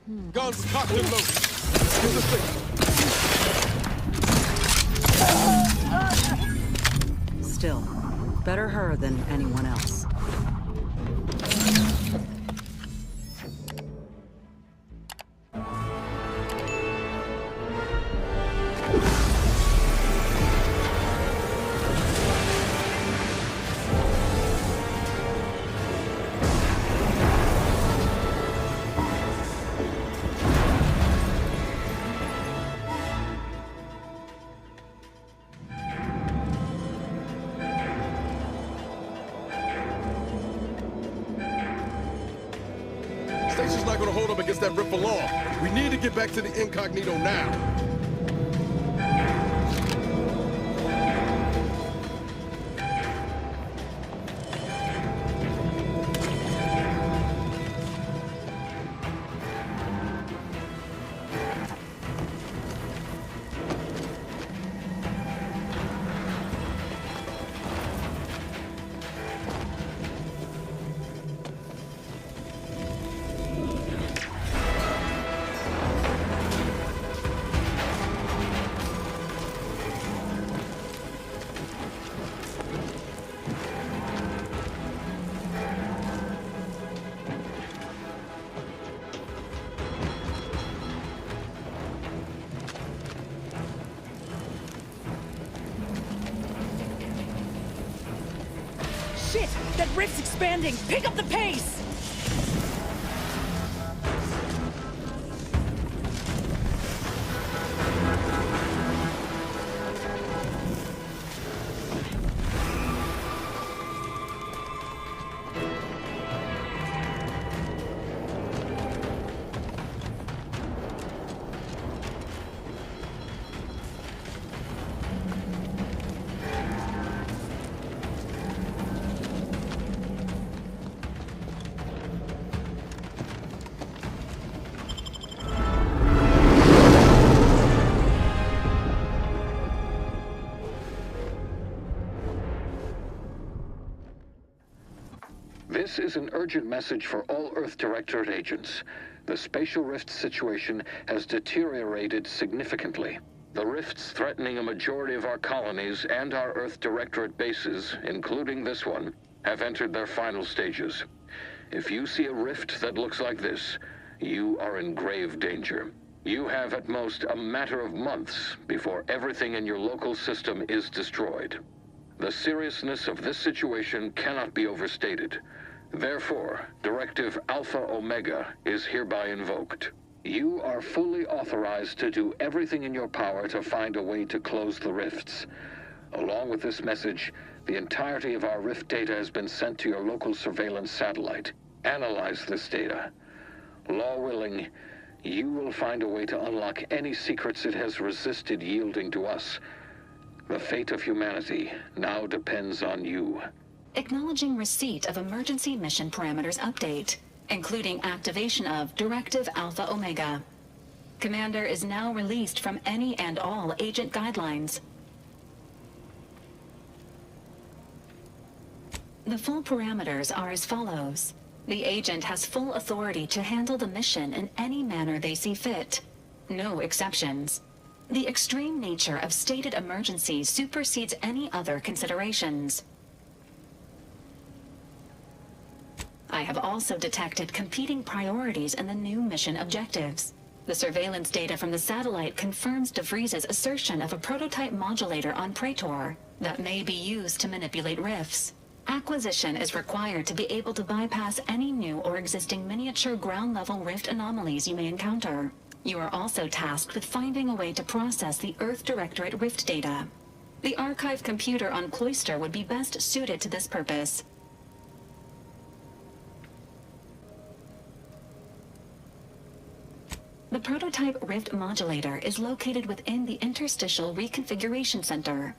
Guns cocked and loaded. Here's the thing. Still, better her than anyone else. Station's not gonna hold up against that rip for long. We need to get back to the incognito now. Shit! That rift's expanding! Pick up the pace! This is an urgent message for all Earth Directorate agents. The spatial rift situation has deteriorated significantly. The rifts threatening a majority of our colonies and our Earth Directorate bases, including this one, have entered their final stages. If you see a rift that looks like this, you are in grave danger. You have at most a matter of months before everything in your local system is destroyed. The seriousness of this situation cannot be overstated. Therefore, Directive Alpha Omega is hereby invoked. You are fully authorized to do everything in your power to find a way to close the rifts. Along with this message, the entirety of our rift data has been sent to your local surveillance satellite. Analyze this data. Law willing, you will find a way to unlock any secrets it has resisted yielding to us. The fate of humanity now depends on you. Acknowledging receipt of emergency mission parameters update, including activation of Directive Alpha Omega. Commander is now released from any and all agent guidelines. The full parameters are as follows. The agent has full authority to handle the mission in any manner they see fit. No exceptions. The extreme nature of stated emergencies supersedes any other considerations. I have also detected competing priorities in the new mission objectives. The surveillance data from the satellite confirms De Vries's assertion of a prototype modulator on Praetor that may be used to manipulate rifts. Acquisition is required to be able to bypass any new or existing miniature ground-level rift anomalies you may encounter. You are also tasked with finding a way to process the Earth Directorate rift data. The archive computer on Cloister would be best suited to this purpose. The prototype rift modulator is located within the Interstitial Reconfiguration Center.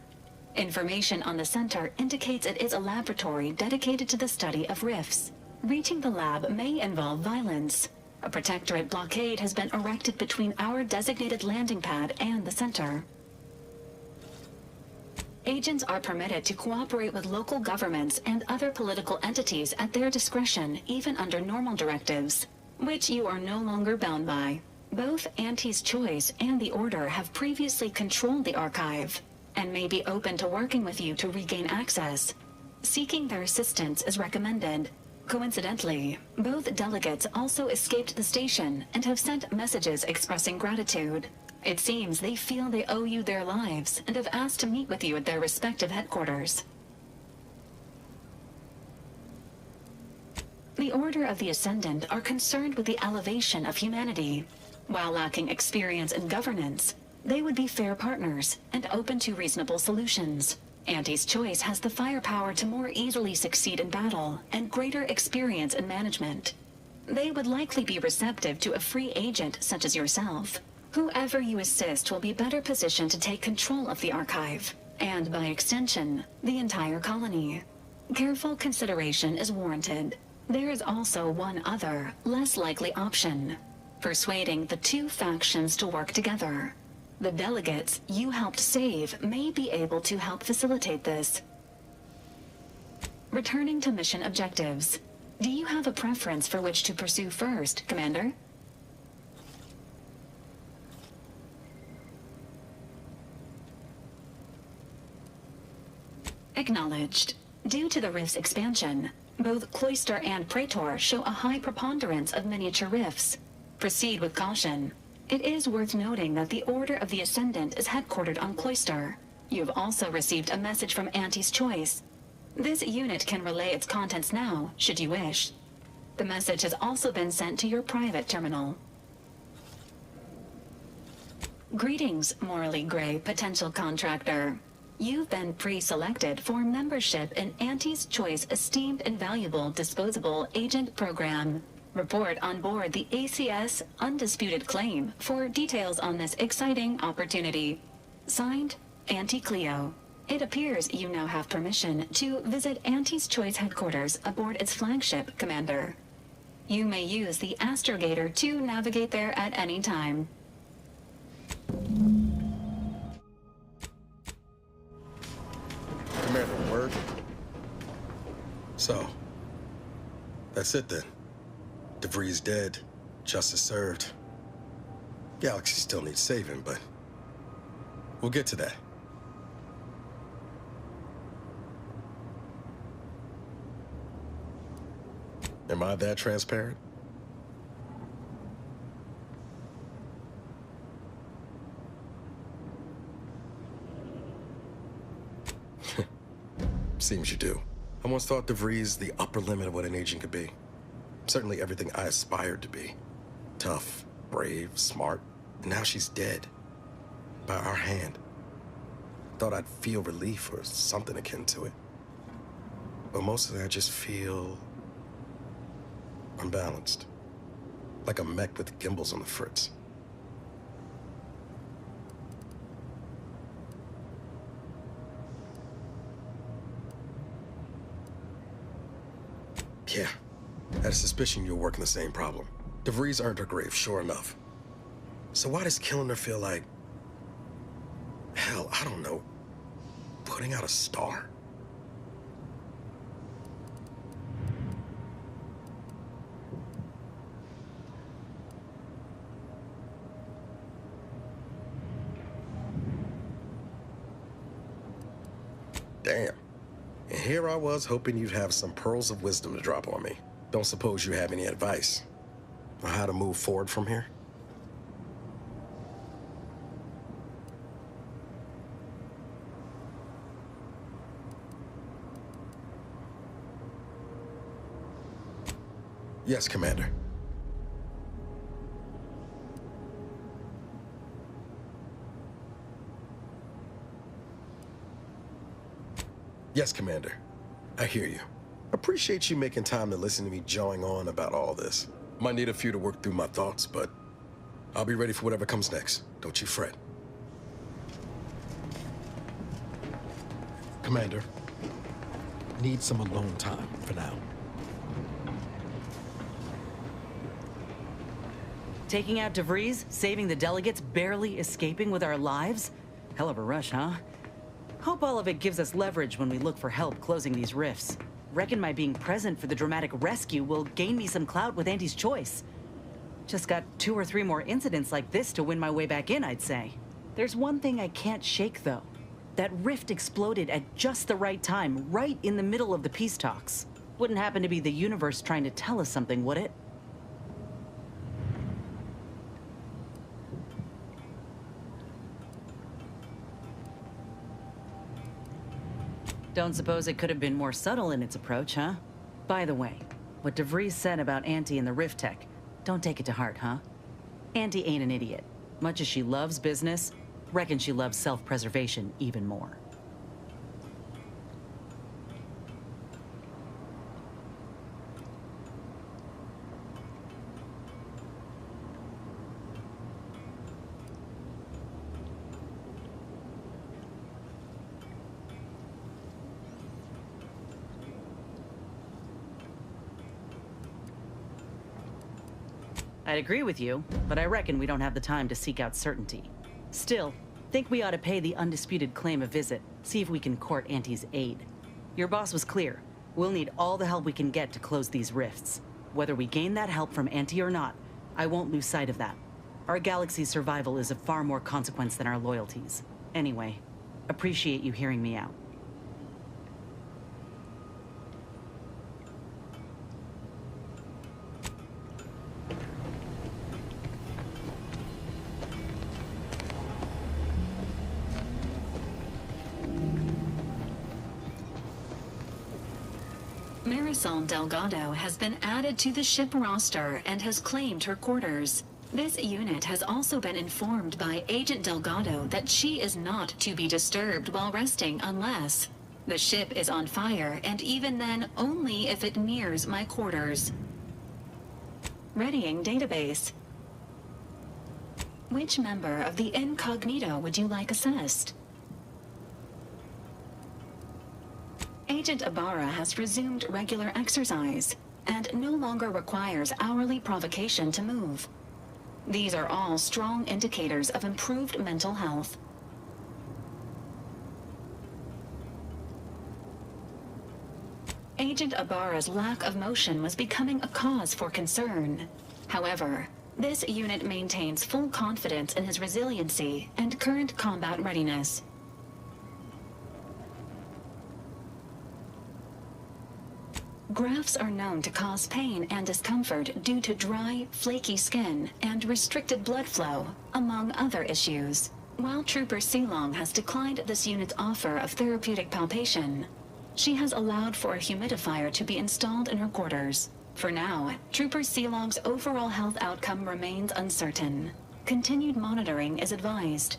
Information on the center indicates it is a laboratory dedicated to the study of rifts. Reaching the lab may involve violence. A protectorate blockade has been erected between our designated landing pad and the center. Agents are permitted to cooperate with local governments and other political entities at their discretion, even under normal directives. which you are no longer bound by. Both Auntie's Choice and the Order have previously controlled the archive, and may be open to working with you to regain access. Seeking their assistance is recommended. Coincidentally, both delegates also escaped the station and have sent messages expressing gratitude. It seems they feel they owe you their lives and have asked to meet with you at their respective headquarters. The Order of the Ascendant are concerned with the elevation of humanity. While lacking experience in governance, they would be fair partners and open to reasonable solutions. Auntie's Choice has the firepower to more easily succeed in battle and greater experience in management. They would likely be receptive to a free agent such as yourself. Whoever you assist will be better positioned to take control of the archive, and by extension, the entire colony. Careful consideration is warranted. There is also one other, less likely option: persuading the two factions to work together. The delegates you helped save may be able to help facilitate this. Returning to mission objectives. Do you have a preference for which to pursue first, Commander? Acknowledged. Due to the rift's expansion, both Cloister and Praetor show a high preponderance of miniature rifts. Proceed with caution. It is worth noting that the Order of the Ascendant is headquartered on Cloister. You have also received a message from Auntie's Choice. This unit can relay its contents now, should you wish. The message has also been sent to your private terminal. Greetings, morally gray potential contractor. You've been pre-selected for membership in Auntie's Choice Esteemed and Valuable Disposable Agent Program. Report on board the ACS Undisputed Claim for details on this exciting opportunity. Signed, Auntie Cleo. It appears you now have permission to visit Auntie's Choice headquarters aboard its flagship, Commander. You may use the astrogator to navigate there at any time. Commander, word? So, that's it then. DeVries dead, justice served. Galaxy still needs saving, but we'll get to that. Am I that transparent? Seems you do. I once thought DeVries the upper limit of what an agent could be. Certainly everything I aspired to be. Tough, brave, smart. And now she's dead. By our hand. Thought I'd feel relief or something akin to it. But mostly I just feel unbalanced. Like a mech with gimbals on the fritz. Yeah. I had a suspicion you were working the same problem. DeVries earned her grave, sure enough. So why does killing her feel like... hell, I don't know. Putting out a star? Damn. And here I was hoping you'd have some pearls of wisdom to drop on me. Don't suppose you have any advice on how to move forward from here? Yes, Commander. Yes, Commander. I hear you. Appreciate you making time to listen to me jawing on about all this. Might need a few to work through my thoughts, but I'll be ready for whatever comes next. Don't you fret. Commander, need some alone time for now. Taking out DeVries, saving the delegates, barely escaping with our lives? Hell of a rush, huh? Hope all of it gives us leverage when we look for help closing these rifts. Reckon my being present for the dramatic rescue will gain me some clout with Auntie's Choice. Just got 2 or 3 more incidents like this to win my way back in, I'd say. There's one thing I can't shake, though. That rift exploded at just the right time, right in the middle of the peace talks. Wouldn't happen to be the universe trying to tell us something, would it? Don't suppose it could have been more subtle in its approach, huh? By the way, what DeVries said about Auntie and the Rift Tech, don't take it to heart, huh? Auntie ain't an idiot. Much as she loves business, reckon she loves self-preservation even more. I'd agree with you, but I reckon we don't have the time to seek out certainty. Still, think we ought to pay the undisputed claim a visit, see if we can court Auntie's aid. Your boss was clear. We'll need all the help we can get to close these rifts. Whether we gain that help from Auntie or not, I won't lose sight of that. Our galaxy's survival is of far more consequence than our loyalties. Anyway, appreciate you hearing me out. Marisol Delgado has been added to the ship roster and has claimed her quarters. This unit has also been informed by Agent Delgado that she is not to be disturbed while resting unless the ship is on fire, and even then only if it nears my quarters. Readying database. Which member of the incognito would you like assessed? Agent Ibarra has resumed regular exercise and no longer requires hourly provocation to move. These are all strong indicators of improved mental health. Agent Ibarra's lack of motion was becoming a cause for concern. However, this unit maintains full confidence in his resiliency and current combat readiness. Grafts are known to cause pain and discomfort due to dry, flaky skin and restricted blood flow, among other issues. While Trooper Sealong has declined this unit's offer of therapeutic palpation, she has allowed for a humidifier to be installed in her quarters. For now, Trooper Sealong's overall health outcome remains uncertain. Continued monitoring is advised.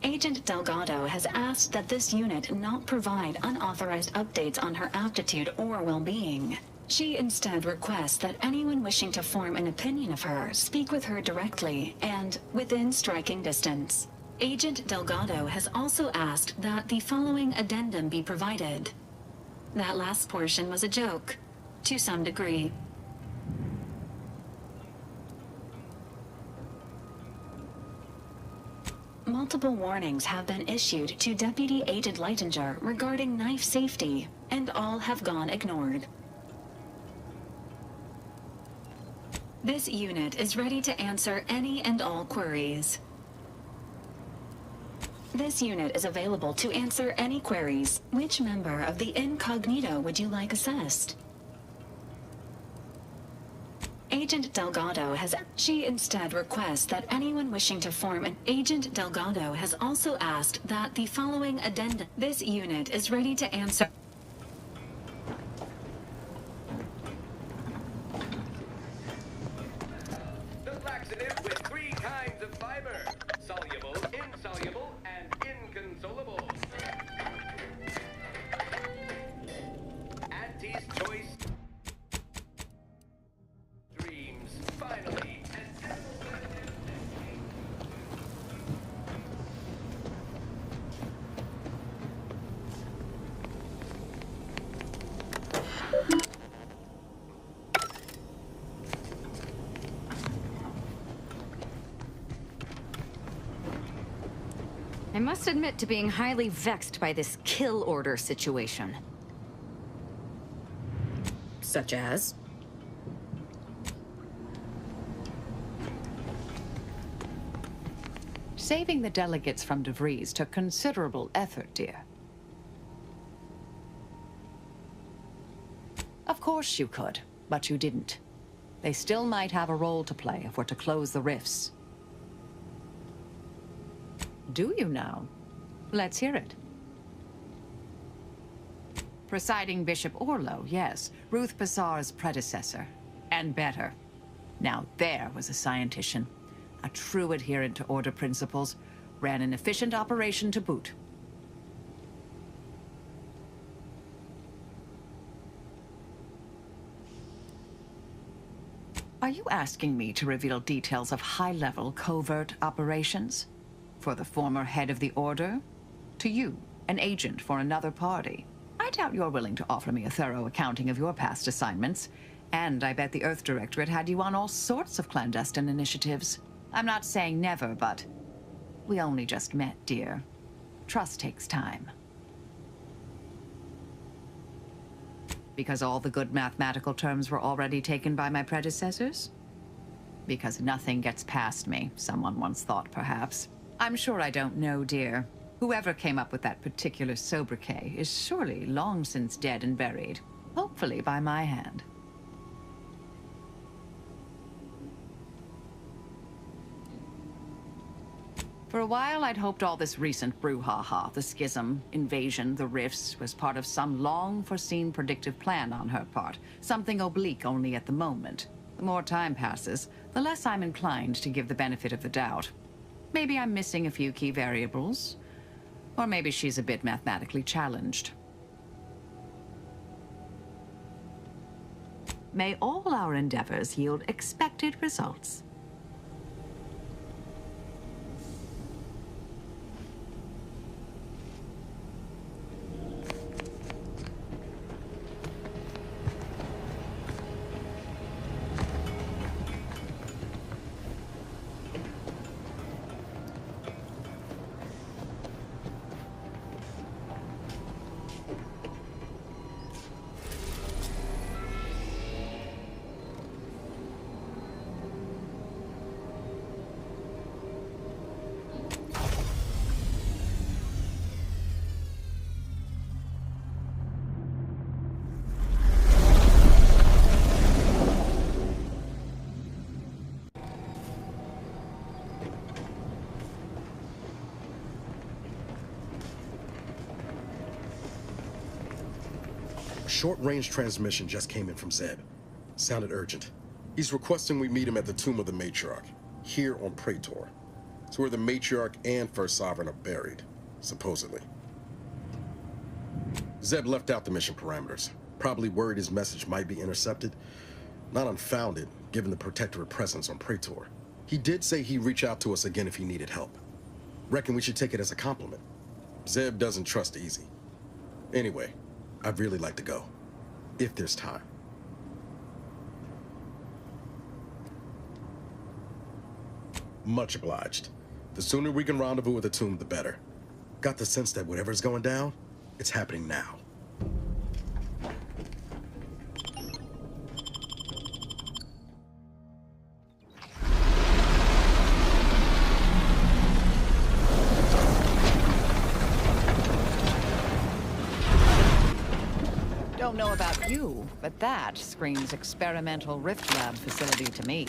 Agent Delgado has asked that this unit not provide unauthorized updates on her aptitude or well-being. She instead requests that anyone wishing to form an opinion of her speak with her directly and within striking distance. Agent Delgado has also asked that the following addendum be provided. That last portion was a joke, to some degree. Multiple warnings have been issued to Deputy Agent Leitinger regarding knife safety, and all have gone ignored. This unit is ready to answer any and all queries. This unit is available to answer any queries. Which member of the incognito would you like assessed? Agent Delgado has... She instead requests that anyone wishing to form an... Agent Delgado has also asked that the following addendum... This unit is ready to answer... The laxative with 3 kinds of fiber: soluble, insoluble, and inconsolable. Auntie's choice dreams finally. I must admit to being highly vexed by this kill order situation. Such as? Saving the delegates from DeVries took considerable effort, dear. Of course you could, but you didn't. They still might have a role to play if we're to close the rifts. Do you now? Let's hear it. Presiding Bishop Orlo, yes. Ruth Bassar's predecessor. And better. Now there was a scientician. A true adherent to order principles. Ran an efficient operation to boot. Are you asking me to reveal details of high-level covert operations? For the former head of the Order? To you, an agent for another party? I doubt you're willing to offer me a thorough accounting of your past assignments. And I bet the Earth Directorate had you on all sorts of clandestine initiatives. I'm not saying never, but we only just met, dear. Trust takes time. Because all the good mathematical terms were already taken by my predecessors? Because nothing gets past me, someone once thought, perhaps. I'm sure I don't know, dear. Whoever came up with that particular sobriquet is surely long since dead and buried. Hopefully by my hand. For a while, I'd hoped all this recent brouhaha, the schism, invasion, the rifts, was part of some long-foreseen predictive plan on her part. Something oblique only at the moment. The more time passes, the less I'm inclined to give the benefit of the doubt. Maybe I'm missing a few key variables. Or maybe she's a bit mathematically challenged. May all our endeavors yield expected results. Short-range transmission just came in from Zeb. Sounded urgent. He's requesting we meet him at the tomb of the Matriarch, here on Praetor. It's where the Matriarch and First Sovereign are buried, supposedly. Zeb left out the mission parameters, probably worried his message might be intercepted. Not unfounded, given the Protectorate presence on Praetor. He did say he'd reach out to us again if he needed help. Reckon we should take it as a compliment. Zeb doesn't trust easy. Anyway, I'd really like to go, if there's time. Much obliged. The sooner we can rendezvous at the tomb, the better. Got the sense that whatever's going down, it's happening now. Don't know about you, but that screams experimental rift lab facility to me.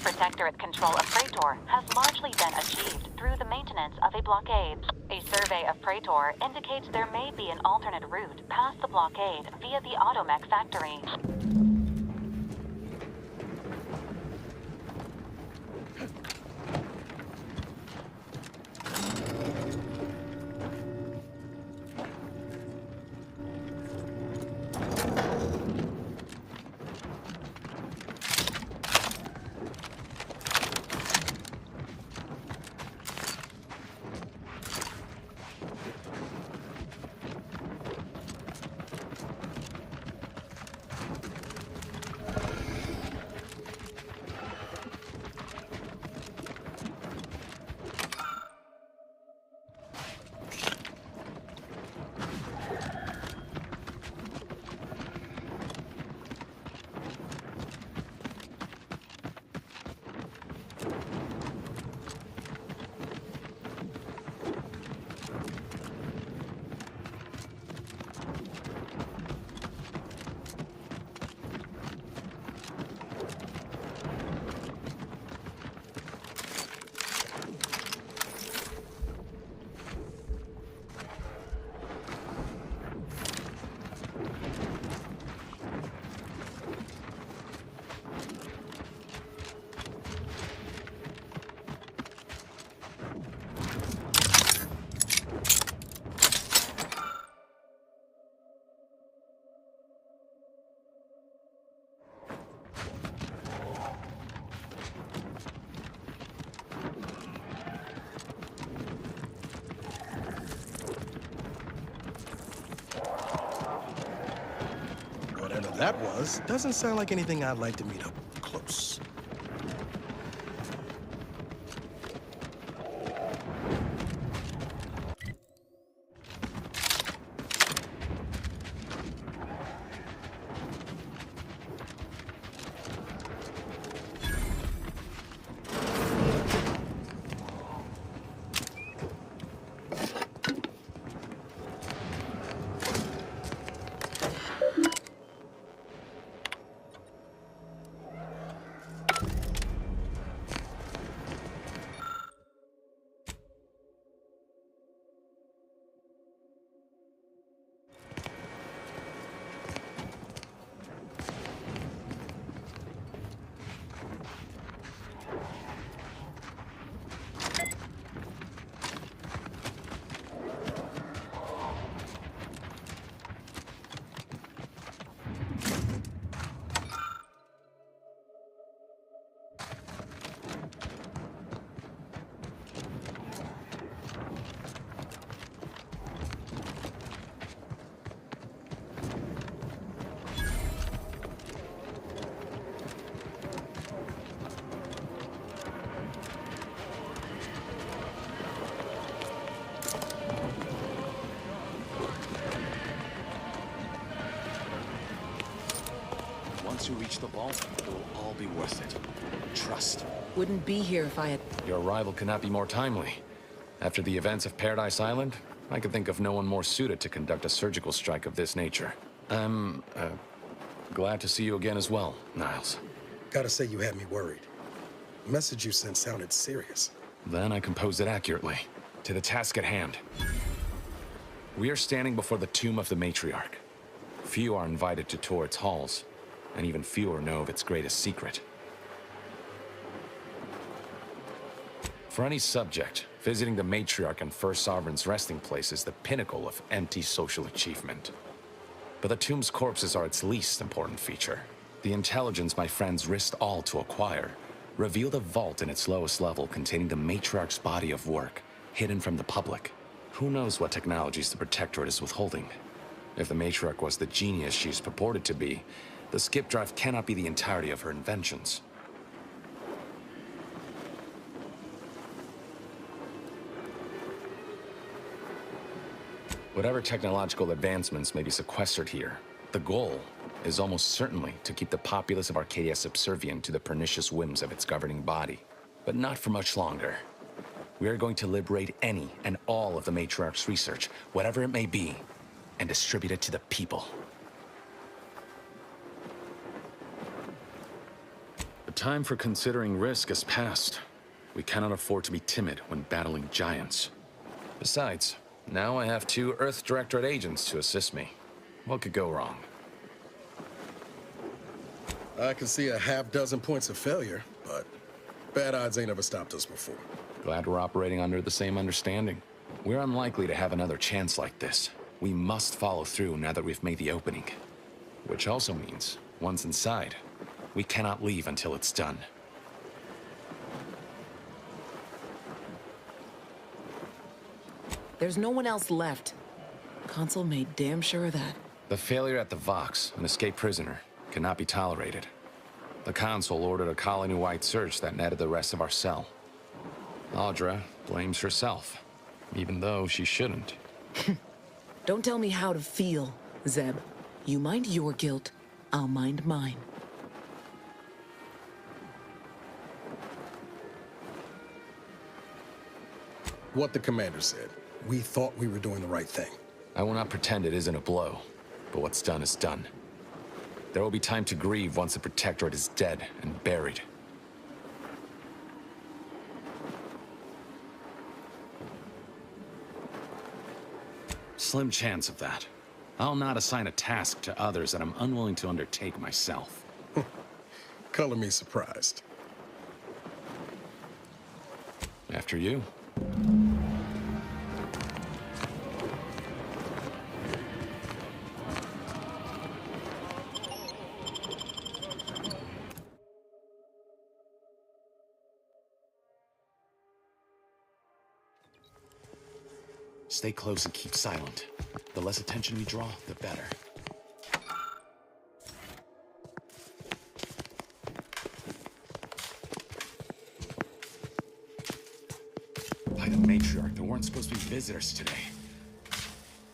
Protectorate control of Praetor has largely been achieved through the maintenance of a blockade. A survey of Praetor indicates there may be an alternate route past the blockade via the Automech factory. that was doesn't sound like anything I'd like to meet up close. Once you reach the vault, it will all be worth it. Trust. Wouldn't be here if I had... Your arrival could not be more timely. After the events of Paradise Island, I could think of no one more suited to conduct a surgical strike of this nature. I'm, glad to see you again as well, Niles. Gotta say you had me worried. The message you sent sounded serious. Then I composed it accurately. To the task at hand. We are standing before the tomb of the matriarch. Few are invited to tour its halls, and even fewer know of its greatest secret. For any subject, visiting the matriarch and First Sovereign's resting place is the pinnacle of anti-social achievement. But the tomb's corpses are its least important feature. The intelligence my friends risked all to acquire revealed a vault in its lowest level containing the matriarch's body of work, hidden from the public. Who knows what technologies the Protectorate is withholding? If the matriarch was the genius she's purported to be, the skip drive cannot be the entirety of her inventions. Whatever technological advancements may be sequestered here, the goal is almost certainly to keep the populace of Arcadia subservient to the pernicious whims of its governing body. But not for much longer. We are going to liberate any and all of the matriarch's research, whatever it may be, and distribute it to the people. The time for considering risk has passed. We cannot afford to be timid when battling giants. Besides, now I have 2 Earth Directorate agents to assist me. What could go wrong? I can see a half-dozen points of failure, but bad odds ain't ever stopped us before. Glad we're operating under the same understanding. We're unlikely to have another chance like this. We must follow through now that we've made the opening. Which also means, once inside, we cannot leave until it's done. There's no one else left. Consul made damn sure of that. The failure at the Vox, an escaped prisoner, cannot be tolerated. The Consul ordered a colony-wide search that netted the rest of our cell. Audra blames herself, even though she shouldn't. Don't tell me how to feel, Zeb. You mind your guilt, I'll mind mine. What the commander said. We thought we were doing the right thing. I will not pretend it isn't a blow, but what's done is done. There will be time to grieve once the Protectorate is dead and buried. Slim chance of that. I'll not assign a task to others that I'm unwilling to undertake myself. Color me surprised. After you. Stay close and keep silent. The less attention we draw, the better. assassinated matriarch. There weren't supposed to be visitors today.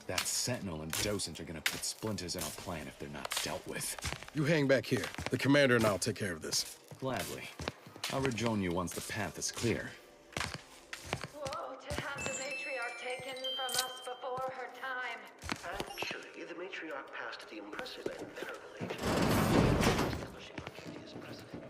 That Sentinel and Docent are gonna put splinters in our plan if they're not dealt with. You hang back here. The commander and I'll take care of this. Gladly. I'll rejoin you once the path is clear. Woe to have the matriarch taken from us before her time. Actually, the matriarch passed the impressive and venerable age of establishing Arcadia's precedent.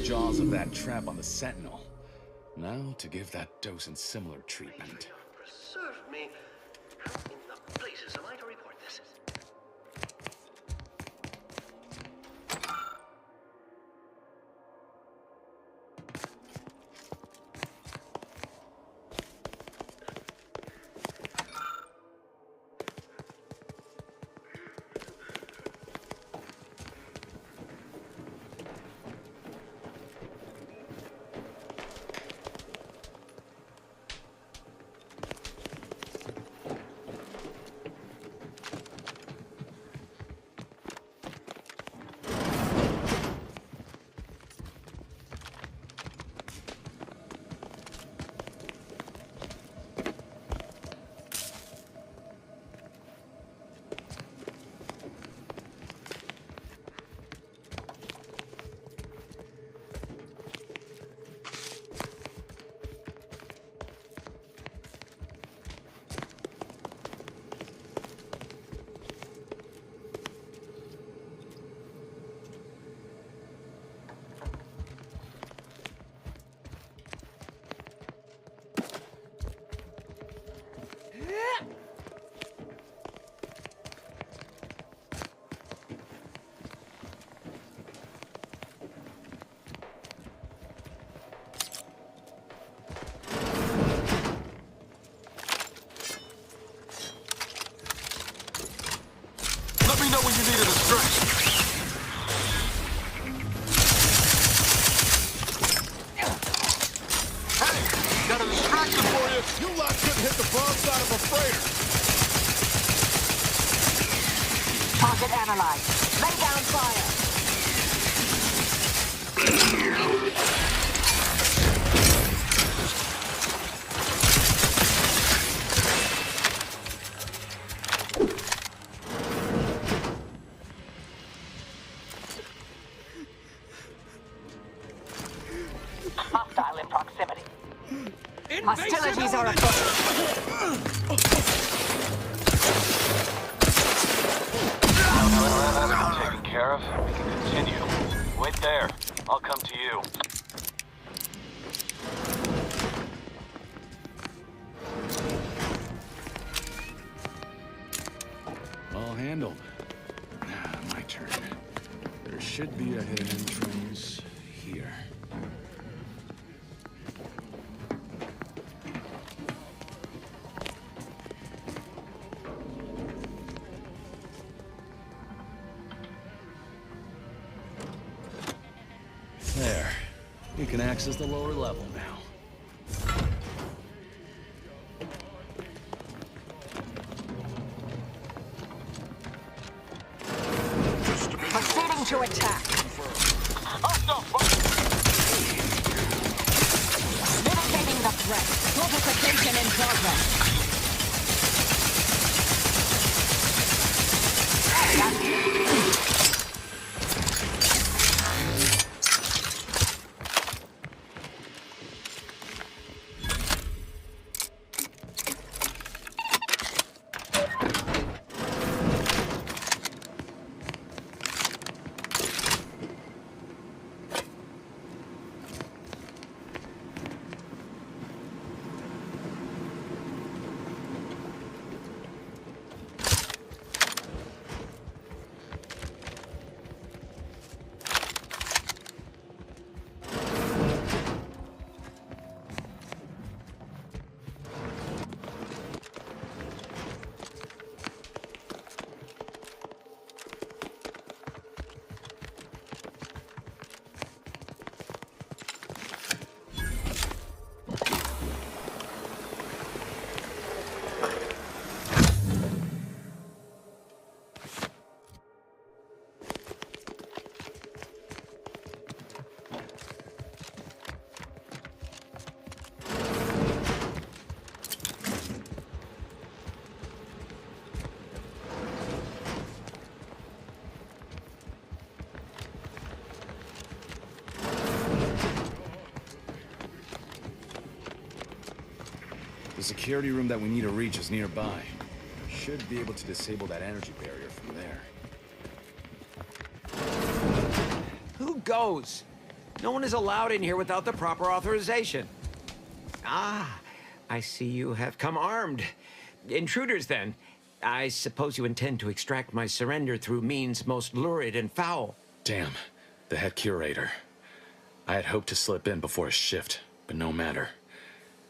Jaws of that trap on the Sentinel. Now to give that Docent similar treatment. Preserve me. How in the blazes am I to report this? Target analyzed. Lay down fire. Hostile in proximity. Hostilities are afoot. Taken care of. We can continue. Wait there. I'll come to you. All handled. Now, my turn. There should be a hidden entrance here. There. You can access the lower level now. to attack. Mitigating the threat. Fortification in progress. The security room that we need to reach is nearby. Should be able to disable that energy barrier from there. Who goes? No one is allowed in here without the proper authorization. Ah, I see you have come armed. Intruders, then. I suppose you intend to extract my surrender through means most lurid and foul. Damn, the head curator. I had hoped to slip in before his shift, but no matter.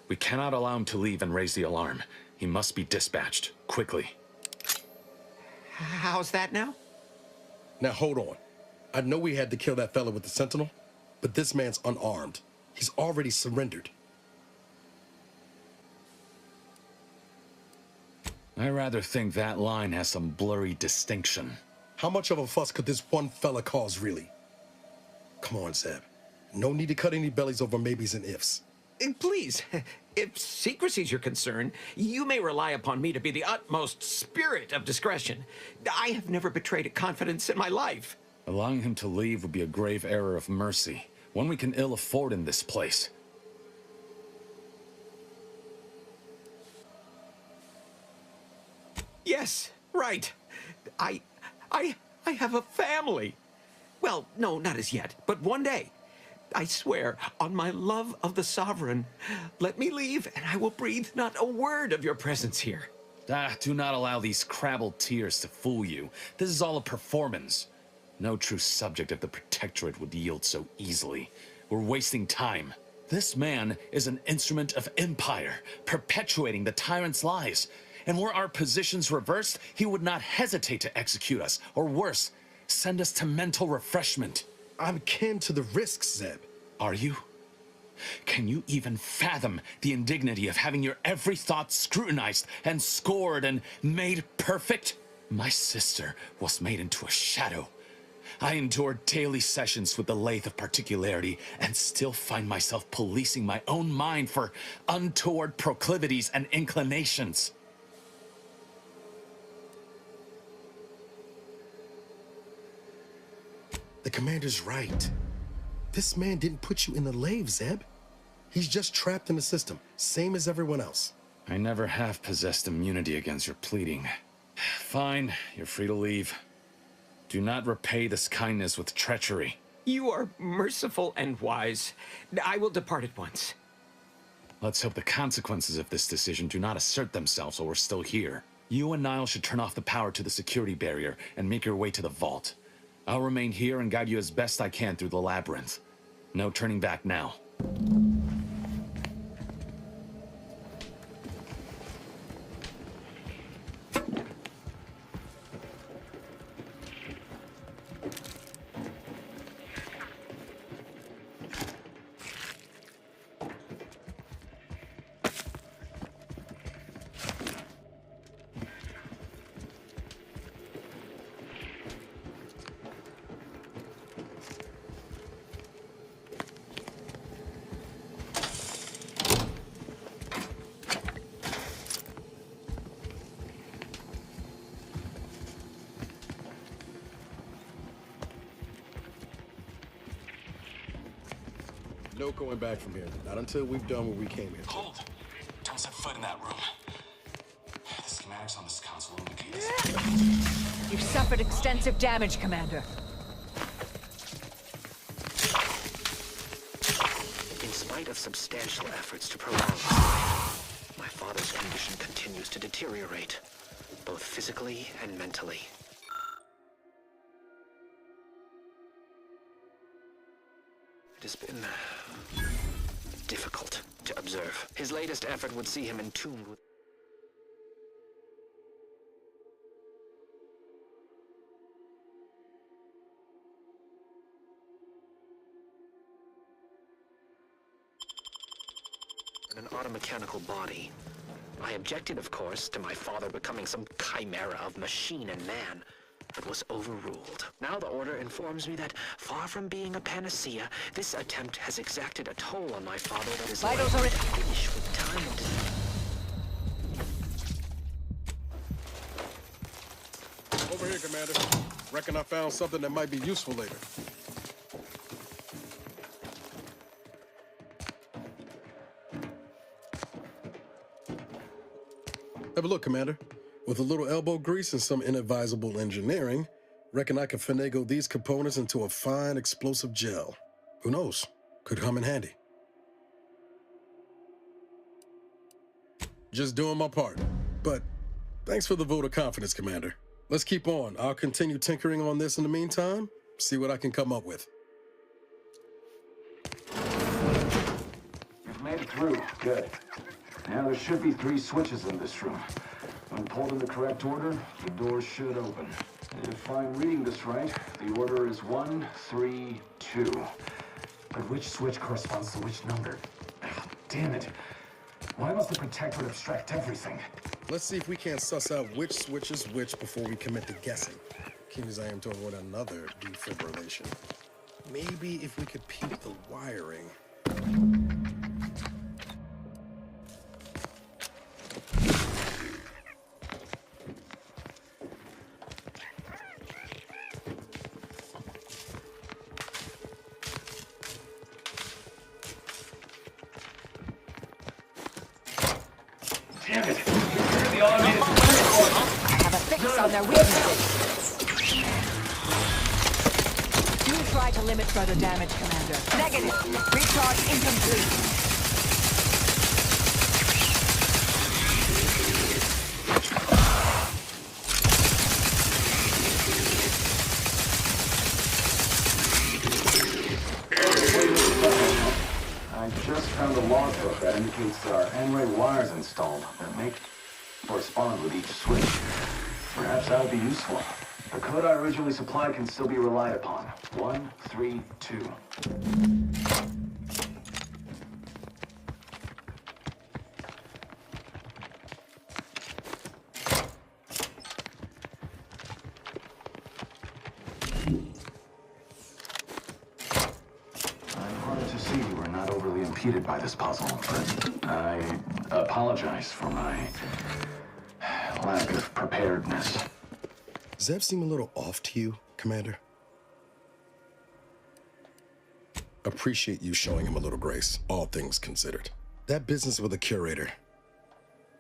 We cannot allow him to leave and raise the alarm. He must be dispatched, quickly. How's that now? Now hold on. I know we had to kill that fella with the Sentinel, but this man's unarmed. He's already surrendered. I rather think that line has some blurry distinction. How much of a fuss could this one fella cause, really? Come on, Zeb. No need to cut any bellies over maybes and ifs. Please, if secrecy's your concern, you may rely upon me to be the utmost spirit of discretion. I have never betrayed a confidence in my life. Allowing him to leave would be a grave error of mercy, one we can ill afford in this place. Yes, right. I have a family. Well, no, not as yet, but one day. I swear, on my love of the Sovereign, let me leave and I will breathe not a word of your presence here. Do not allow these crabbled tears to fool you. This is all a performance. No true subject of the Protectorate would yield so easily. We're wasting time. This man is an instrument of empire, perpetuating the tyrant's lies. And were our positions reversed, he would not hesitate to execute us, or worse, send us to mental refreshment. I'm kin to the risks, Zeb. Are you? Can you even fathom the indignity of having your every thought scrutinized and scored and made perfect? My sister was made into a shadow. I endured daily sessions with the lathe of particularity and still find myself policing my own mind for untoward proclivities and inclinations. The commander's right. This man didn't put you in the lathe, Zeb. He's just trapped in the system, same as everyone else. I never have possessed immunity against your pleading. Fine, you're free to leave. Do not repay this kindness with treachery. You are merciful and wise. I will depart at once. Let's hope the consequences of this decision do not assert themselves while we're still here. You and Niall should turn off the power to the security barrier and make your way to the vault. I'll remain here and guide you as best I can through the labyrinth. No turning back now. No going back from here. Not until we've done what we came here to. Hold! Don't set foot in that room. The schematics on this console indicate You've suffered extensive damage, Commander. In spite of substantial efforts to prolong his life, my father's condition continues to deteriorate, both physically and mentally. It has been difficult to observe. His latest effort would see him entombed with... an automechanical body. I objected, of course, to my father becoming some chimera of machine and man, but was overruled. Now the Order informs me that, far from being a panacea, this attempt has exacted a toll on my father that is likely to finish with time. Over here, Commander. Reckon I found something that might be useful later. Have a look, Commander. With a little elbow grease and some inadvisable engineering, reckon I can finagle these components into a fine explosive gel. Who knows? Could come in handy. Just doing my part. But thanks for the vote of confidence, Commander. Let's keep on. I'll continue tinkering on this in the meantime, see what I can come up with. You've made it through. Good. Now there should be 3 switches in this room. When pulled in the correct order, the doors should open. If I'm reading this right, the order is 1, 3, 2. But which switch corresponds to which number? Damn it. Why must the Protectorate abstract everything? Let's see if we can't suss out which switch is which before we commit to guessing. Keen as I am to avoid another defibrillation. Maybe if we could peep the wiring. Damn it! The automated Have a fix on their weaknesses. Do try to limit further damage, Commander. Negative. Recharge incomplete. I just found a logbook that indicates there are N-ray wires installed that may correspond with each switch. Perhaps that would be useful. The code I originally supplied can still be relied upon. 1, 3, 2. Impeded by this puzzle, but I apologize for my lack of preparedness. Does that seem a little off to you, Commander? Appreciate you showing him a little grace, all things considered. That business with the curator.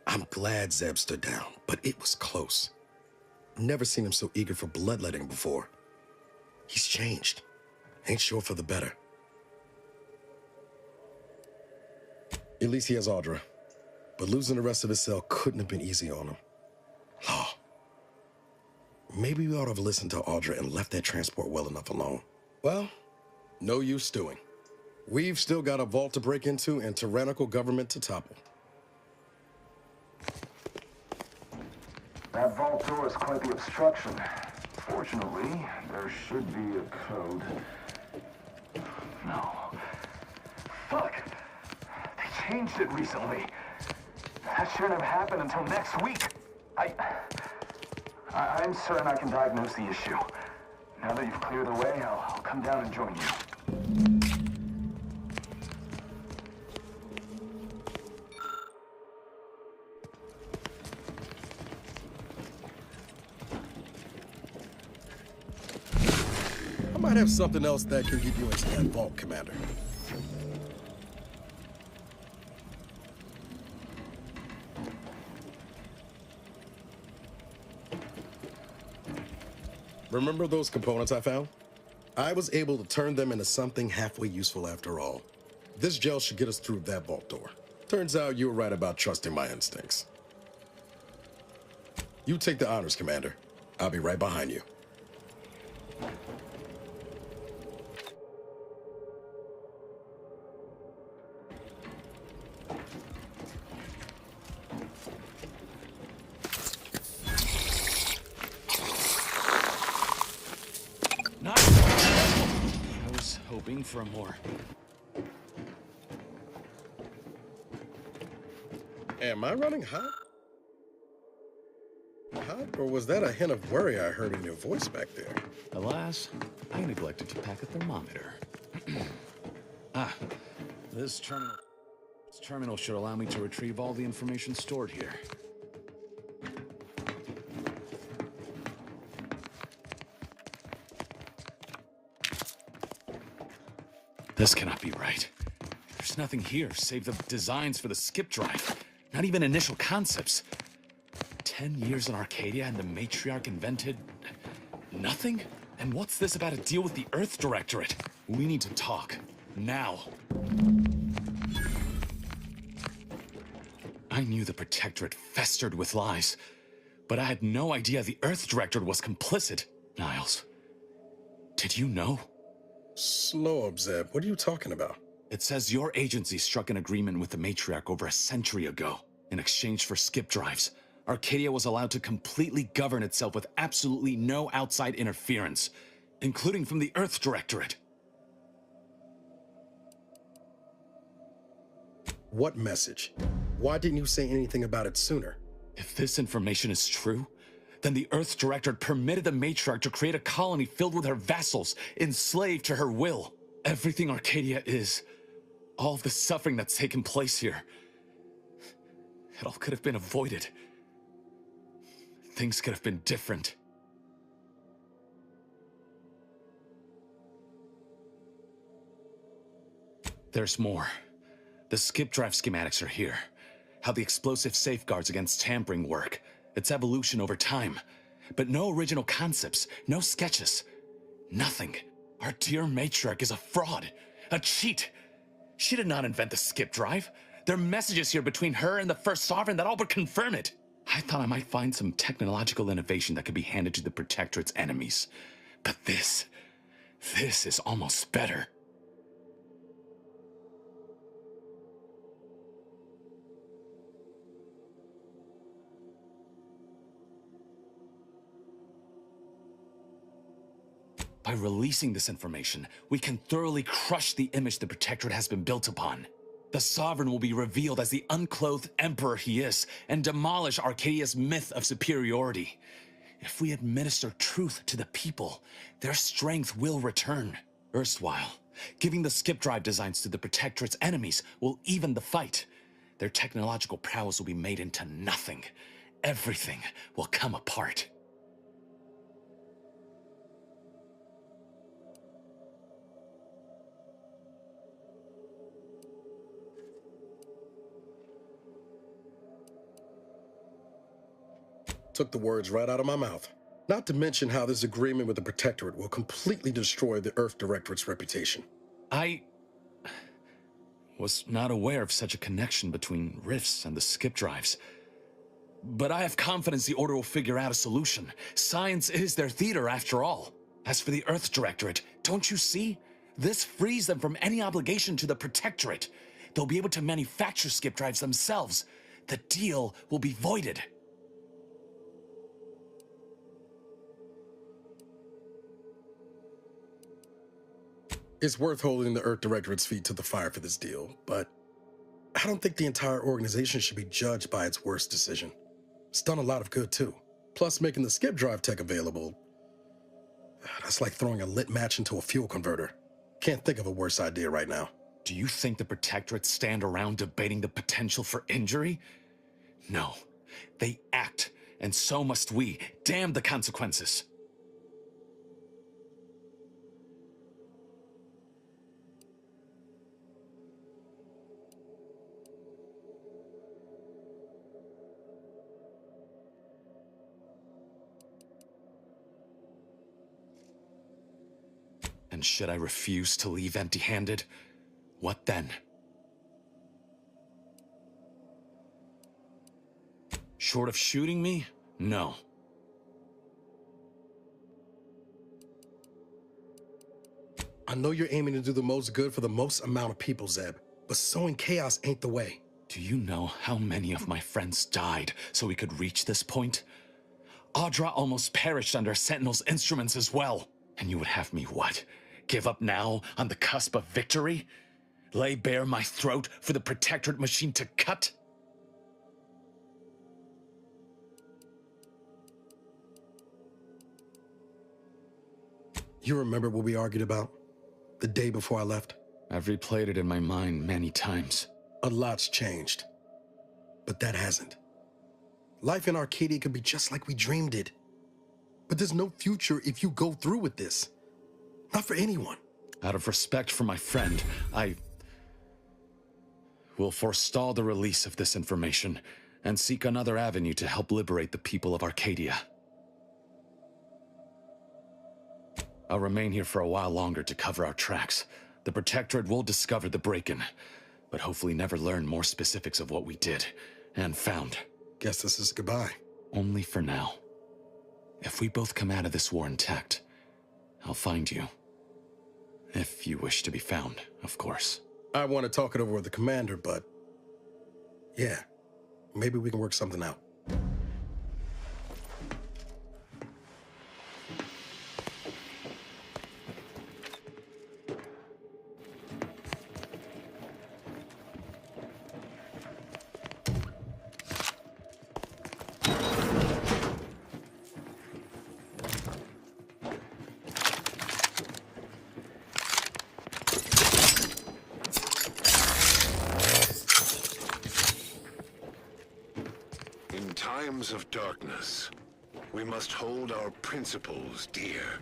I'm glad Zeb stood down, but it was close. Never seen him so eager for bloodletting before. He's changed. Ain't sure for the better. At least he has Audra. But losing the rest of his cell couldn't have been easy on him. Law. Maybe we ought to have listened to Audra and left that transport well enough alone. Well, no use stewing. We've still got a vault to break into and tyrannical government to topple. That vault door is quite the obstruction. Fortunately, there should be a code. No. Fuck! Changed it recently. That shouldn't have happened until next week. I'm certain I can diagnose the issue. Now that you've cleared the way, I'll come down and join you. I might have something else that can get you into that vault, Commander. Remember those components I found? I was able to turn them into something halfway useful after all. This gel should get us through that vault door. Turns out you were right about trusting my instincts. You take the honors, Commander. I'll be right behind you. I was hoping for more. Am I running hot? Hot? Or was that a hint of worry I heard in your voice back there? Alas, I neglected to pack a thermometer. This terminal should allow me to retrieve all the information stored here. This cannot be right. There's nothing here save the designs for the skip drive. Not even initial concepts. 10 years in Arcadia and the matriarch invented nothing? And what's this about a deal with the Earth Directorate? We need to talk. Now. I knew the Protectorate festered with lies, but I had no idea the Earth Directorate was complicit. Niles, did you know? Slow up, Zeb. What are you talking about? It says your agency struck an agreement with the matriarch over a century ago. In exchange for skip drives, Arcadia was allowed to completely govern itself with absolutely no outside interference, including from the Earth Directorate. What message? Why didn't you say anything about it sooner? If this information is true, then the Earth Directorate permitted the matriarch to create a colony filled with her vassals, enslaved to her will. Everything Arcadia is, all of the suffering that's taken place here, it all could have been avoided. Things could have been different. There's more. The skip drive schematics are here. How the explosive safeguards against tampering work. Its evolution over time. But no original concepts, no sketches. Nothing. Our dear matriarch is a fraud. A cheat. She did not invent the skip drive. There are messages here between her and the First Sovereign that all but confirm it. I thought I might find some technological innovation that could be handed to the Protectorate's enemies. But this is almost better. By releasing this information, we can thoroughly crush the image the Protectorate has been built upon. The Sovereign will be revealed as the unclothed emperor he is, and demolish Arcadia's myth of superiority. If we administer truth to the people, their strength will return. Erstwhile, giving the skip drive designs to the Protectorate's enemies will even the fight. Their technological prowess will be made into nothing. Everything will come apart. Took the words right out of my mouth. Not to mention how this agreement with the Protectorate will completely destroy the Earth Directorate's reputation. I was not aware of such a connection between rifts and the skip drives. But I have confidence the Order will figure out a solution. Science is their theater, after all. As for the Earth Directorate, don't you see? This frees them from any obligation to the Protectorate. They'll be able to manufacture skip drives themselves. The deal will be voided. It's worth holding the Earth Directorate's feet to the fire for this deal, but I don't think the entire organization should be judged by its worst decision. It's done a lot of good, too. Plus, making the skip drive tech available, that's like throwing a lit match into a fuel converter. Can't think of a worse idea right now. Do you think the Protectorate stand around debating the potential for injury? No. They act, and so must we. Damn the consequences. And should I refuse to leave empty-handed, what then? Short of shooting me? No. I know you're aiming to do the most good for the most amount of people, Zeb, but sowing chaos ain't the way. Do you know how many of my friends died so we could reach this point? Audra almost perished under Sentinel's instruments as well. And you would have me what? Give up now on the cusp of victory? Lay bare my throat for the Protectorate machine to cut? You remember what we argued about the day before I left? I've replayed it in my mind many times. A lot's changed, but that hasn't. Life in Arcadia could be just like we dreamed it. But there's no future if you go through with this. Not for anyone. Out of respect for my friend, I will forestall the release of this information and seek another avenue to help liberate the people of Arcadia. I'll remain here for a while longer to cover our tracks. The Protectorate will discover the break-in, but hopefully never learn more specifics of what we did and found. Guess this is goodbye. Only for now. If we both come out of this war intact, I'll find you. If you wish to be found, of course. I want to talk it over with the commander, but yeah, maybe we can work something out. Of darkness, we must hold our principles dear.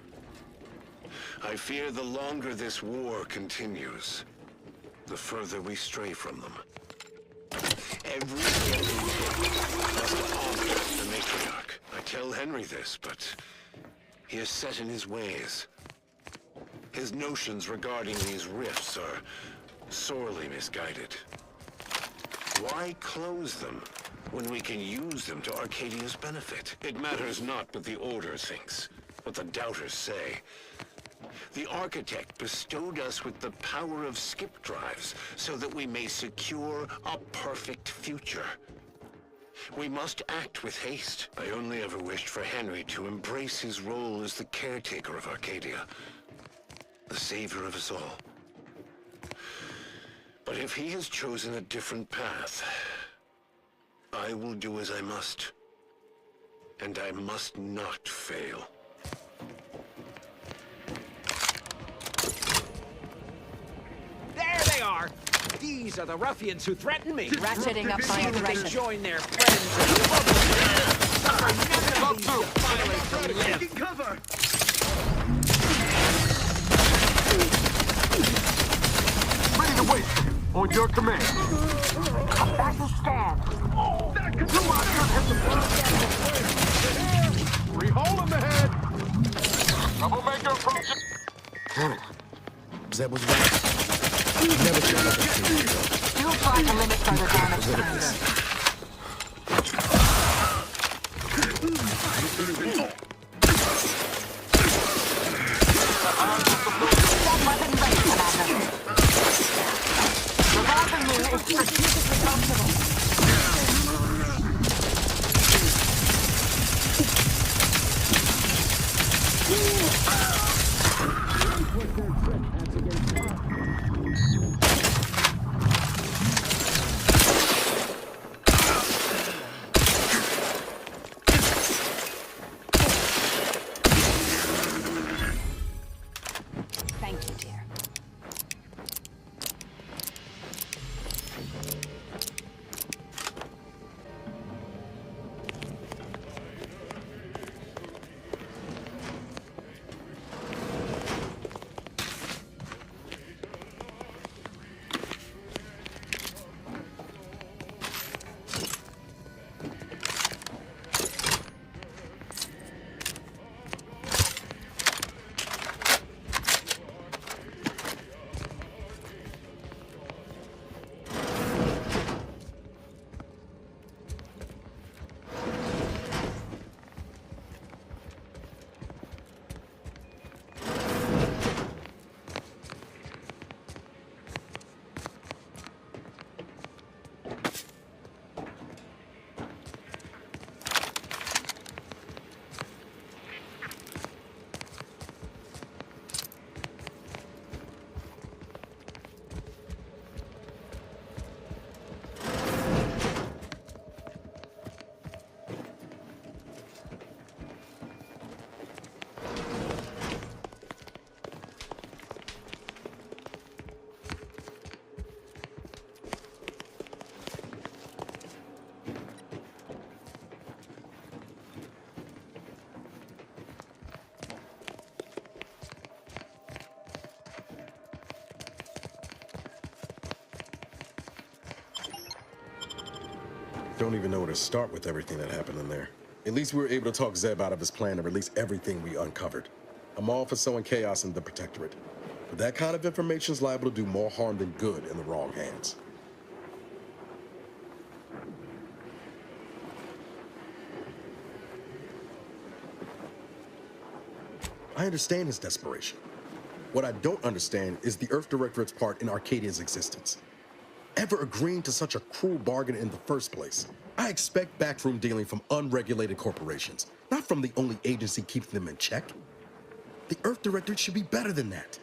I fear the longer this war continues, the further we stray from them. Every must honor the matriarch. I tell Henry this, but he is set in his ways. His notions regarding these rifts are sorely misguided. Why close them when we can use them to Arcadia's benefit? It matters not what the Order thinks, what the doubters say. The Architect bestowed us with the power of skip drives so that we may secure a perfect future. We must act with haste. I only ever wished for Henry to embrace his role as the caretaker of Arcadia, the savior of us all. But if he has chosen a different path, I will do as I must, and I must not fail. There they are! These are the ruffians who threatened me. Ratcheting up my aggression. Join their friends and Taking cover! Ready to wait. On your command. Back to scan. Three hole in the head. Troublemaker from... Damn it. Zeb was right. You never showed up at 2 years ago. Still trying to limit further damage. Look at this. That weapon ready, Commander. Reviving you is strategically optimal. Don't even know where to start with everything that happened in there. At least we were able to talk Zeb out of his plan to release everything we uncovered. I'm all for sowing chaos in the Protectorate, but that kind of information is liable to do more harm than good in the wrong hands. I understand his desperation. What I don't understand is the Earth Directorate's part in Arcadia's existence. Ever agreeing to such a cruel bargain in the first place? I expect backroom dealing from unregulated corporations, not from the only agency keeping them in check. The Earth Directorate should be better than that.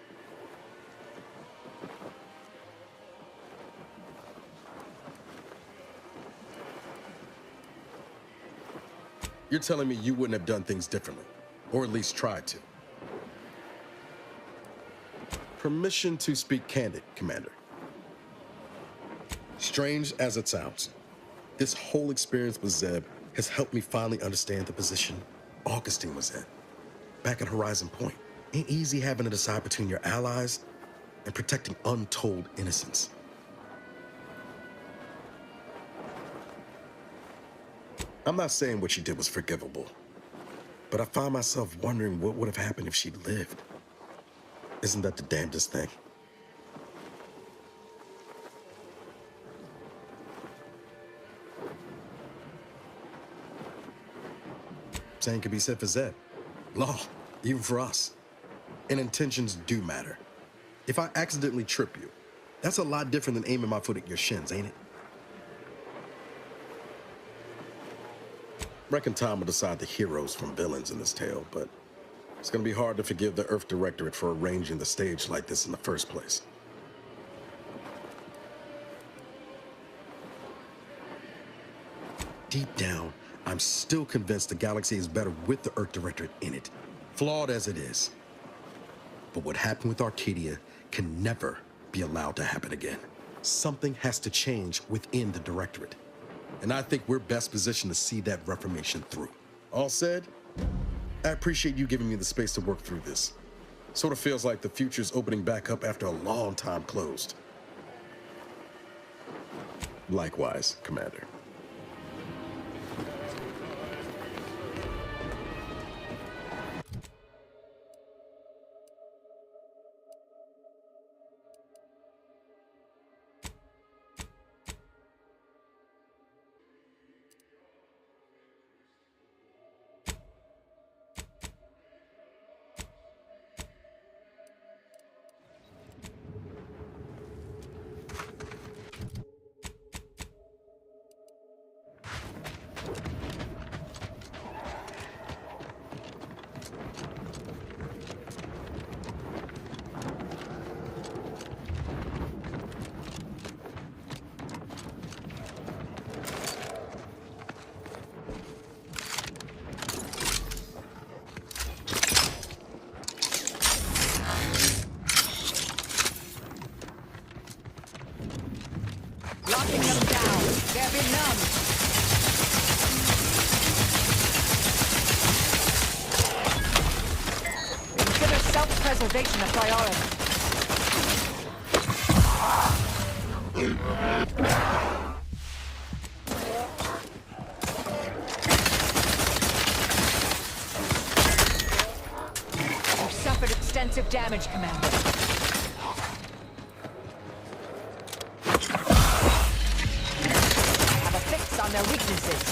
You're telling me you wouldn't have done things differently, or at least tried to. Permission to speak candid, Commander. Strange as it sounds, this whole experience with Zeb has helped me finally understand the position Augustine was in. Back at Horizon Point, ain't easy having to decide between your allies and protecting untold innocence. I'm not saying what she did was forgivable, but I find myself wondering what would have happened if she'd lived. Isn't that the damnedest thing? Same could be said for Zeb. Law, even for us. And intentions do matter. If I accidentally trip you, that's a lot different than aiming my foot at your shins, ain't it? Reckon time will decide the heroes from villains in this tale, but it's gonna be hard to forgive the Earth Directorate for arranging the stage like this in the first place. Deep down, I'm still convinced the galaxy is better with the Earth Directorate in it, flawed as it is. But what happened with Arcadia can never be allowed to happen again. Something has to change within the Directorate, and I think we're best positioned to see that reformation through. All said, I appreciate you giving me the space to work through this. Sort of feels like the future's opening back up after a long time closed. Likewise, Commander. Locking them down. They're benumbed. Consider self-preservation a priority. You've suffered extensive damage, Commander. On their weaknesses.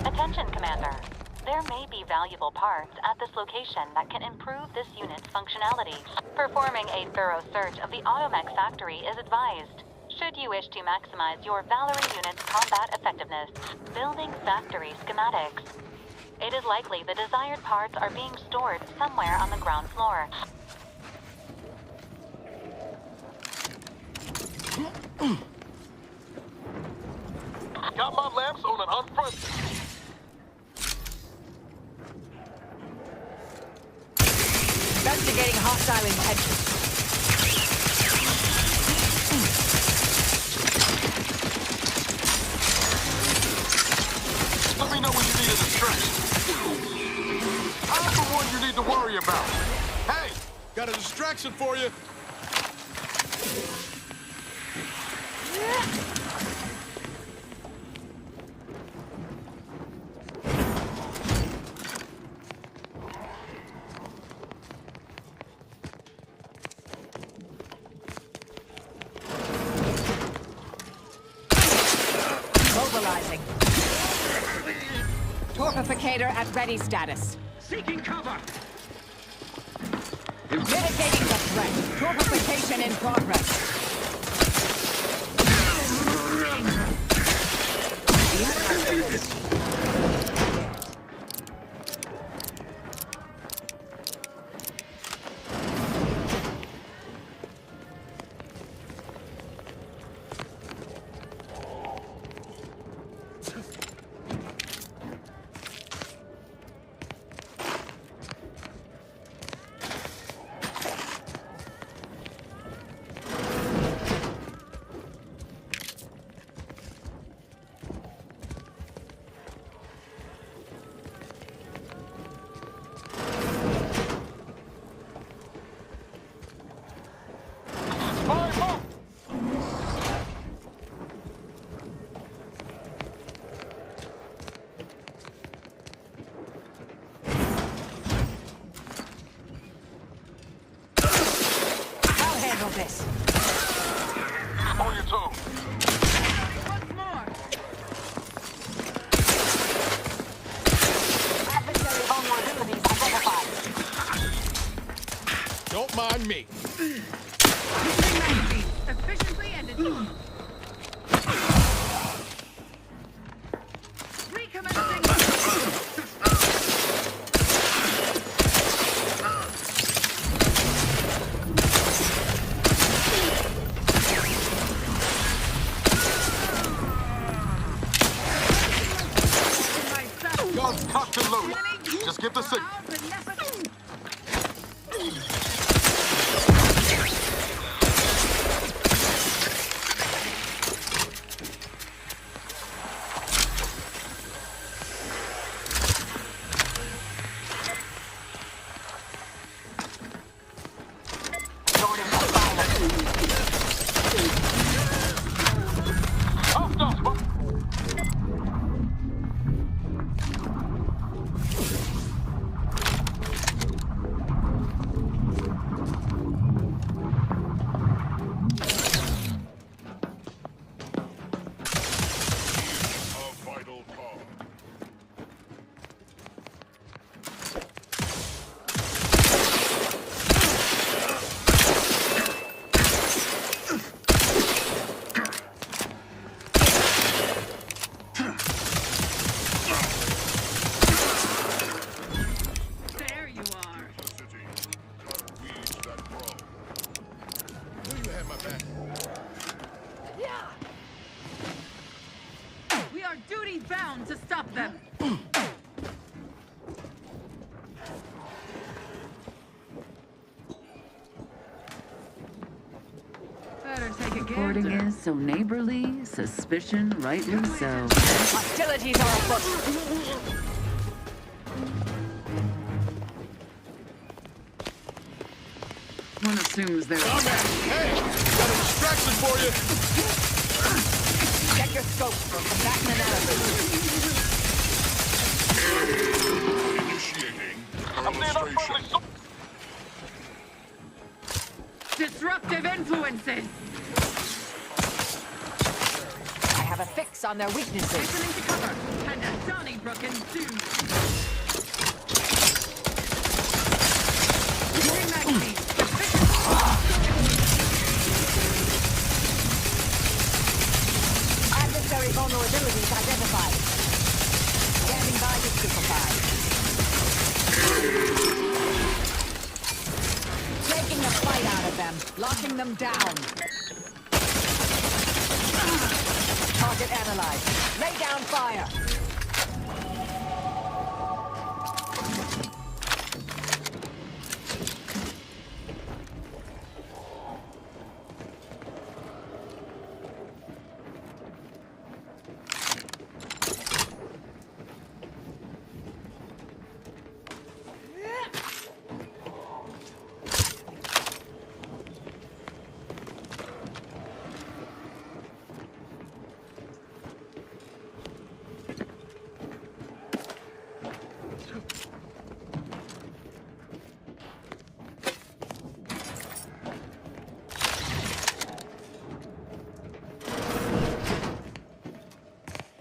Attention, Commander. There may be valuable parts at this location that can improve this unit's functionality. Performing a thorough search of the Automech factory is advised, should you wish to maximize your Valerie unit's combat effectiveness. Building factory schematics. It is likely the desired parts are being stored somewhere on the ground floor. got my lamps on an unfront. Investigating hostile intentions. Let me know when you need a distraction. I'm the one you need to worry about. Hey, got a distraction for you. Mobilizing. Torpificator at ready status. Seeking cover. Mitigating the threat. Torpification in progress. This. On your toes. Once more. Adversary vulnerabilities identified. Don't mind me. Efficiently ended. Recommencing. Guns cocked and loaded. Just get the signal. bound to stop them. Better take a Reporting gander. is so neighborly, suspicion rightly so. Hostilities are afoot. One assumes they're... Hey! Got a distraction for you! Check your scope for combatant analysis. Initiating Disruptive influences. I have a fix on their weaknesses. Listening to cover. And a Donnybrook ensues. Doing magazine. Adversary vulnerabilities identified. Standing by to stupefy. Taking the fight out of them, locking them down. Target satellite. Lay down fire.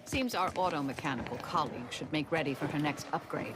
Seems our auto-mechanical colleague should make ready for her next upgrade.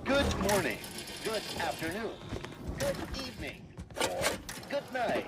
Good morning, good afternoon, good evening, or good night.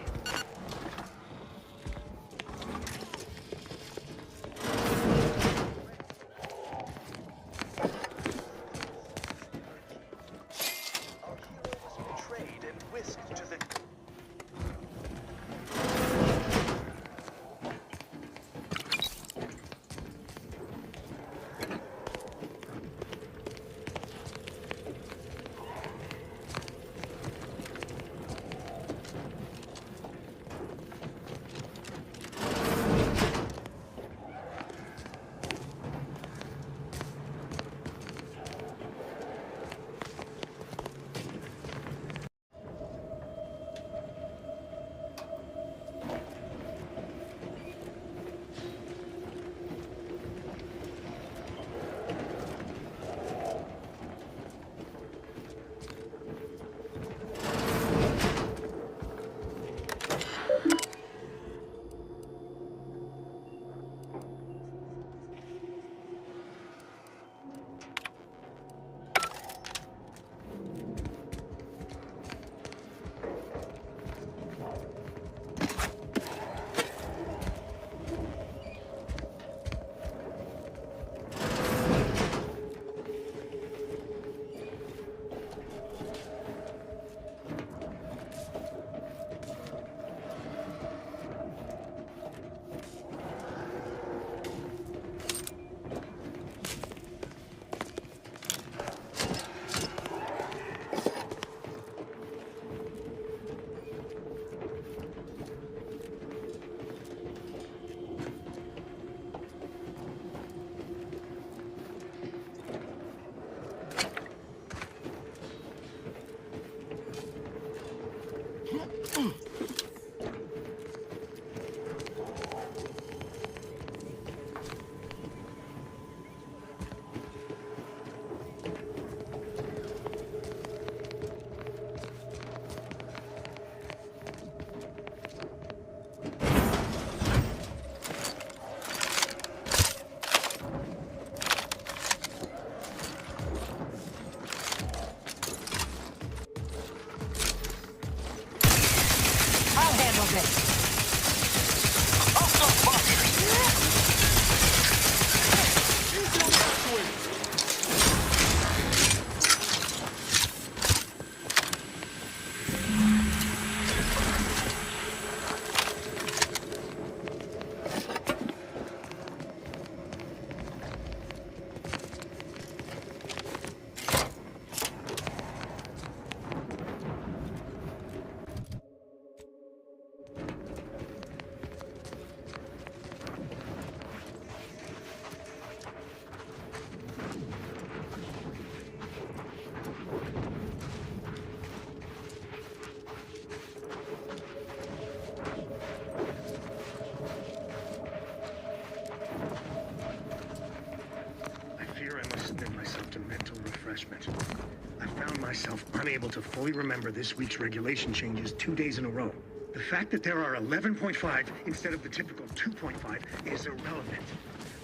refreshment. I found myself unable to fully remember this week's regulation changes 2 days in a row. The fact that there are 11.5 instead of the typical 2.5 is irrelevant.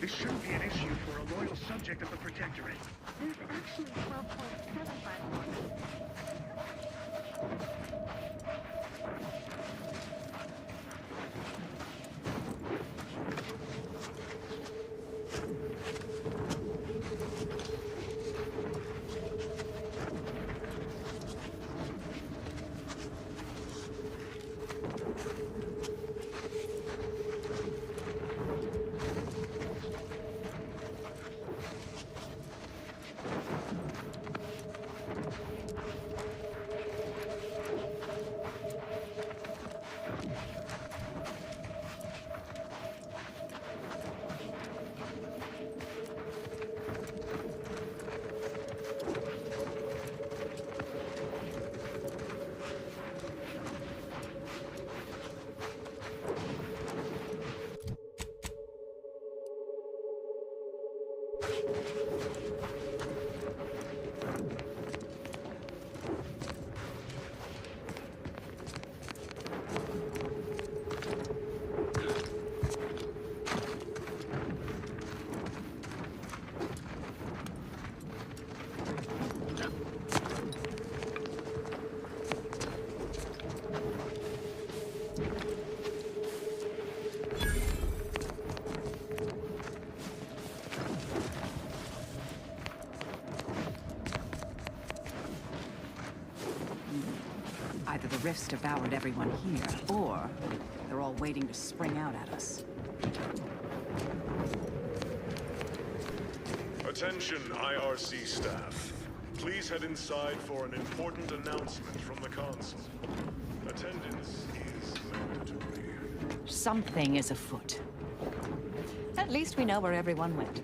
This shouldn't be an issue for a loyal subject of the Protectorate. There's actually 12.75. Either the rifts devoured everyone here, or they're all waiting to spring out at us. Attention, IRC staff. Please head inside for an important announcement from the Council. Attendance is mandatory. Something is afoot. At least we know where everyone went.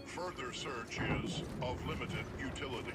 Further search is of limited utility.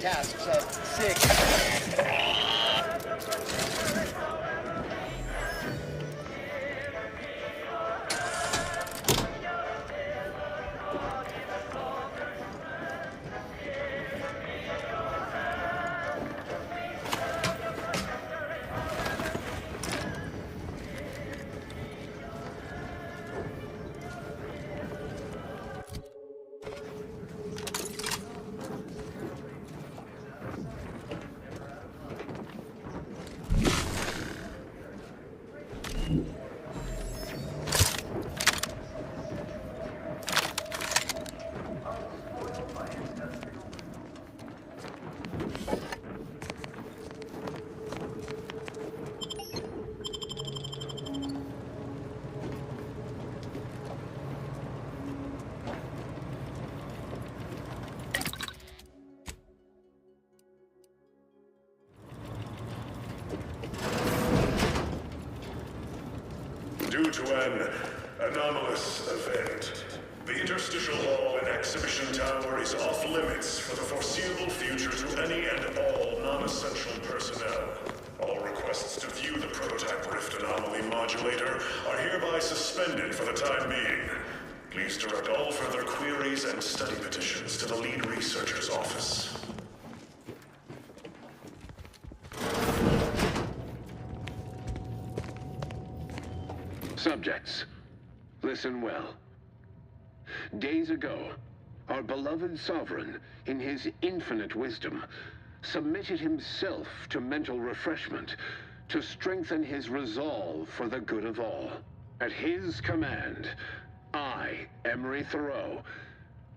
tasks of 6. Due to an anomalous event, the interstitial hall and exhibition tower is off limits for the foreseeable future to any and all non-essential personnel. All requests to view the prototype rift anomaly modulator are hereby suspended for the time being. Please direct all further queries and study petitions to the lead researcher's office. Subjects, listen well. Days ago, our beloved sovereign, in his infinite wisdom, submitted himself to mental refreshment to strengthen his resolve for the good of all. At his command, I, Emery Thoreau,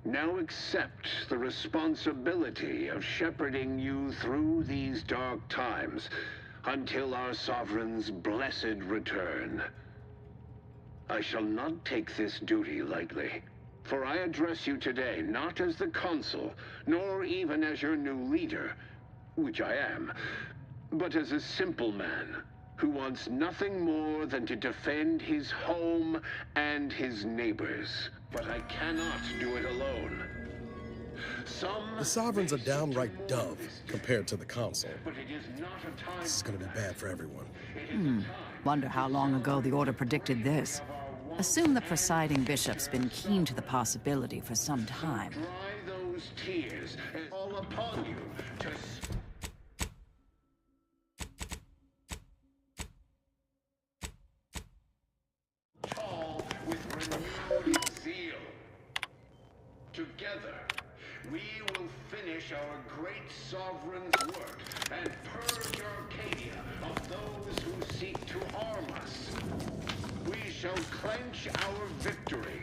now accept the responsibility of shepherding you through these dark times until our sovereign's blessed return. I shall not take this duty lightly, for I address you today not as the consul, nor even as your new leader, which I am, but as a simple man who wants nothing more than to defend his home and his neighbors. But I cannot do it alone. The sovereign's a downright dove compared to the consul. But it is not a time. This is gonna be bad for everyone. Wonder how long ago the Order predicted this. Assume the presiding bishop's been keen to the possibility for some time. Dry those tears and fall upon you to tall with renewed zeal. Together, we will finish our great sovereign's work and purge Arcadia of those who seek to harm us. We shall clench our victory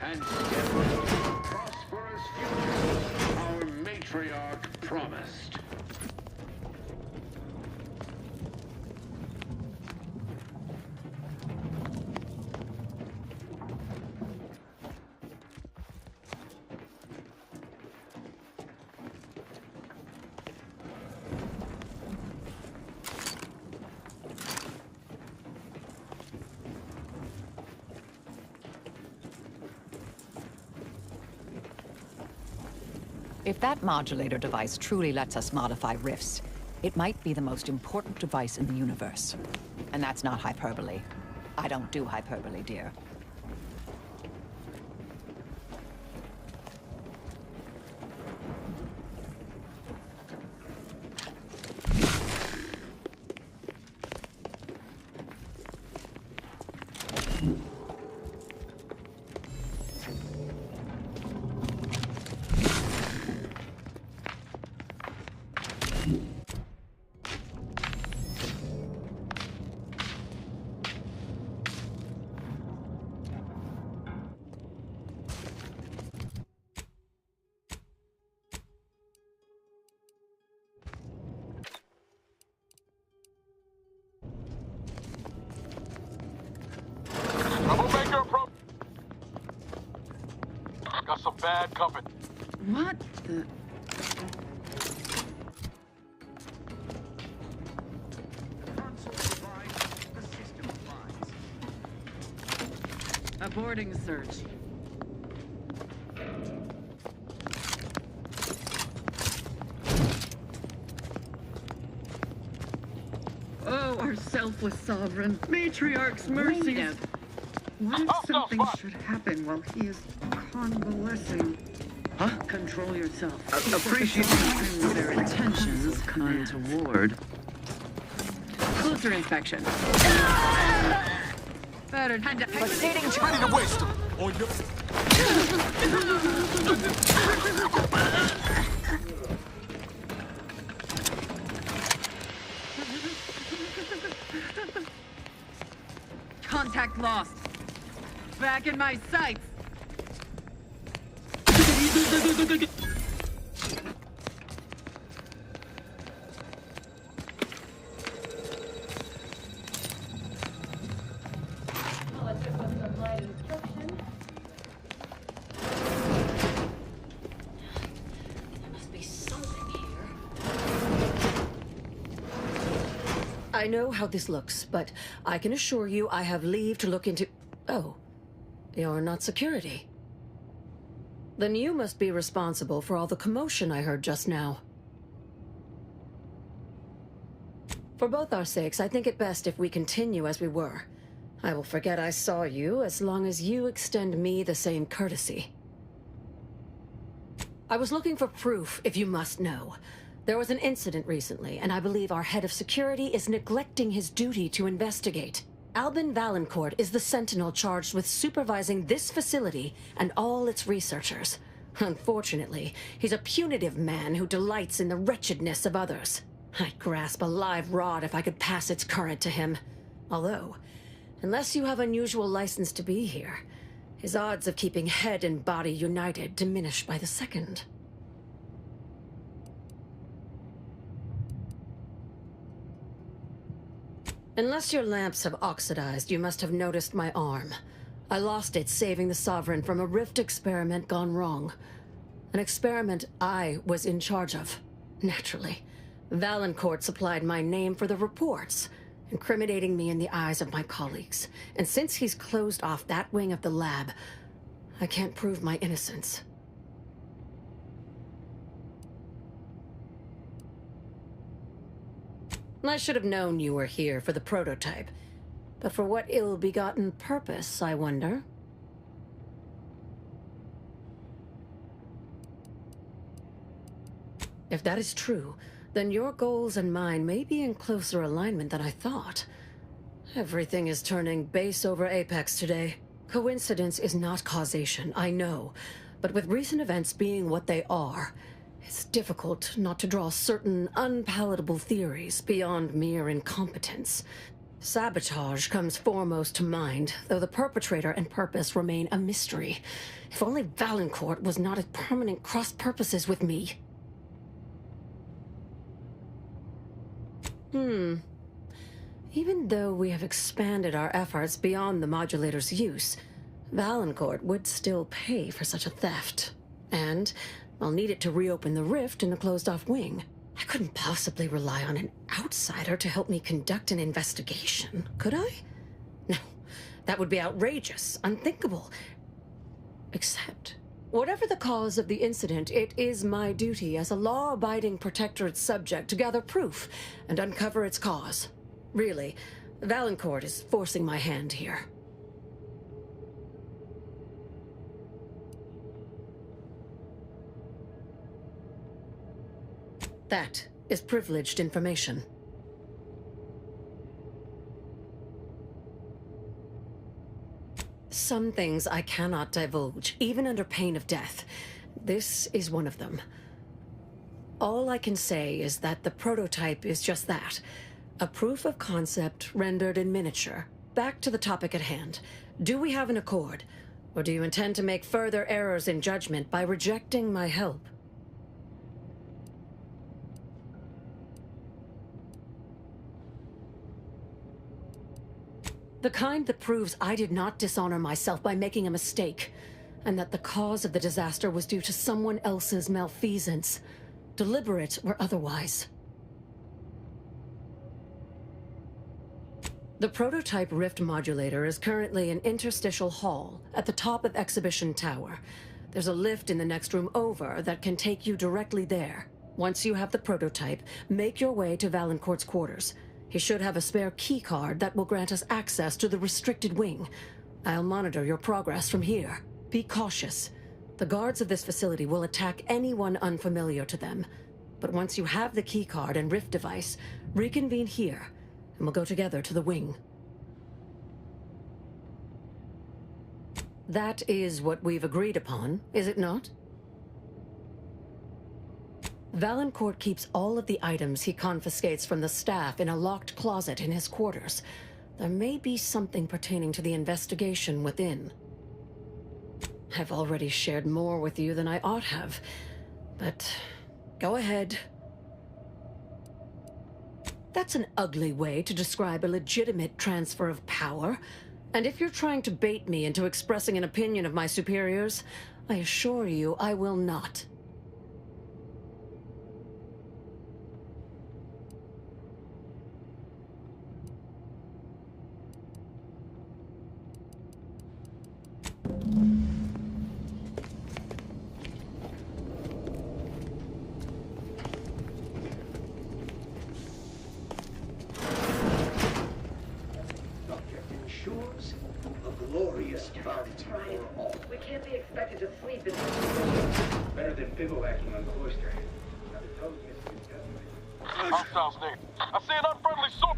and step into the prosperous future our matriarch promised. If that modulator device truly lets us modify rifts, it might be the most important device in the universe. And that's not hyperbole. I don't do hyperbole, dear. Got some bad company. What the... Aborting search. yourself with Sovereign. Matriarch's mercy. What if something should happen while he is convalescing? Huh? Control yourself. Appreciate their intentions untoward. Closer inspection. Better time to Ready to waste them. On your... Contact lost. Back in my sights. I know how this looks, but I can assure you I have leave to look into... Oh, you're not security. Then you must be responsible for all the commotion I heard just now. For both our sakes, I think it best if we continue as we were. I will forget I saw you as long as you extend me the same courtesy. I was looking for proof, if you must know. There was an incident recently, and I believe our head of security is neglecting his duty to investigate. Albin Valancourt is the sentinel charged with supervising this facility and all its researchers. Unfortunately, he's a punitive man who delights in the wretchedness of others. I'd grasp a live rod if I could pass its current to him. Although, unless you have unusual license to be here, his odds of keeping head and body united diminish by the second. Unless your lamps have oxidized, you must have noticed my arm. I lost it saving the Sovereign from a rift experiment gone wrong. An experiment I was in charge of. Naturally. Valancourt supplied my name for the reports, incriminating me in the eyes of my colleagues. And since he's closed off that wing of the lab, I can't prove my innocence. I should have known you were here for the prototype. But for what ill-begotten purpose, I wonder? If that is true, then your goals and mine may be in closer alignment than I thought. Everything is turning base over apex today. Coincidence is not causation, I know. But with recent events being what they are, it's difficult not to draw certain unpalatable theories beyond mere incompetence. Sabotage comes foremost to mind, though the perpetrator and purpose remain a mystery. If only Valancourt was not at permanent cross-purposes with me. Even though we have expanded our efforts beyond the modulator's use, Valancourt would still pay for such a theft. And I'll need it to reopen the rift in the closed-off wing. I couldn't possibly rely on an outsider to help me conduct an investigation, could I? No, that would be outrageous, unthinkable. Except, whatever the cause of the incident, it is my duty as a law-abiding protectorate subject to gather proof and uncover its cause. Really, Valancourt is forcing my hand here. That is privileged information. Some things I cannot divulge, even under pain of death. This is one of them. All I can say is that the prototype is just that. A proof of concept rendered in miniature. Back to the topic at hand. Do we have an accord? Or do you intend to make further errors in judgment by rejecting my help? The kind that proves I did not dishonor myself by making a mistake, and that the cause of the disaster was due to someone else's malfeasance, deliberate or otherwise. The prototype rift modulator is currently in interstitial hall at the top of Exhibition Tower. There's a lift in the next room over that can take you directly there. Once you have the prototype, make your way to Valancourt's quarters. He should have a spare key card that will grant us access to the restricted wing. I'll monitor your progress from here. Be cautious. The guards of this facility will attack anyone unfamiliar to them. But once you have the key card and rift device, reconvene here, and we'll go together to the wing. That is what we've agreed upon, is it not? Valancourt keeps all of the items he confiscates from the staff in a locked closet in his quarters. There may be something pertaining to the investigation within. I've already shared more with you than I ought have, but go ahead. That's an ugly way to describe a legitimate transfer of power. And if you're trying to bait me into expressing an opinion of my superiors, I assure you I will not. We can't be expected to sleep in better than bivouacking on Cloister. Hostiles there. I see an unfriendly sword.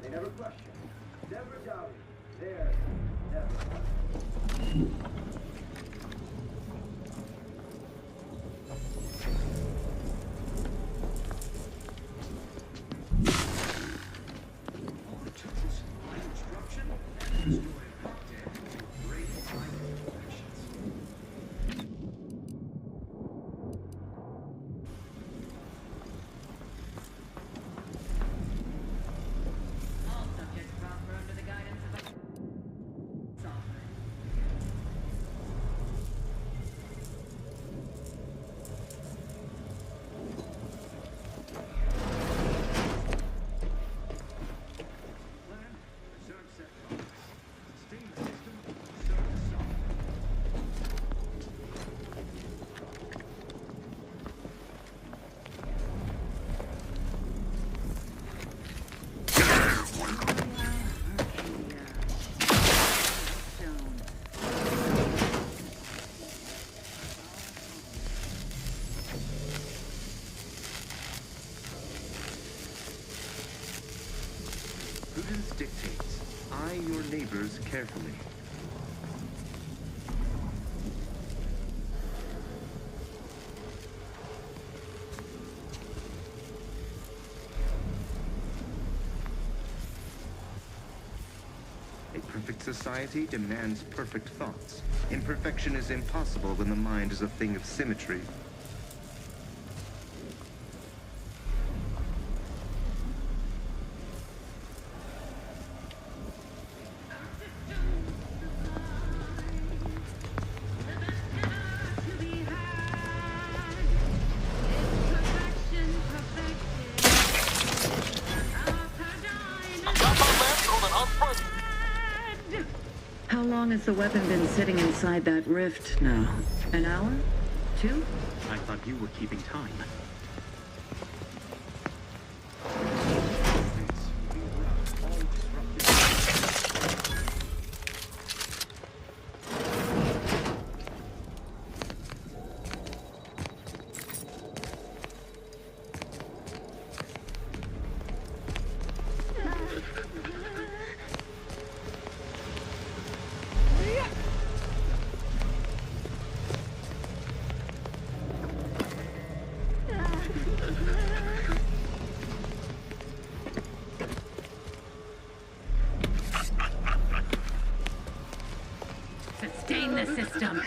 They never question, never doubt it. They're never. Prudence dictates, eye your neighbors carefully. A perfect society demands perfect thoughts. Imperfection is impossible when the mind is a thing of symmetry. long has the weapon been sitting inside that rift now? An hour? 2? I thought you were keeping time. Sustain the system.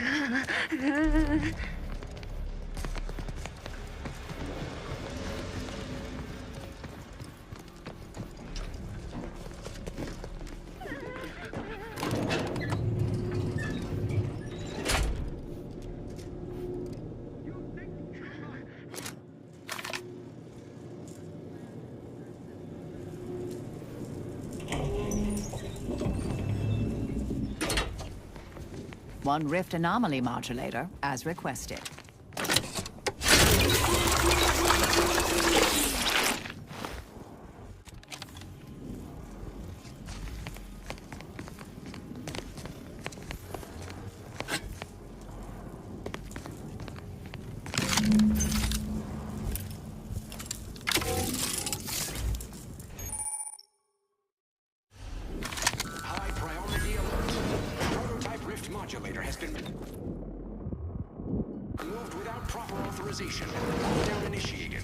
One rift anomaly modulator, as requested. High priority alert. The prototype rift modulator has been moved without proper authorization. Lockdown initiated.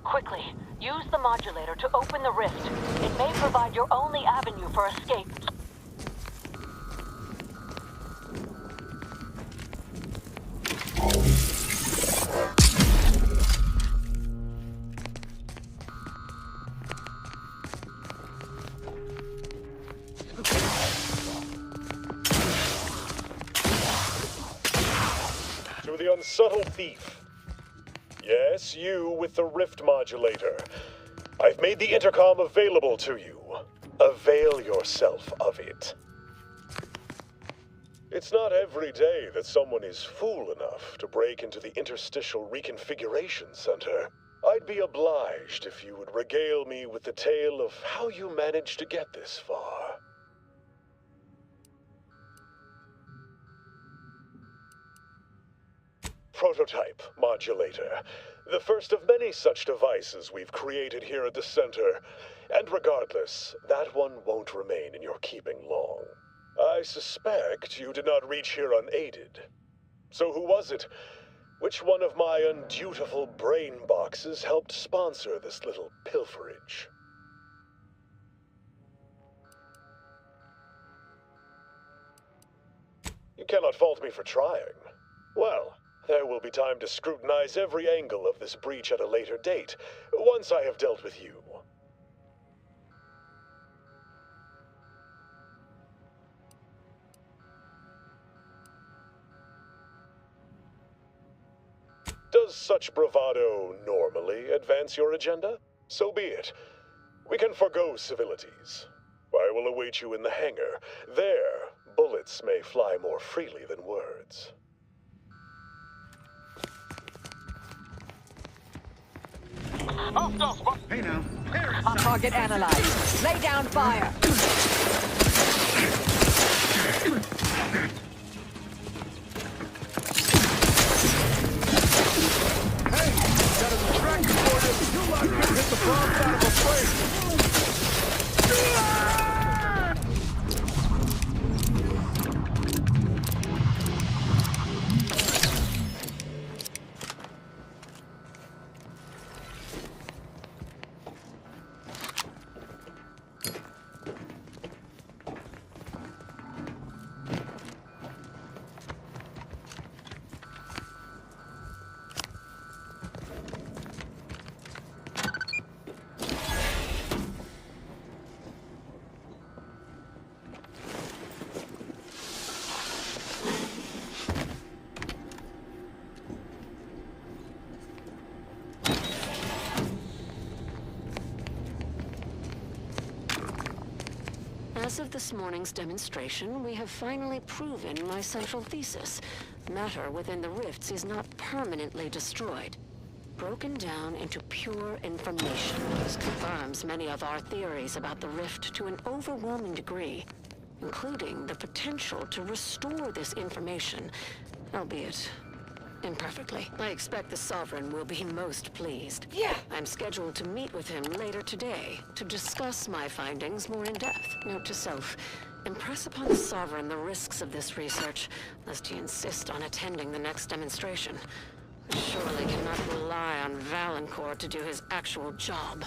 Quickly, use the modulator to open the rift. It may provide your only avenue for escape. To the unsubtle thief. Yes, you with the rift modulator. I've made the intercom available to you. Avail yourself of it. It's not every day that someone is fool enough to break into the Interstitial Reconfiguration Center. I'd be obliged if you would regale me with the tale of how you managed to get this far. Prototype modulator. The first of many such devices we've created here at the center. And regardless, that one won't remain in your keeping long. I suspect you did not reach here unaided. So who was it? Which one of my undutiful brain boxes helped sponsor this little pilferage? You cannot fault me for trying. Well, there will be time to scrutinize every angle of this breach at a later date, once I have dealt with you. Does such bravado normally advance your agenda? So be it. We can forgo civilities. I will await you in the hangar. There, bullets may fly more freely than words. Hey now. Target analyzed. Lay down fire. Got a distraction for you. You lot could hit the bombs out of a plane. As of this morning's demonstration, we have finally proven my central thesis. Matter within the rifts is not permanently destroyed. Broken down into pure information. This confirms many of our theories about the rift to an overwhelming degree, including the potential to restore this information, albeit imperfectly. I expect the Sovereign will be most pleased. Yeah! I'm scheduled to meet with him later today to discuss my findings more in depth. Note to self, impress upon the Sovereign the risks of this research, lest he insist on attending the next demonstration. I surely cannot rely on Valancourt to do his actual job.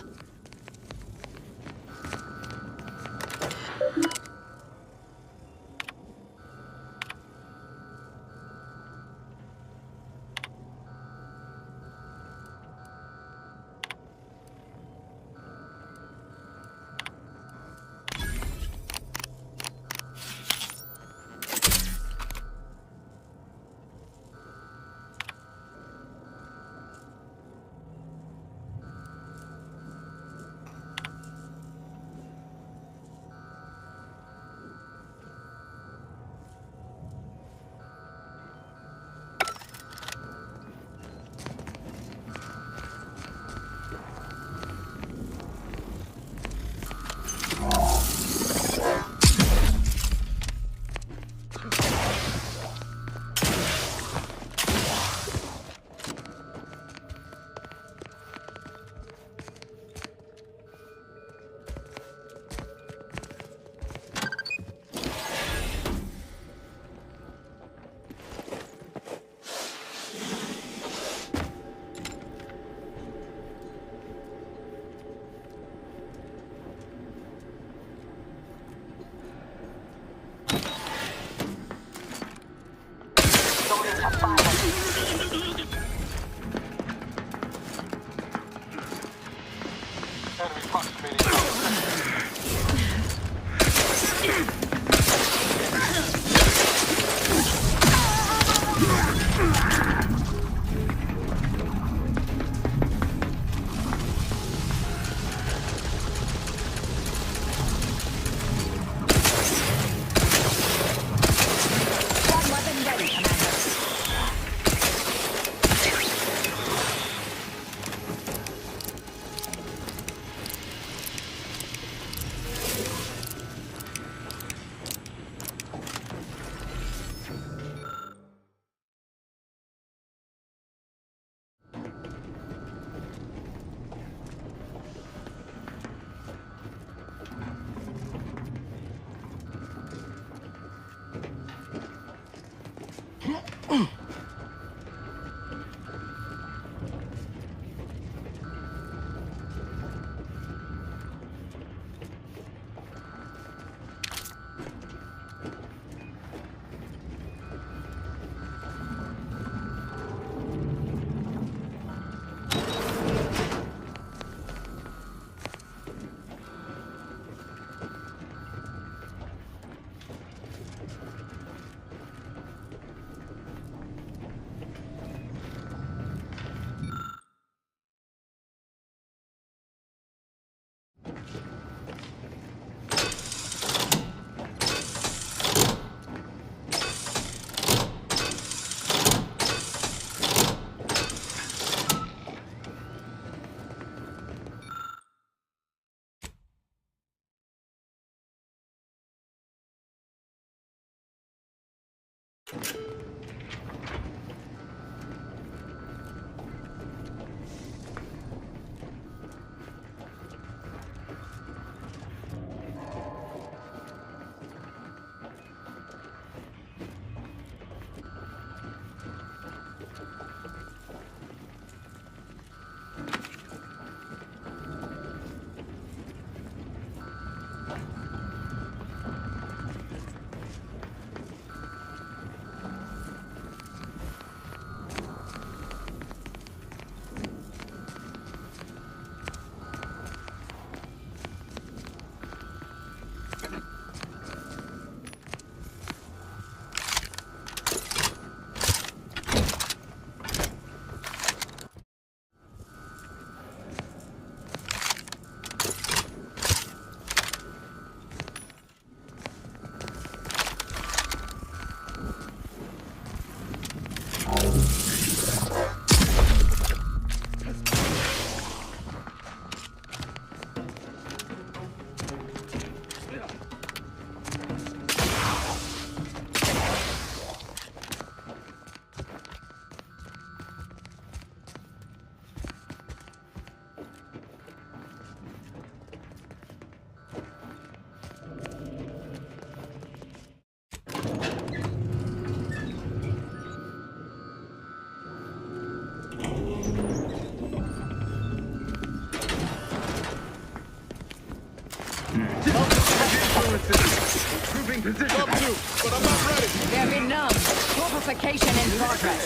Proving position. Up to, but I'm not ready. There be none. Corporification in progress.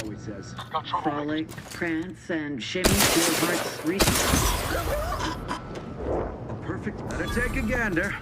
Always says frolic, prance, and shimmy to your heart's reaching. Perfect. Better take a gander.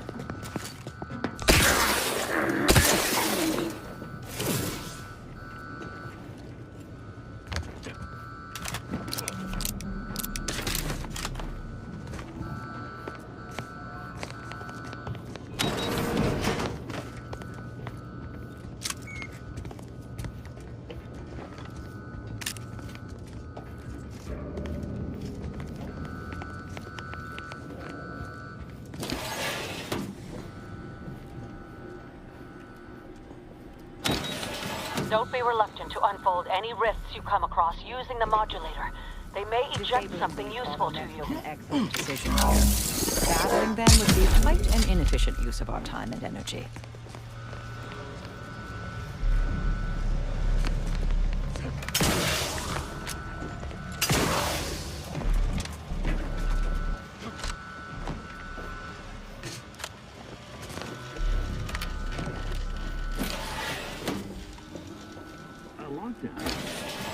Don't be reluctant to unfold any rifts you come across using the modulator. They may eject something useful to you. Excellent decision here. Gathering them would be quite an inefficient use of our time and energy.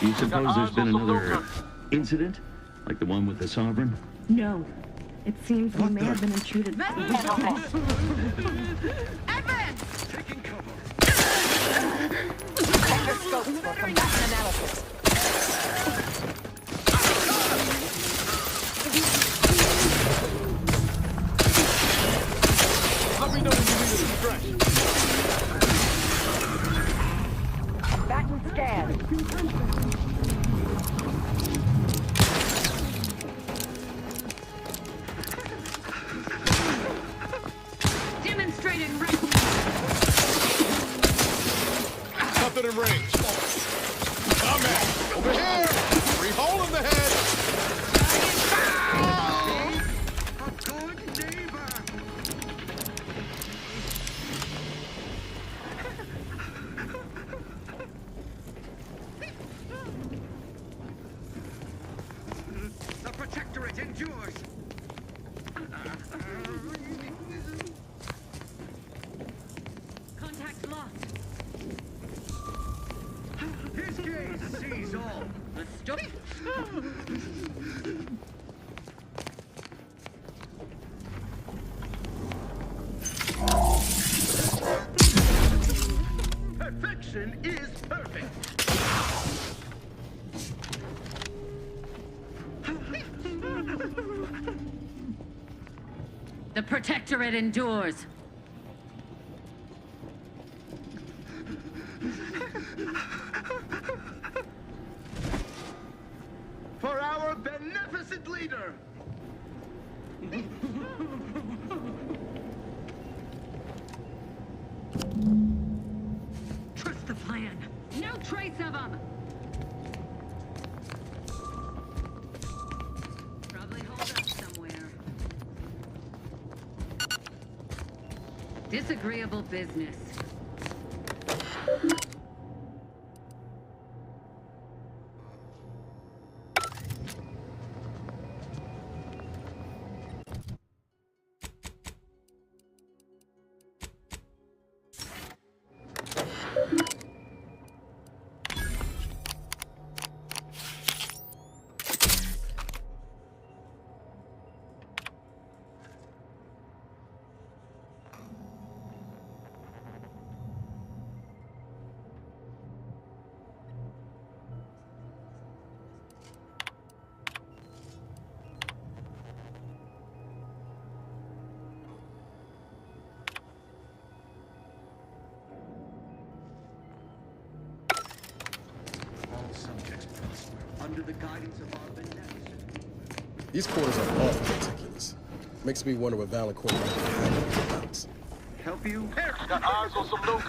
You suppose there's been another incident? Like the one with the Sovereign? No. It seems we may have been intruded. Advance! Taking cover. Check your scopes for combatant analysis. Let me know when you need a distraction. Back and scan. Demonstrating range. Nothing in range. Combat! Over here! Free hole in the head! A good neighbor. The Protectorate endures. Contact lost. His gaze sees all. The stop. Perfection is perfect. The Protectorate endures. For our beneficent leader. Trust the plan. No trace of them. Probably hold up somewhere. Disagreeable business. Under the guidance of our beneficent. These quarters are all ridiculous. Makes me wonder what Valancourt might be hiding about. Help you? Got eyes on some loot.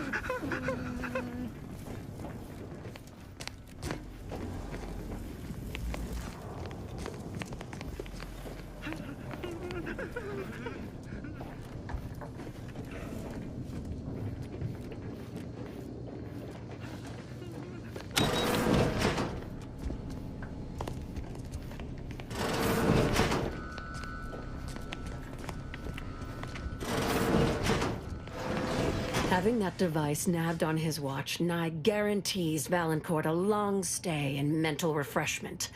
Having that device nabbed on his watch nigh guarantees Valancourt a long stay and mental refreshment,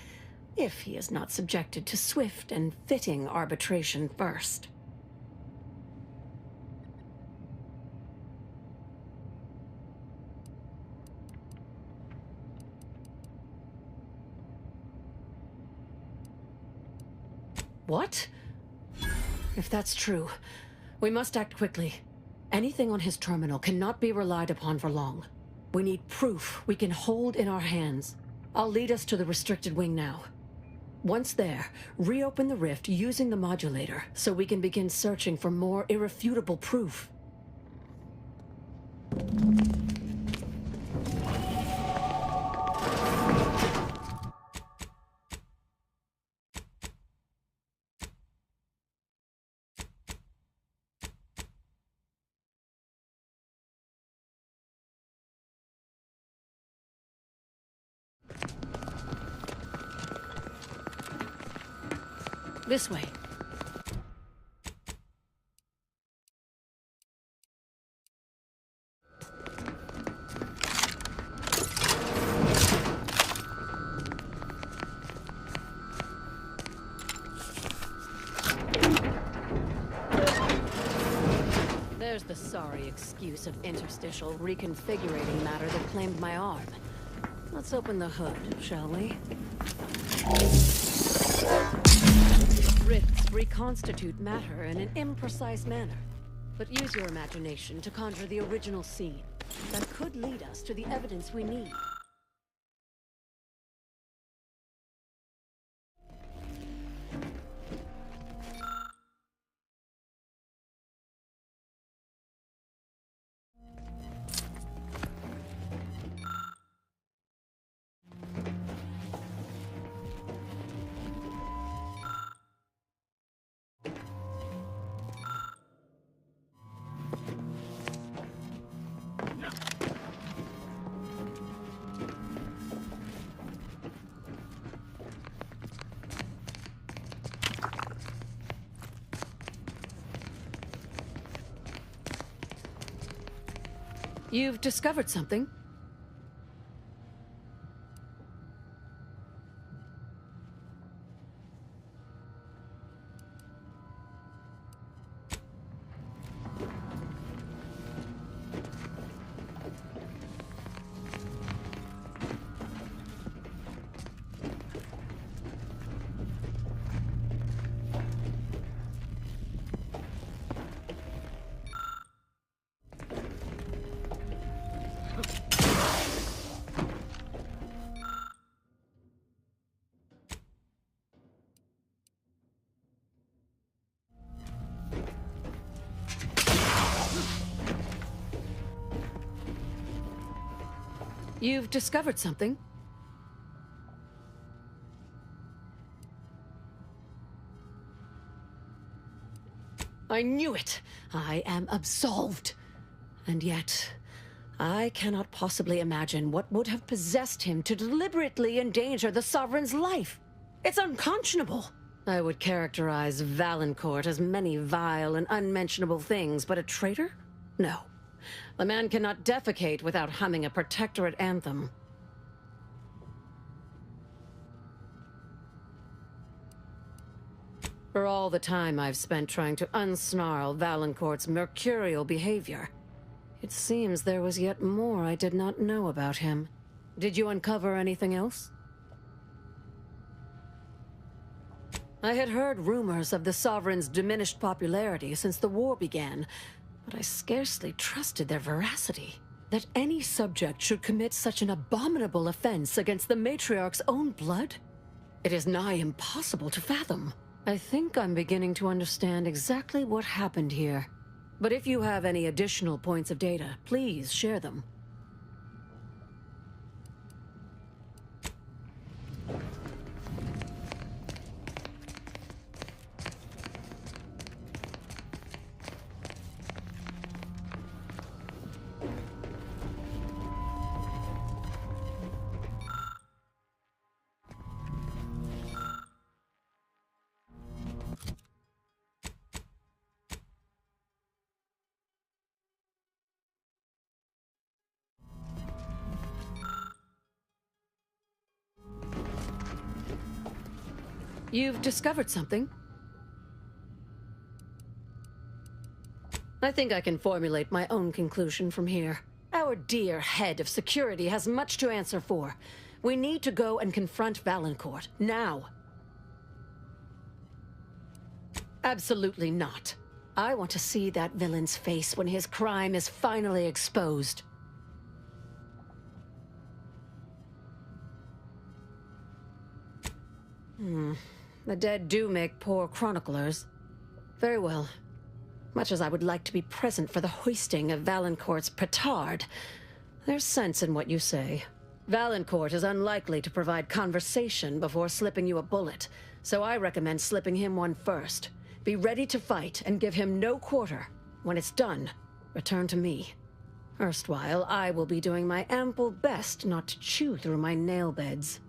if he is not subjected to swift and fitting arbitration first. What? If that's true, we must act quickly. Anything on his terminal cannot be relied upon for long. We need proof we can hold in our hands. I'll lead us to the restricted wing now. Once there, reopen the rift using the modulator so we can begin searching for more irrefutable proof. This way. There's the sorry excuse of interstitial reconfigurating matter that claimed my arm. Let's open the hood, shall we? Rifts reconstitute matter in an imprecise manner, but use your imagination to conjure the original scene. That could lead us to the evidence we need. You've discovered something? You've discovered something? I knew it! I am absolved. And yet, I cannot possibly imagine what would have possessed him to deliberately endanger the Sovereign's life. It's unconscionable. I would characterize Valancourt as many vile and unmentionable things, but a traitor? No. The man cannot defecate without humming a protectorate anthem. For all the time I've spent trying to unsnarl Valancourt's mercurial behavior, it seems there was yet more I did not know about him. Did you uncover anything else? I had heard rumors of the Sovereign's diminished popularity since the war began, but I scarcely trusted their veracity. That any subject should commit such an abominable offense against the matriarch's own blood? It is nigh impossible to fathom. I think I'm beginning to understand exactly what happened here. But if you have any additional points of data, please share them. You've discovered something? I think I can formulate my own conclusion from here. Our dear head of security has much to answer for. We need to go and confront Valancourt, now. Absolutely not. I want to see that villain's face when his crime is finally exposed. The dead do make poor chroniclers. Very well. Much as I would like to be present for the hoisting of Valancourt's petard, there's sense in what you say. Valancourt is unlikely to provide conversation before slipping you a bullet, so I recommend slipping him one first. Be ready to fight and give him no quarter. When it's done, return to me. Erstwhile, I will be doing my ample best not to chew through my nail beds.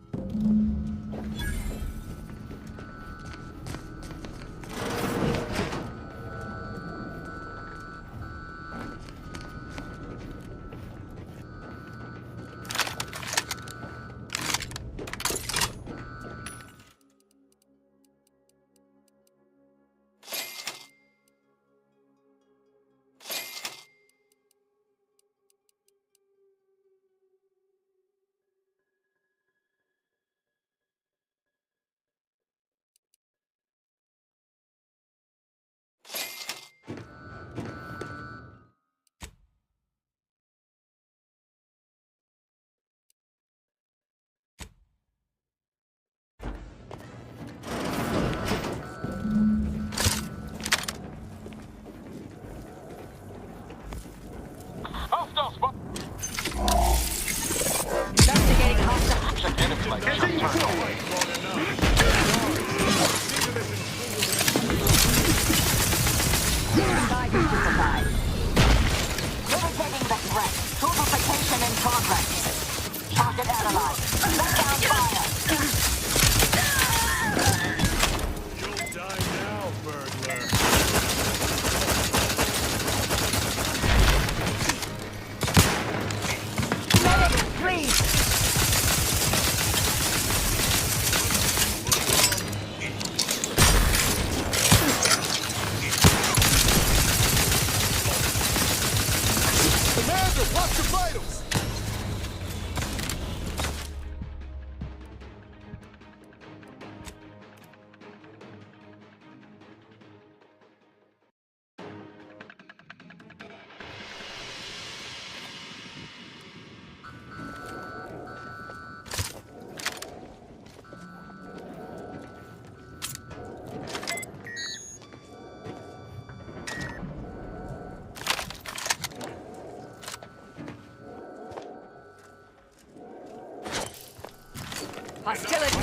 Hostility!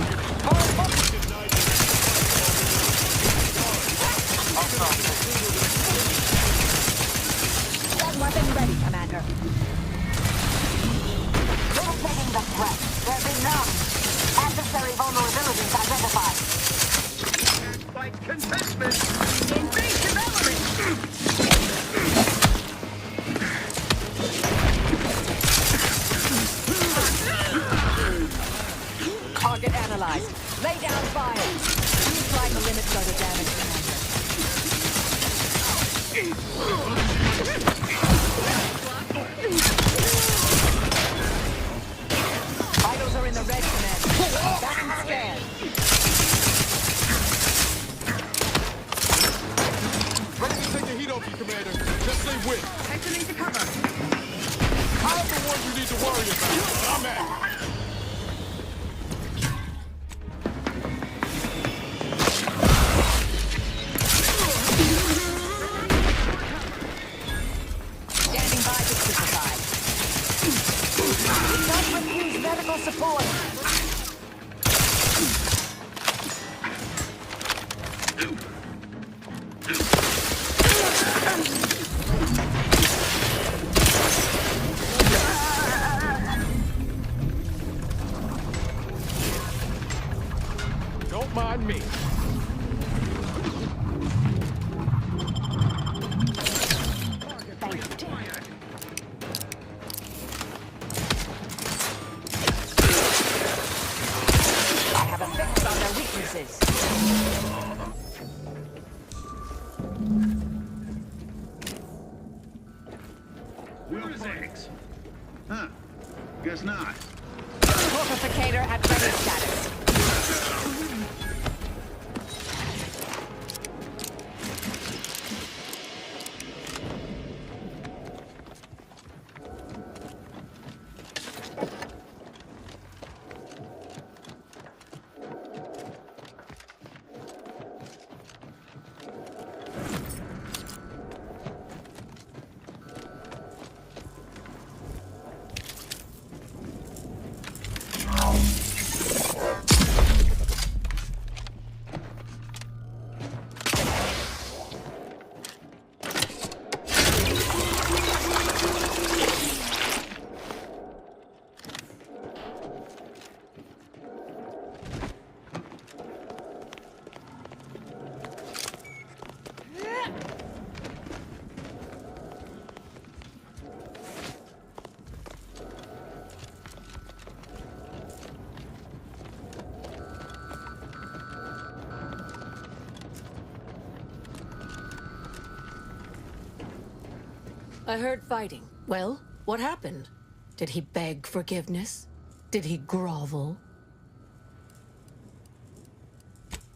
Gun weapon ready, Commander. Limiting the threat. There be none. Adversary vulnerabilities identified. Like contentment! Invasive element! Target analyzed. Lay down fire. Please try to limit further damage, Vitals are in the red, Commander. Back and scan. Ready to take the heat off you, Commander. Just stay with. Exiting to cover. I'm the one you need to worry about. I'm at. Support. Don't mind me. thanks. Huh. Guess not. Corpificator at ready status. I heard fighting. Well, what happened? Did he beg forgiveness? Did he grovel?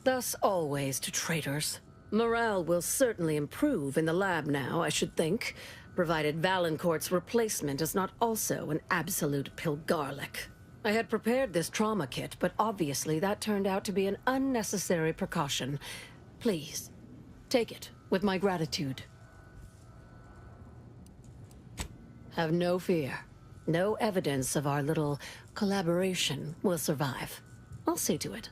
Thus always to traitors. Morale will certainly improve in the lab now, I should think, provided Valancourt's replacement is not also an absolute pilgarlic. I had prepared this trauma kit, but obviously that turned out to be an unnecessary precaution. Please, take it with my gratitude. Have no fear. No evidence of our little collaboration will survive. I'll see to it.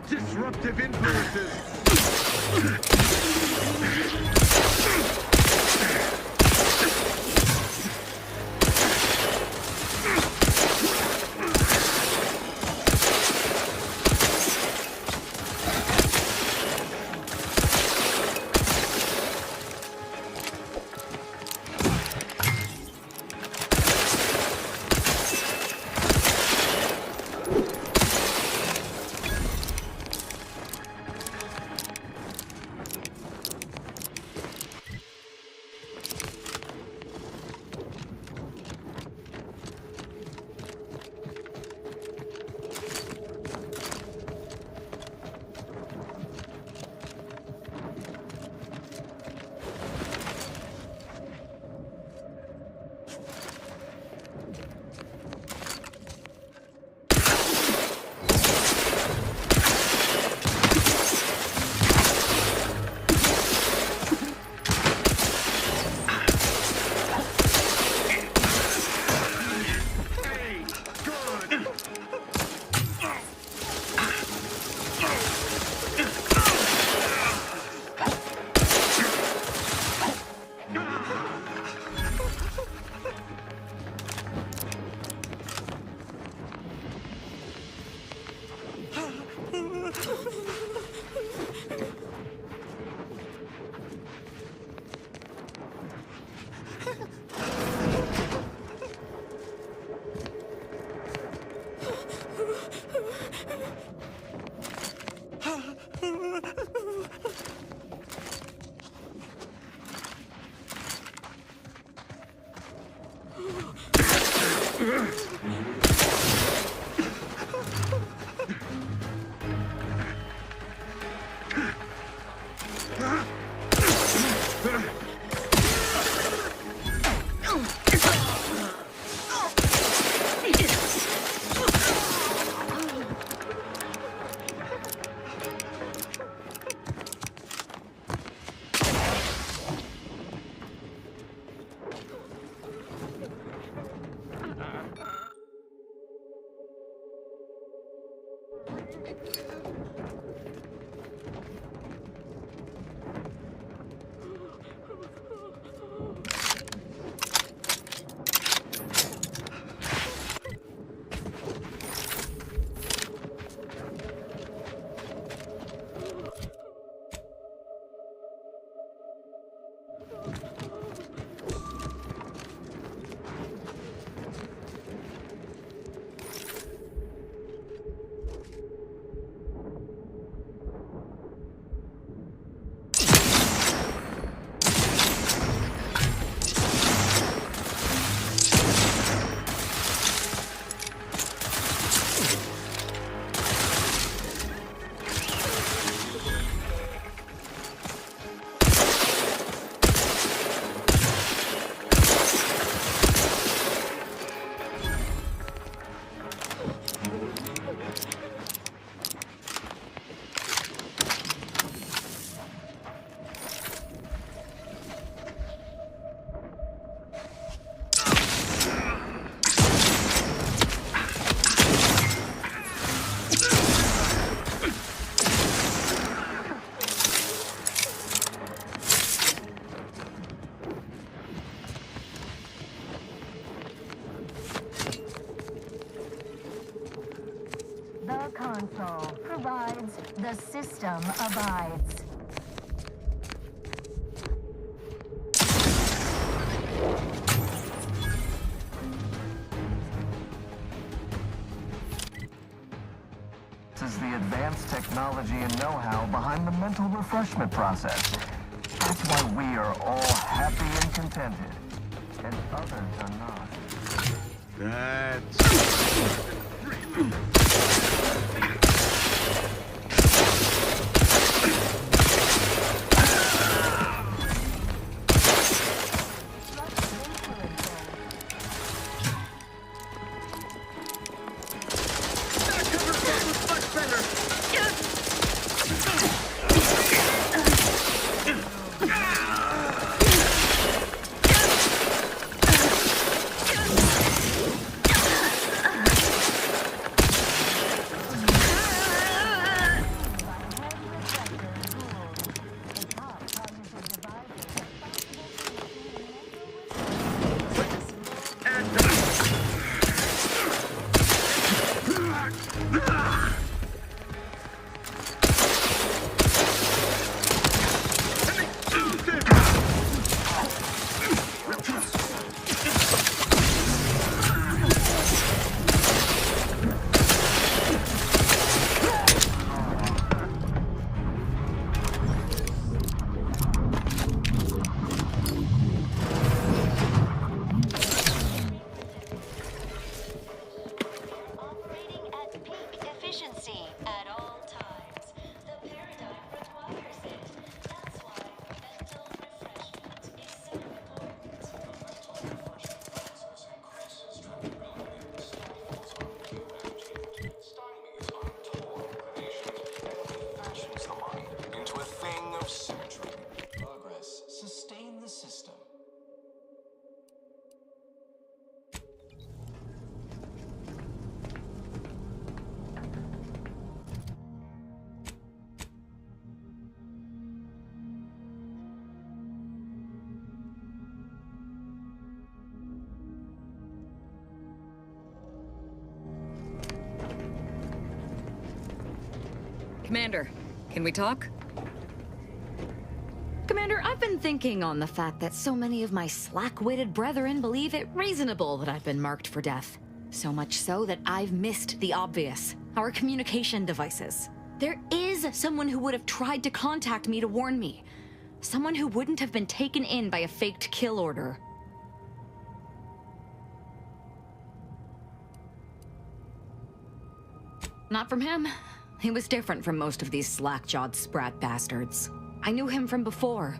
Disruptive influences. console provides, the system abides. This is the advanced technology and know-how behind the mental refreshment process. That's why we are all happy and contented, and others are not. Commander, can we talk? Commander, I've been thinking on the fact that so many of my slack-witted brethren believe it reasonable that I've been marked for death. So much so that I've missed the obvious, our communication devices. There is someone who would have tried to contact me to warn me. Someone who wouldn't have been taken in by a faked kill order. Not from him. He was different from most of these slack-jawed sprat bastards. I knew him from before.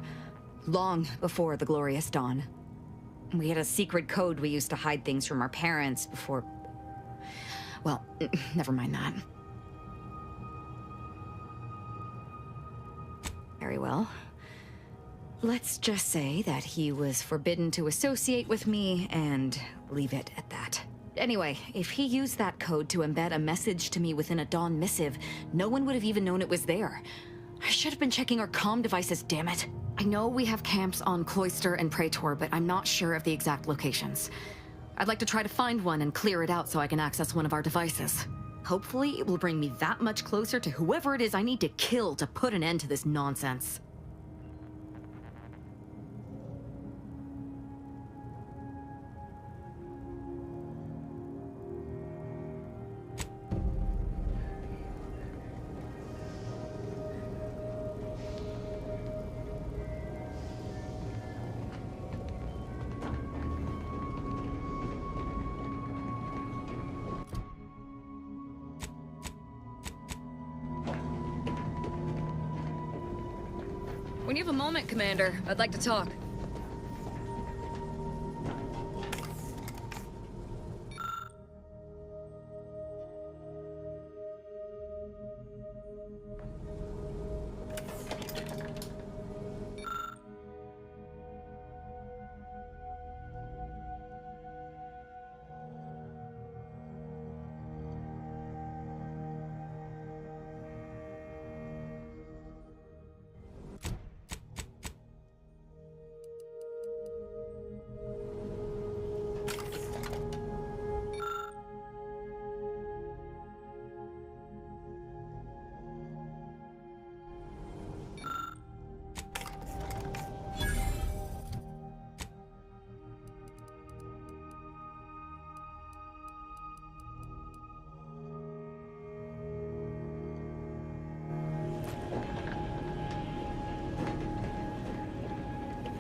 Long before the Glorious Dawn. We had a secret code we used to hide things from our parents before... Well, never mind that. Very well. Let's just say that he was forbidden to associate with me and leave it at that. Anyway, if he used that code to embed a message to me within a Dawn missive, no one would have even known it was there. I should have been checking our comm devices, damn it. I know we have camps on Cloister and Praetor, but I'm not sure of the exact locations. I'd like to try to find one and clear it out so I can access one of our devices. Hopefully, it will bring me that much closer to whoever it is I need to kill to put an end to this nonsense. When you have a moment, Commander, I'd like to talk.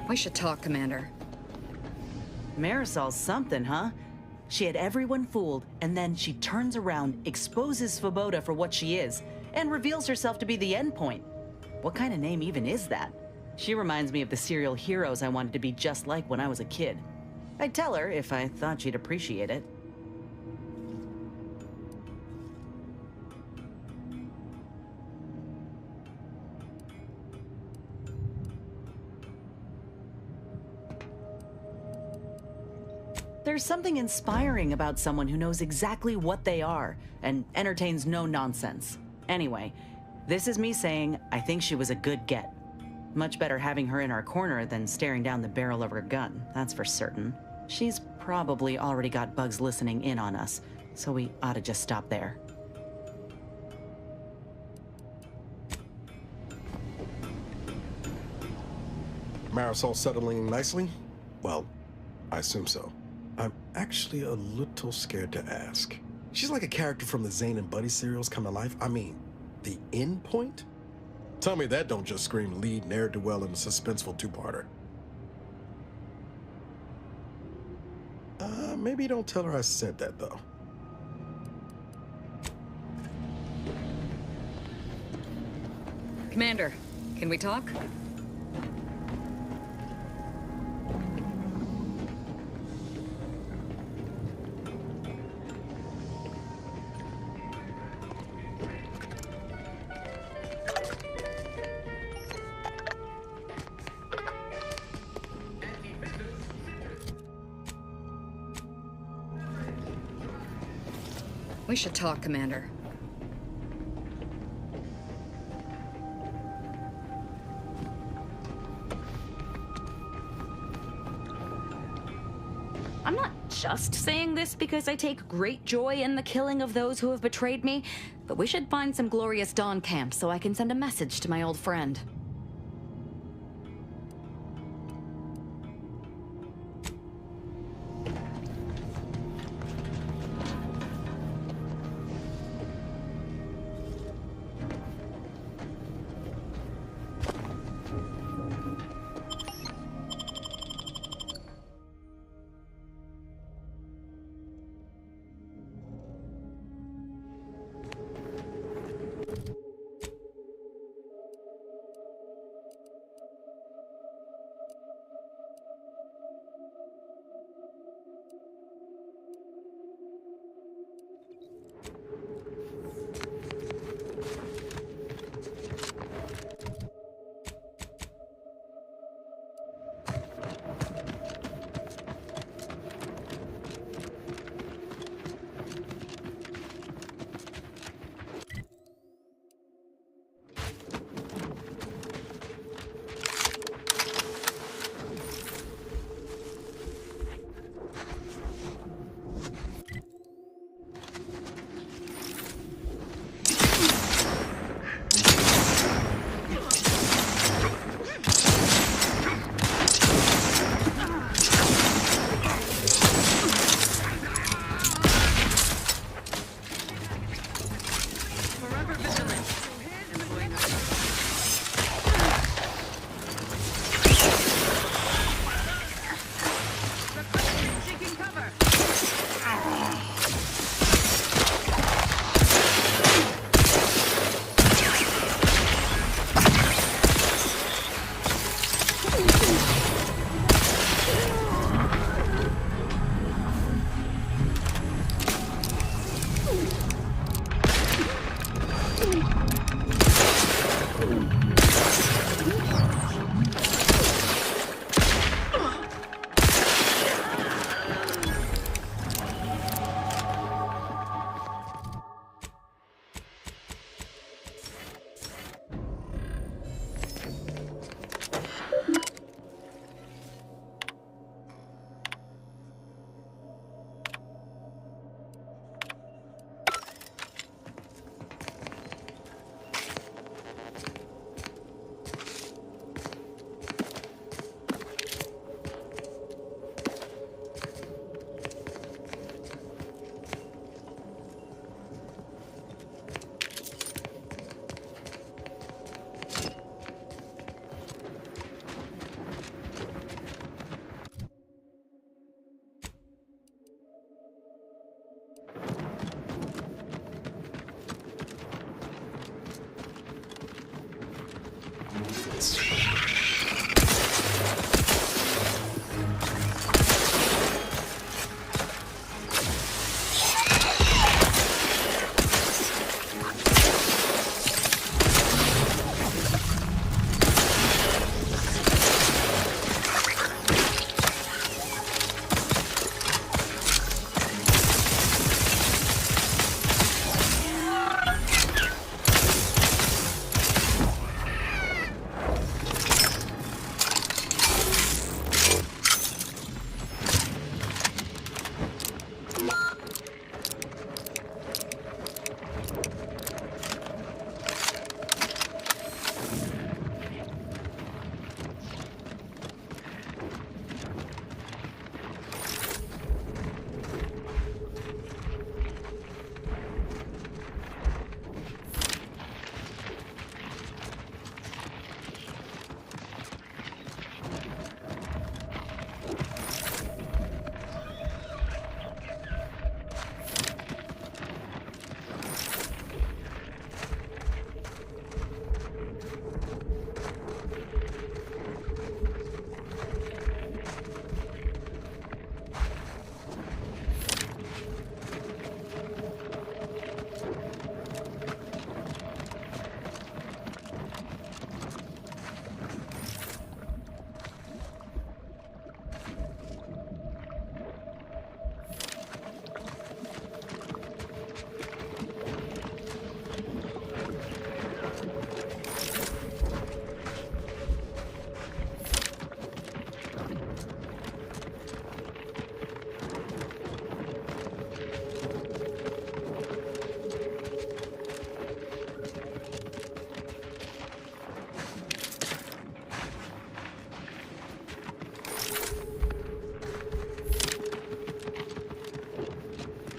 We should talk, Commander. Marisol's something, huh? She had everyone fooled, and then she turns around, exposes Svoboda for what she is, and reveals herself to be the endpoint. What kind of name even is that? She reminds me of the serial heroes I wanted to be just like when I was a kid. I'd tell her if I thought she'd appreciate it. There's something inspiring about someone who knows exactly what they are and entertains no nonsense. Anyway, this is me saying I think she was a good get. Much better having her in our corner than staring down the barrel of her gun, that's for certain. She's probably already got bugs listening in on us, so we ought to just stop there. Marisol settling nicely? Well, I assume so. I'm actually a little scared to ask. She's like a character from the Zane and Buddy serials come to life. I mean, the end point? Tell me that don't just scream lead ne'er-do-well in a suspenseful two-parter. Maybe don't tell her I said that, though. Commander, can we talk? We should talk, Commander. I'm not just saying this because I take great joy in the killing of those who have betrayed me, but we should find some Glorious Dawn camps so I can send a message to my old friend.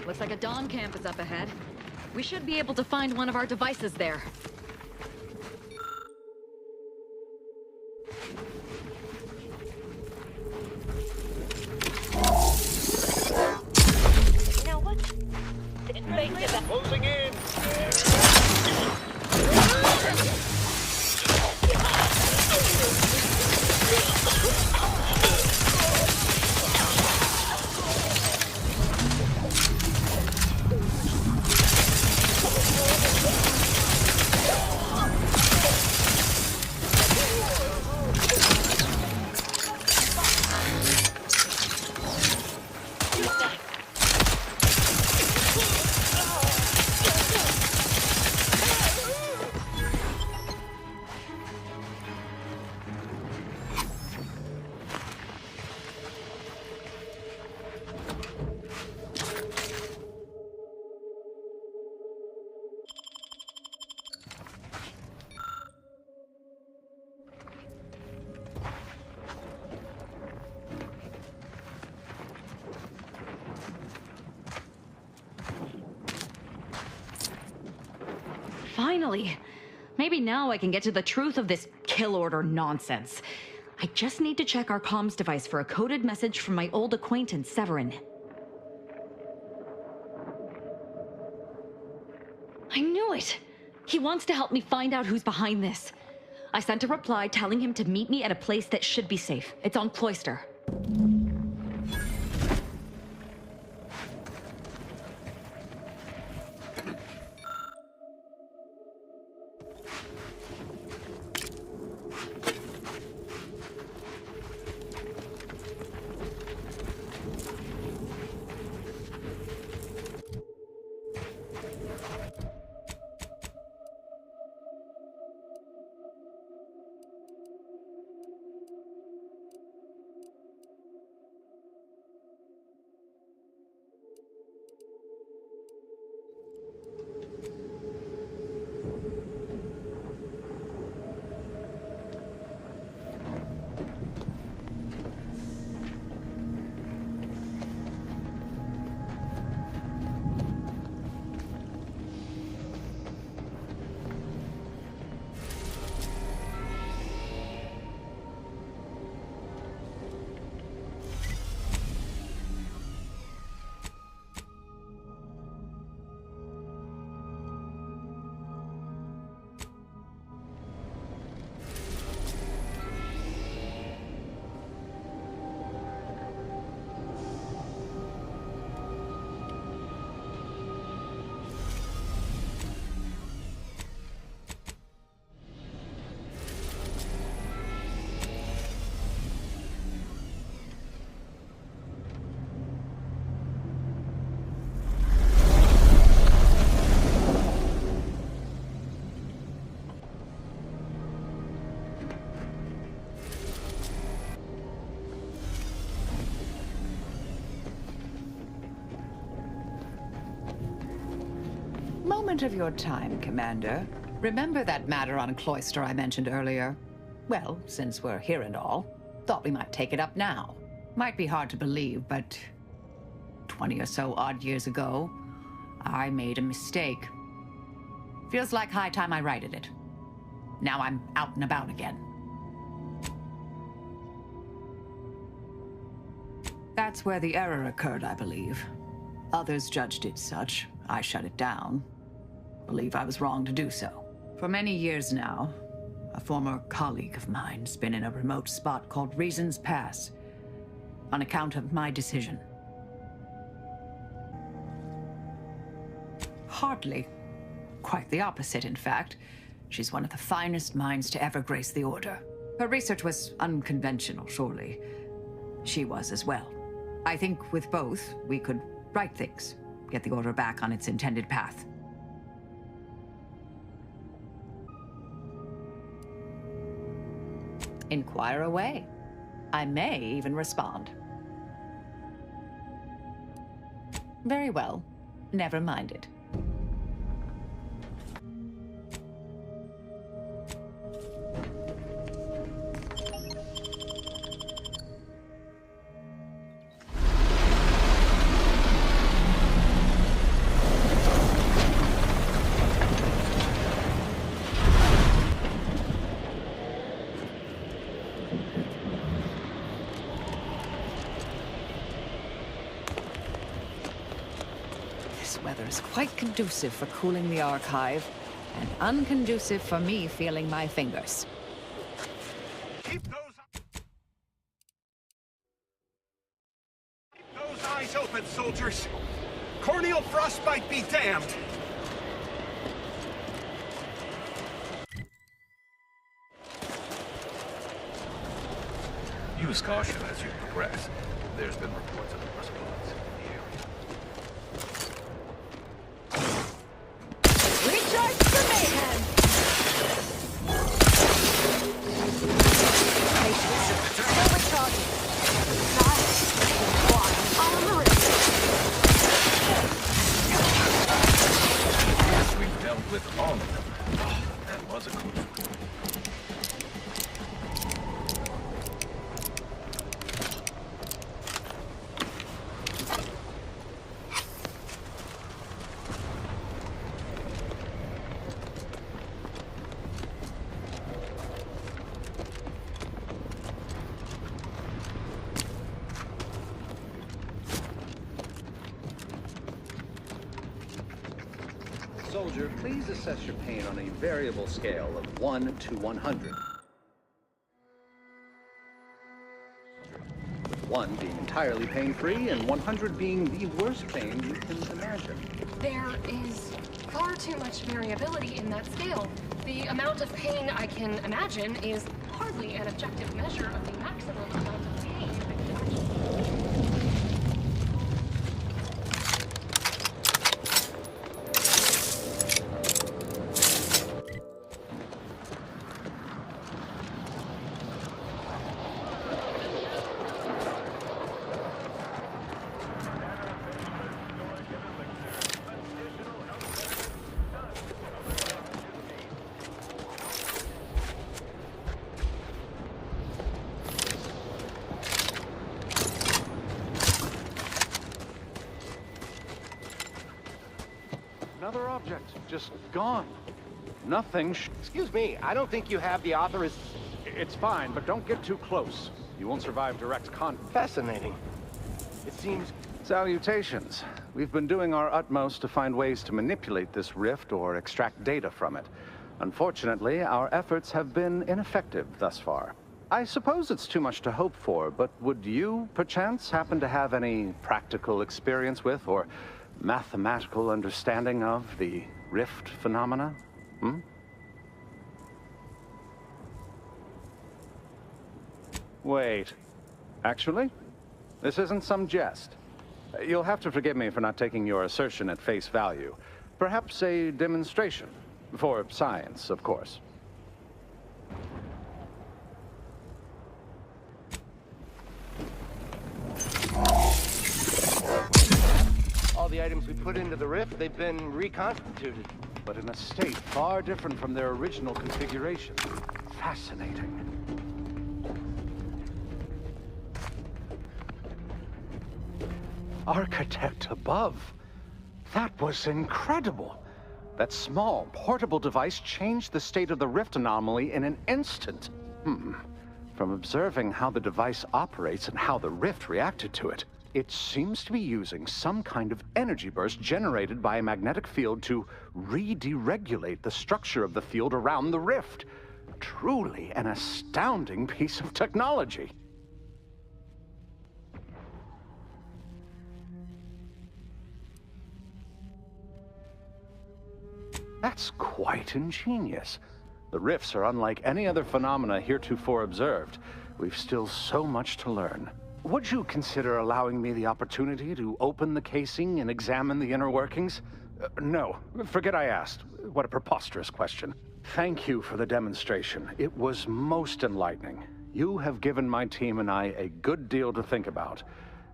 Looks like a Dawn camp is up ahead. We should be able to find one of our devices there. Now what? Closing in! Finally. Maybe now I can get to the truth of this kill order nonsense. I just need to check our comms device for a coded message from my old acquaintance, Severin. I knew it! He wants to help me find out who's behind this. I sent a reply telling him to meet me at a place that should be safe. It's on Cloister. Moment of your time, Commander. Remember that matter on Cloister I mentioned earlier? Well, since we're here and all, thought we might take it up now. Might be hard to believe, but 20 or so odd years ago, I made a mistake. Feels like high time I righted it. Now I'm out and about again. That's where the error occurred, I believe. Others judged it such. I shut it down. Believe I was wrong to do so. For many years now, a former colleague of mine's been in a remote spot called Reasons Pass, on account of my decision. Hardly. Quite the opposite, in fact. She's one of the finest minds to ever grace the Order. Her research was unconventional, surely. She was as well. I think with both, we could right things, get the Order back on its intended path. Inquire away. I may even respond. Very well. Never mind it. Weather is quite conducive for cooling the archive, and unconducive for me feeling my fingers. Keep those eyes open, soldiers. Corneal frostbite be damned. Use caution as you progress. There's been reports of explosions in the area. Recharge for mayhem! Still recharging. On the roof. Yes, we've dealt with all of them. Oh, that was a close one. Soldier, please assess your pain on a variable scale of 1 to 100. 1 being entirely pain-free, and 100 being the worst pain you can imagine. There is far too much variability in that scale. The amount of pain I can imagine is hardly an objective measure of the maximum amount of pain I can actually... Another object, just gone. Nothing. Excuse me, I don't think you have the author's... It's fine, but don't get too close. You won't survive direct contact. Fascinating. It seems... Salutations. We've been doing our utmost to find ways to manipulate this rift or extract data from it. Unfortunately, our efforts have been ineffective thus far. I suppose it's too much to hope for, but would you, perchance, happen to have any practical experience with, or mathematical understanding of the rift phenomena? Wait. Actually, this isn't some jest. You'll have to forgive me for not taking your assertion at face value. Perhaps a demonstration. For science, of course. All the items we put into the rift, they've been reconstituted. But in a state far different from their original configuration. Fascinating. Architect above. That was incredible. That small, portable device changed the state of the rift anomaly in an instant. From observing how the device operates and how the rift reacted to it, it seems to be using some kind of energy burst generated by a magnetic field to re-deregulate the structure of the field around the rift. Truly an astounding piece of technology. That's quite ingenious. The rifts are unlike any other phenomena heretofore observed. We've still so much to learn. Would you consider allowing me the opportunity to open the casing and examine the inner workings? No, forget I asked. What a preposterous question. Thank you for the demonstration. It was most enlightening. You have given my team and I a good deal to think about,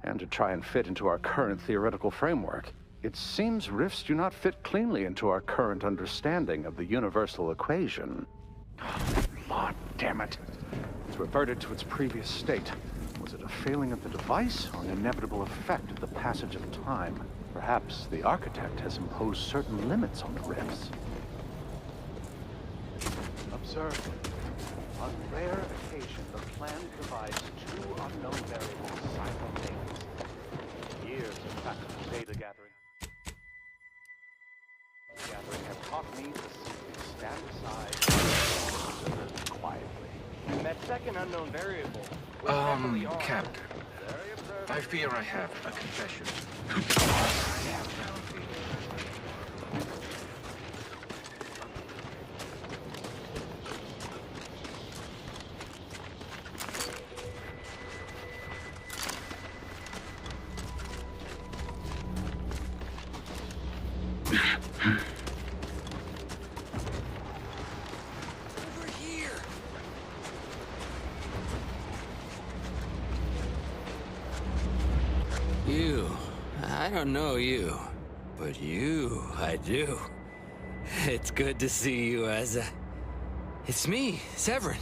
and to try and fit into our current theoretical framework. It seems rifts do not fit cleanly into our current understanding of the universal equation. Lord damn it. It's reverted to its previous state. Was it a failing of the device, or an inevitable effect of the passage of time? Perhaps the architect has imposed certain limits on the rifts. Observe. On rare occasion, the plan divides two unknown variables simultaneously. Years of practical data gathering have taught me to simply stand aside and observe quietly. And that second unknown variable... Captain. I fear I have a confession. I have found feelings. I don't know you, but you, I do. It's good to see you, Asa. It's me, Severin.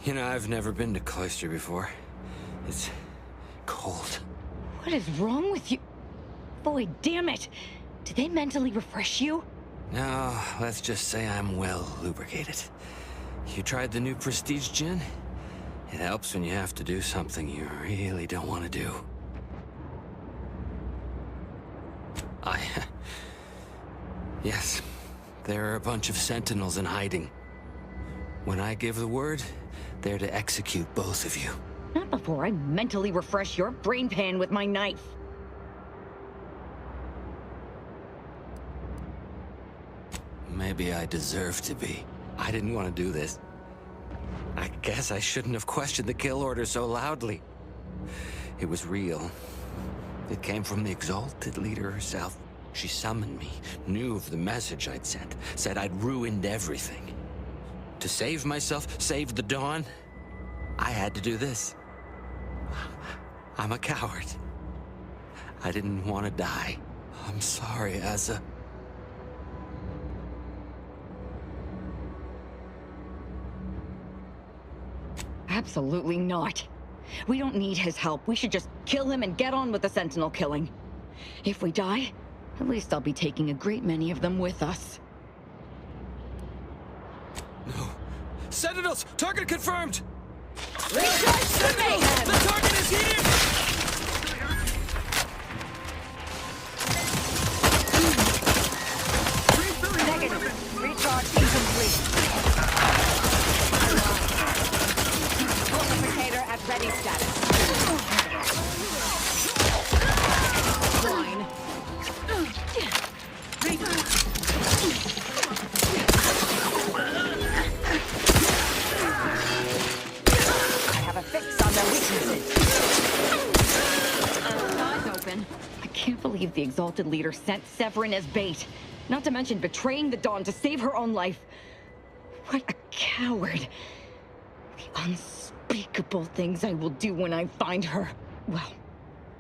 You know, I've never been to Cloister before. It's cold. What is wrong with you? Boy, damn it! Did they mentally refresh you? No, let's just say I'm well lubricated. You tried the new Prestige gin? It helps when you have to do something you really don't want to do. Yes, there are a bunch of sentinels in hiding. When I give the word, they're to execute both of you. Not before I mentally refresh your brain pan with my knife. Maybe I deserve to be. I didn't want to do this. I guess I shouldn't have questioned the kill order so loudly. It was real. It came from the exalted leader herself. She summoned me, knew of the message I'd sent, said I'd ruined everything. To save myself, save the Dawn, I had to do this. I'm a coward. I didn't want to die. I'm sorry, Asa. Absolutely not. We don't need his help. We should just kill him and get on with the Sentinel killing. If we die, at least I'll be taking a great many of them with us. No. Sentinels! Target confirmed! Sentinels! The target is here! Negative. Recharge incomplete. Multiplicator at ready status. Line. I have a fix on their weaknesses. Eyes open. I can't believe the Exalted Leader sent Severin as bait. Not to mention betraying the Dawn to save her own life. What a coward. The unspeakable things I will do when I find her. Well,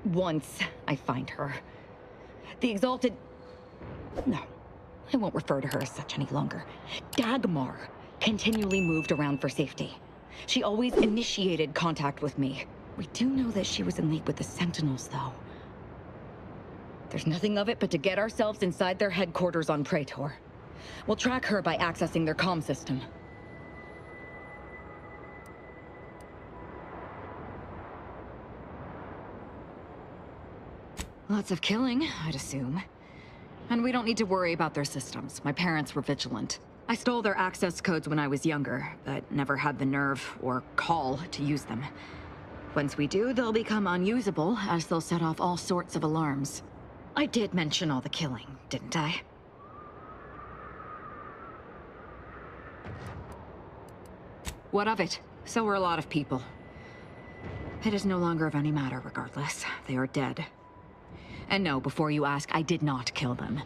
once I find her. The Exalted... No, I won't refer to her as such any longer. Dagmar continually moved around for safety. She always initiated contact with me. We do know that she was in league with the Sentinels, though. There's nothing of it but to get ourselves inside their headquarters on Praetor. We'll track her by accessing their comm system. Lots of killing, I'd assume. And we don't need to worry about their systems. My parents were vigilant. I stole their access codes when I was younger, but never had the nerve or call to use them. Once we do, they'll become unusable, as they'll set off all sorts of alarms. I did mention all the killing, didn't I? What of it? So were a lot of people. It is no longer of any matter, regardless. They are dead. And no, before you ask, I did not kill them.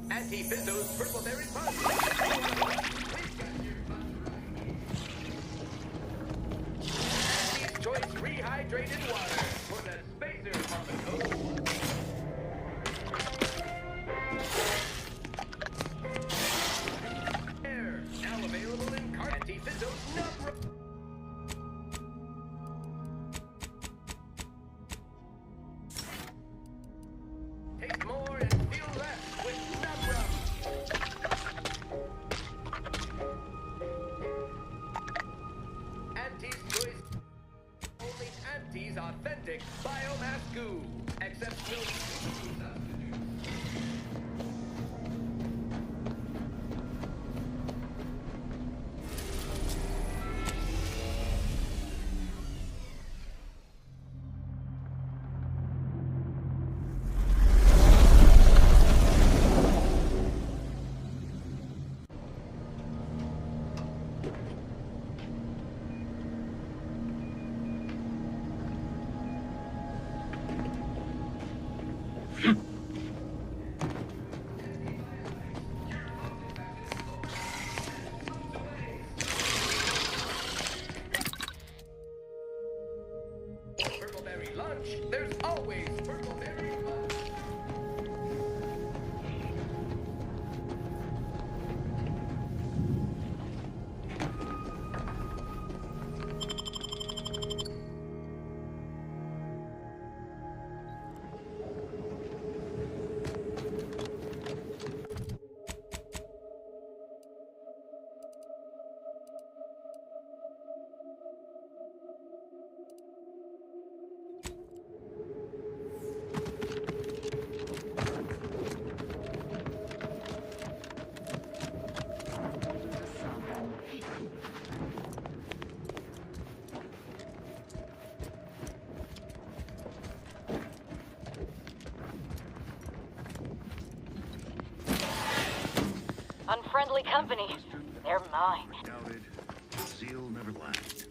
Anti-Bizzo's purple berry punch. Choice rehydrated water for the spacers on the coast. Air, now available in Anti-Bizzo's number. Taste more and feel less with Nubrum. Auntie's choice. Only Auntie's authentic. company. They're mine. Doubted. Zeal never lacked.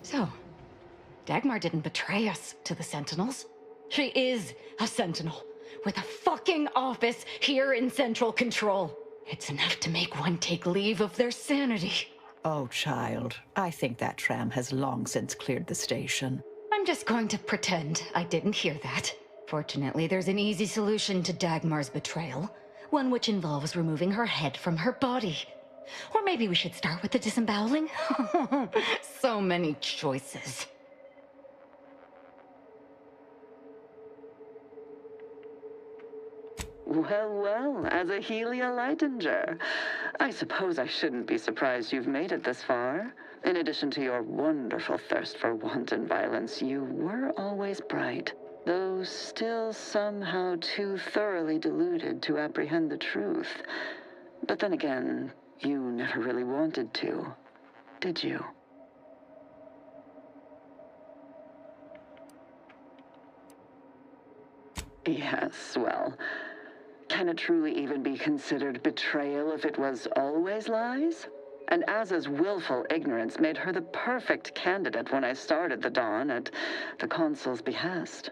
So, Dagmar didn't betray us to the Sentinels. She is a Sentinel, with a fucking office here in Central Control. It's enough to make one take leave of their sanity. Oh, child, I think that tram has long since cleared the station. I'm just going to pretend I didn't hear that. Fortunately, there's an easy solution to Dagmar's betrayal, one which involves removing her head from her body. Or maybe we should start with the disemboweling? So many choices. Well, well, as a Helia Leitinger, I suppose I shouldn't be surprised you've made it this far. In addition to your wonderful thirst for wanton violence, you were always bright, though still somehow too thoroughly deluded to apprehend the truth. But then again, you never really wanted to, did you? Yes, well, can it truly even be considered betrayal if it was always lies? And Aza's willful ignorance made her the perfect candidate when I started the Dawn at the Consul's behest.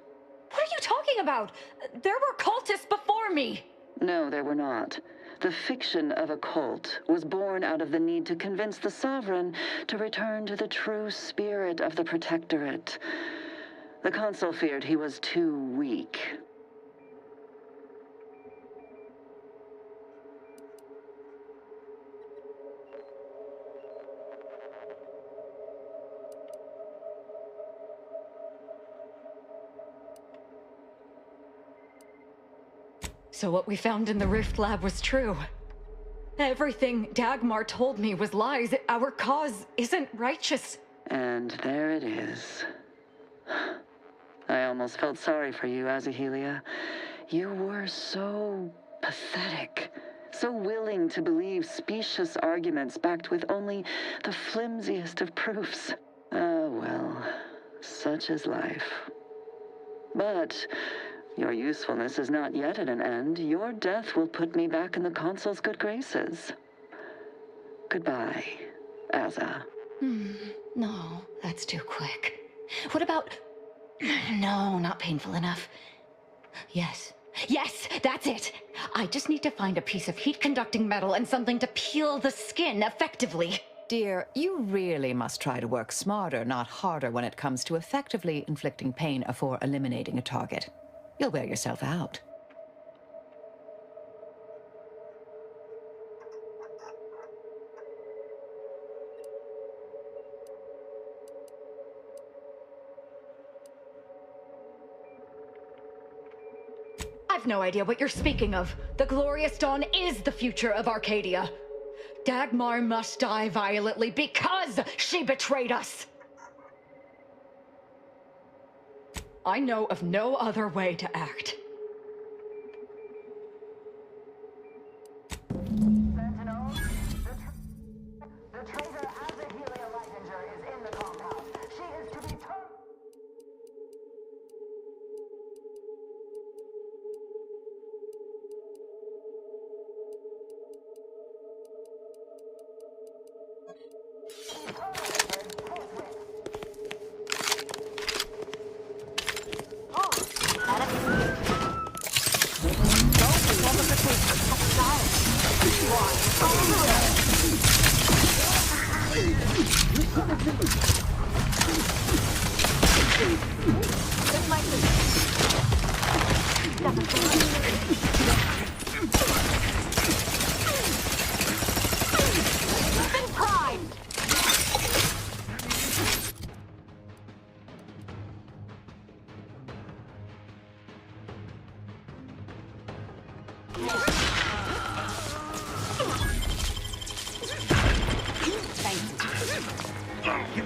What are you talking about? There were cultists before me. No, there were not. The fiction of a cult was born out of the need to convince the Sovereign to return to the true spirit of the Protectorate. The Consul feared he was too weak. So what we found in the Rift Lab was true. Everything Dagmar told me was lies. Our cause isn't righteous. And there it is. I almost felt sorry for you, Azahelia. You were so pathetic. So willing to believe specious arguments backed with only the flimsiest of proofs. Ah, well, such is life. But your usefulness is not yet at an end. Your death will put me back in the Consul's good graces. Goodbye, Aza. No, that's too quick. What about... No, not painful enough. Yes, that's it. I just need to find a piece of heat-conducting metal and something to peel the skin effectively. Dear, you really must try to work smarter, not harder, when it comes to effectively inflicting pain afore eliminating a target. You'll wear yourself out. I've no idea what you're speaking of. The Glorious Dawn is the future of Arcadia. Dagmar must die violently because she betrayed us. I know of no other way to act. Sentinels, the traitor Azahelia Leitinger is in the compound. She is to be turned.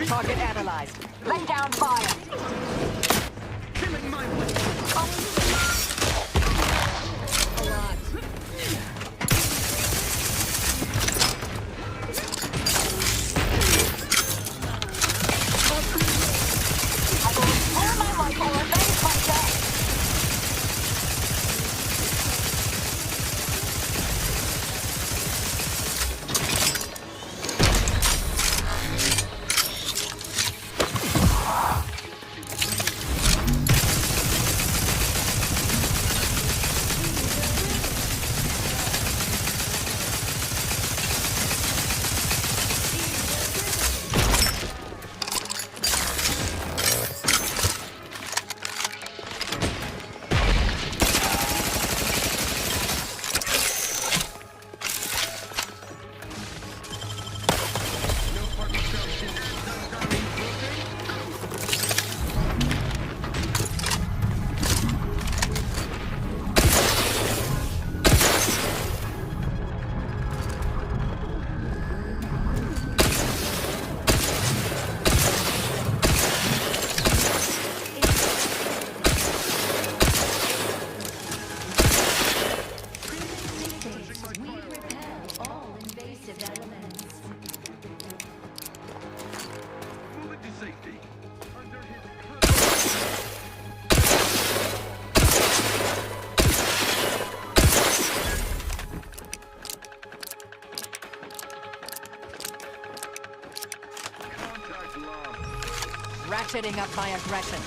Target analyzed. Lay down fire. Killing my way. A lot. I will restore my life or avenge my death. Ratcheting up my aggression.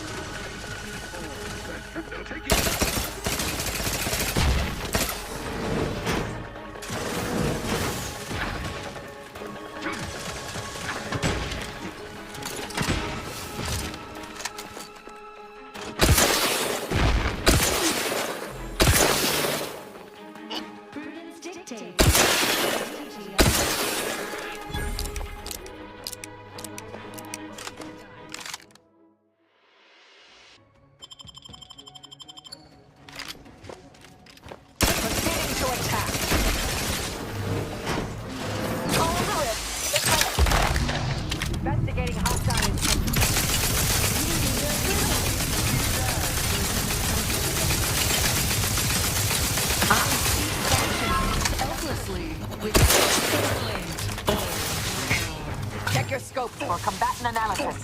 Prudence dictates. Investigating hostile intent. Helplessly with check your scope for combatant analysis.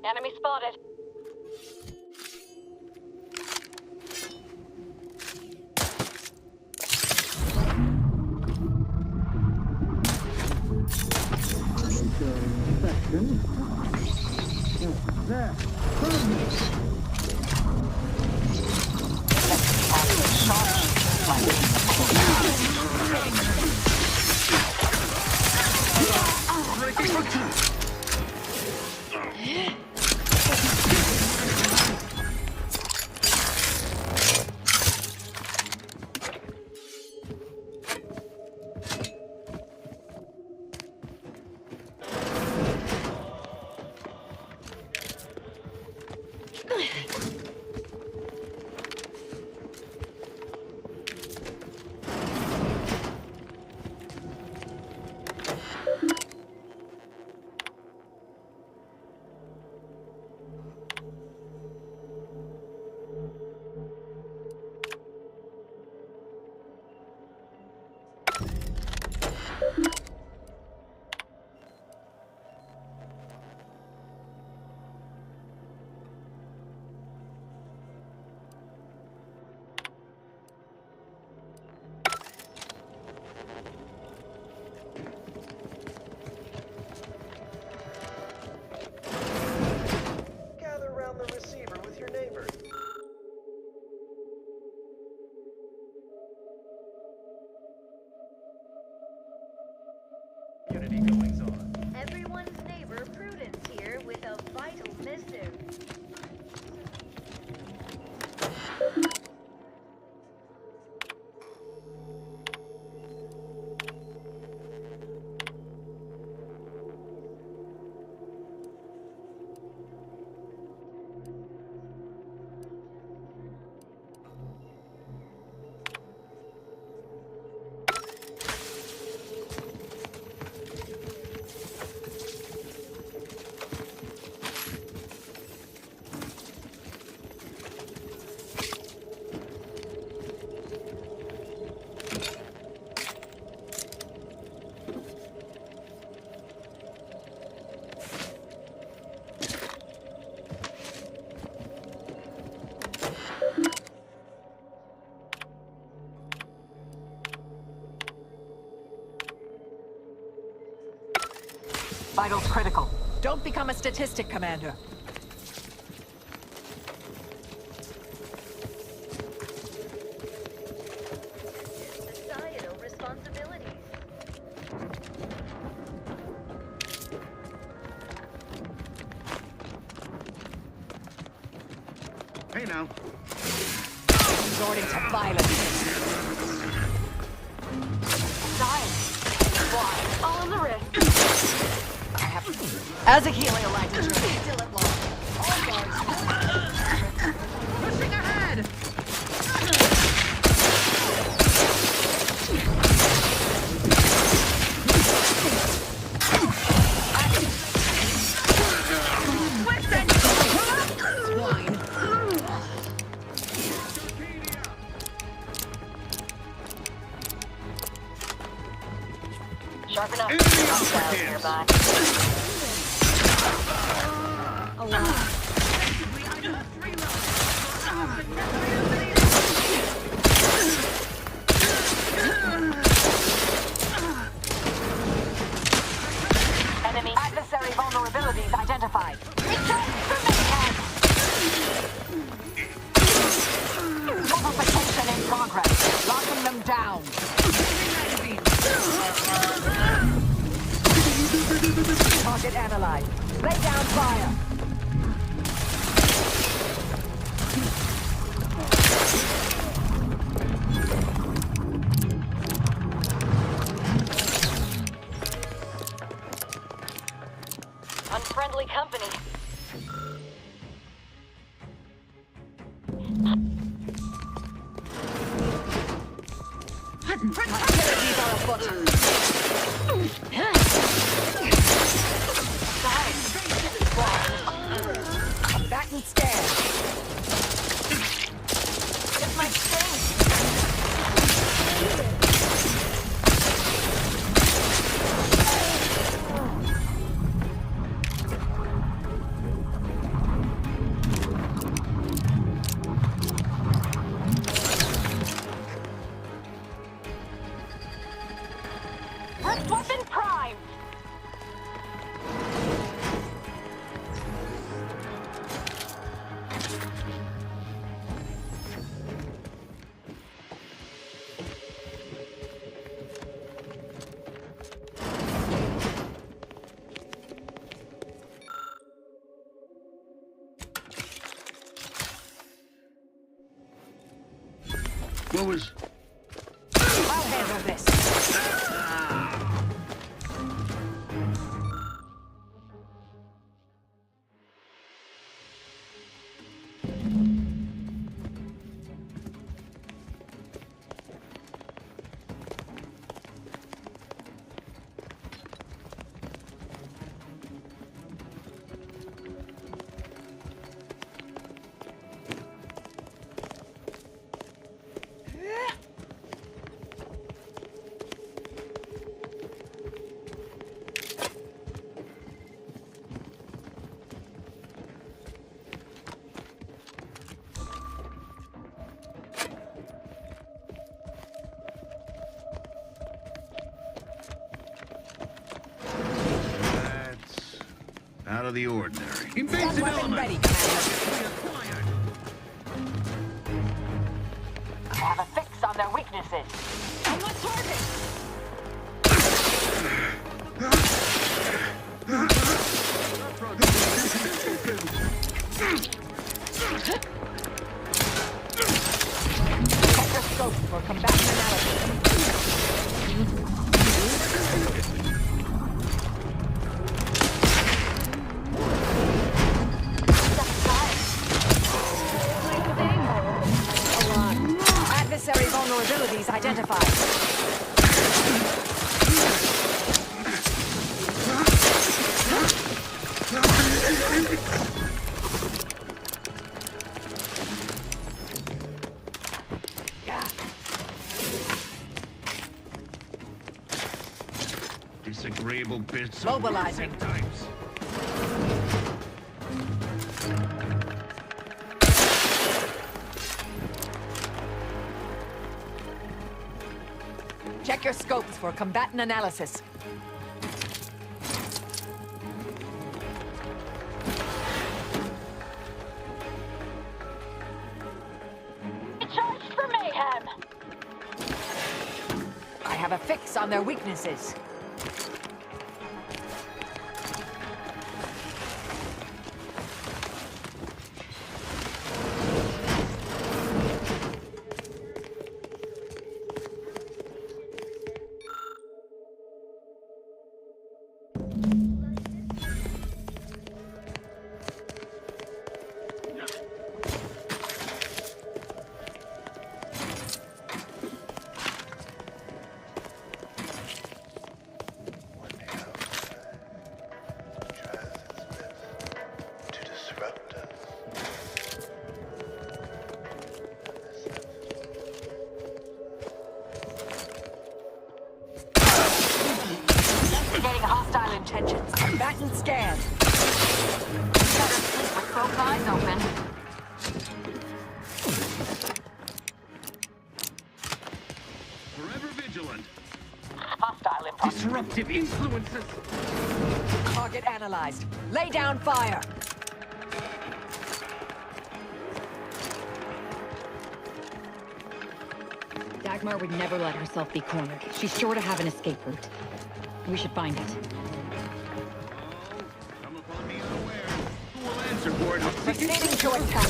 Enemy spotted. vital missive. Vitals critical. Don't become a statistic, Commander. Societal responsibilities. Hey now. Resorting to violence. Science. Why? All in the wrist. As a helium license, still at large. All guards. Pushing ahead! Sharp enough. Hostiles nearby. Enemy adversary vulnerabilities identified. Return to Mayhem! Fortification in progress. Locking them down. Target analyzed. Lay down fire. Unfriendly company. Hostilities are afoot. A batten stare. It's my sting. First weapon prime. What was... I'll handle this. Out of the ordinary. Invasive element ready, Commander. I have a fix on their weaknesses. On the target! Scope for combatant analysis. Alarm. Adversary vulnerabilities identified. Disagreeable bits Mobilizing. of types. Check your scopes for combatant analysis. Charge for mayhem! I have a fix on their weaknesses. Hostile intentions. Combatant scan. Better sleep with both eyes open. Forever vigilant. Hostile impact. Disruptive influences. Target analyzed. Lay down fire. Dagmar would never let herself be cornered. She's sure to have an escape route. We should find it. Come upon me unaware. Who will answer for it? Proceeding to attack.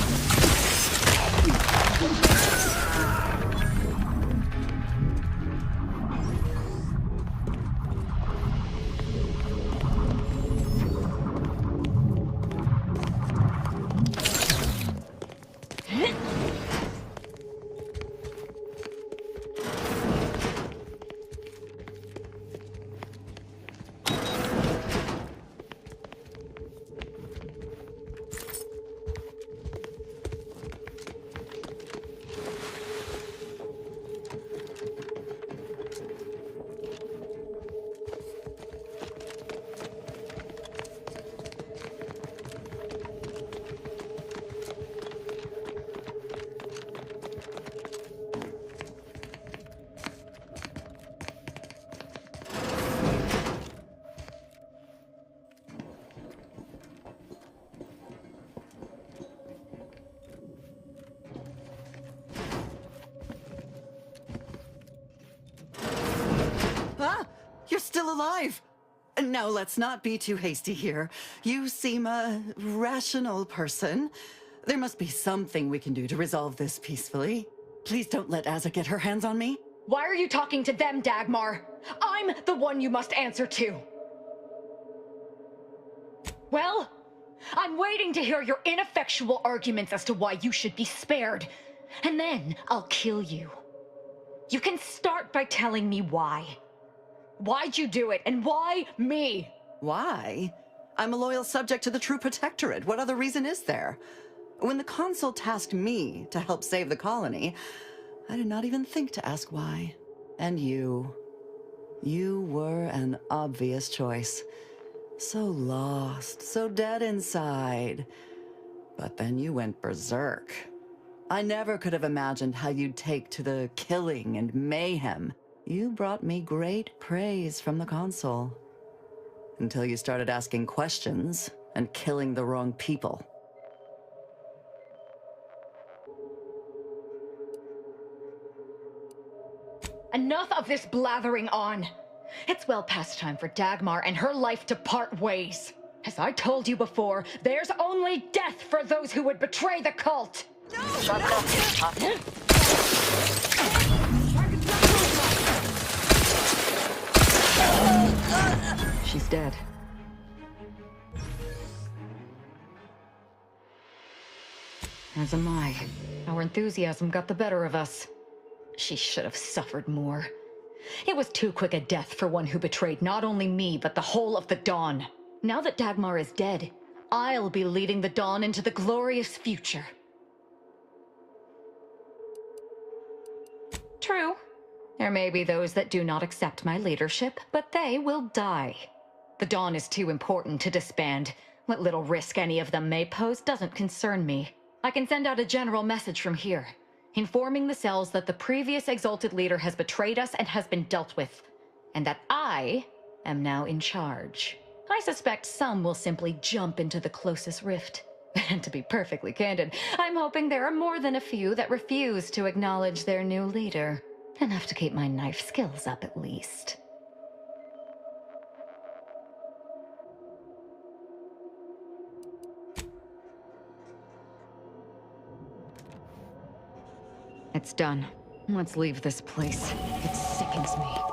You're still alive! Now, let's not be too hasty here. You seem a rational person. There must be something we can do to resolve this peacefully. Please don't let Azza get her hands on me. Why are you talking to them, Dagmar? I'm the one you must answer to. Well, I'm waiting to hear your ineffectual arguments as to why you should be spared. And then I'll kill you. You can start by telling me why. Why'd you do it, and why me? Why? I'm a loyal subject to the True Protectorate. What other reason is there? When the Consul tasked me to help save the colony, I did not even think to ask why. And you were an obvious choice. So lost, so dead inside. But then you went berserk. I never could have imagined how you'd take to the killing and mayhem. You brought me great praise from the Consul. Until you started asking questions and killing the wrong people. Enough of this blathering on. It's well past time for Dagmar and her life to part ways. As I told you before, there's only death for those who would betray the cult! She's dead. As am I. Our enthusiasm got the better of us. She should have suffered more. It was too quick a death for one who betrayed not only me, but the whole of the Dawn. Now that Dagmar is dead, I'll be leading the Dawn into the glorious future. True. There may be those that do not accept my leadership, but they will die. The Dawn is too important to disband. What little risk any of them may pose doesn't concern me. I can send out a general message from here, informing the cells that the previous Exalted Leader has betrayed us and has been dealt with, and that I am now in charge. I suspect some will simply jump into the closest rift. And to be perfectly candid, I'm hoping there are more than a few that refuse to acknowledge their new leader. Enough to keep my knife skills up, at least. It's done. Let's leave this place. It sickens me.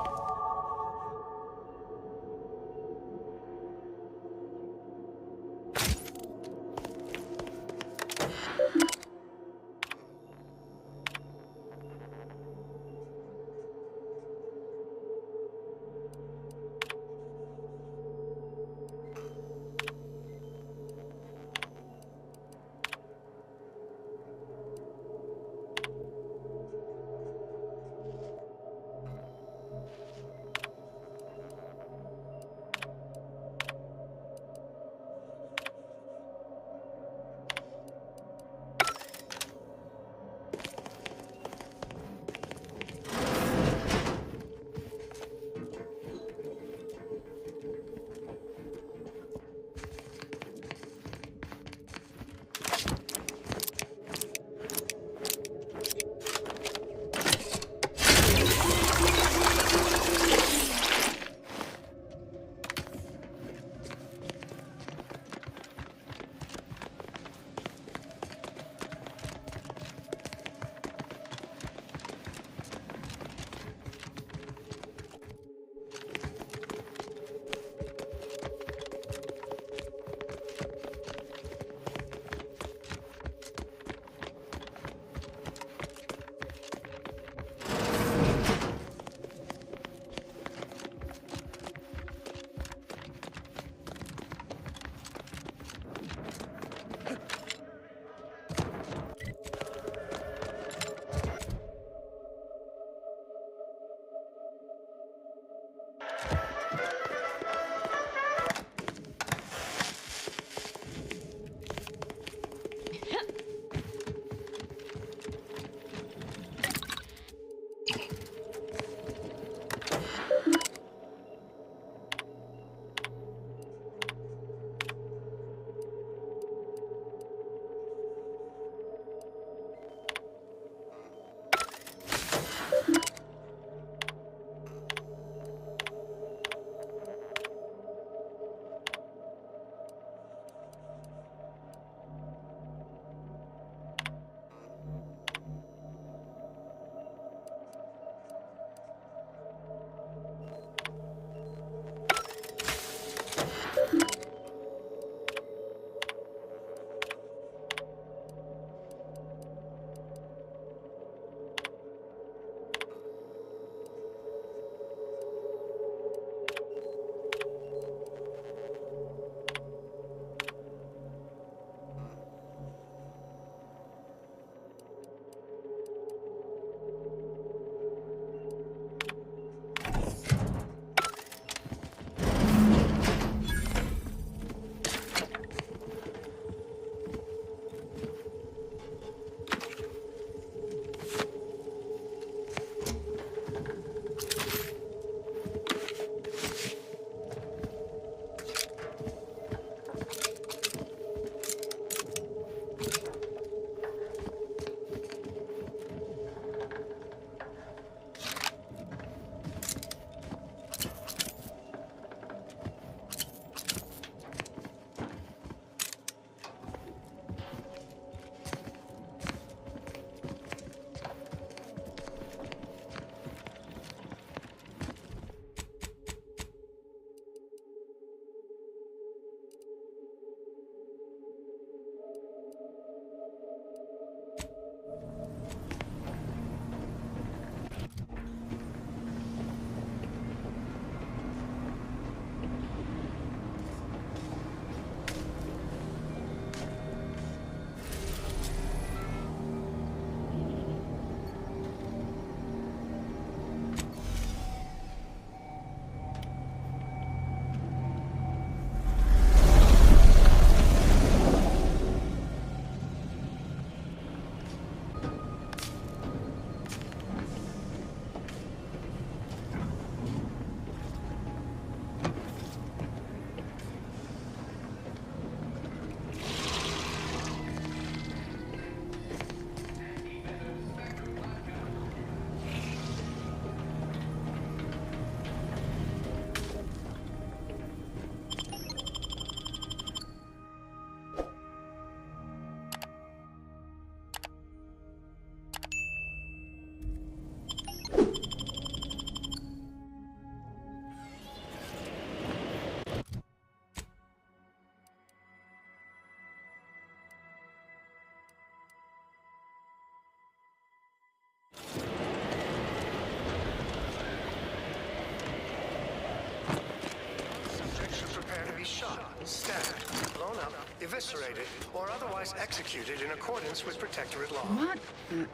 eviscerated, or otherwise executed in accordance with Protectorate law. What? Plan,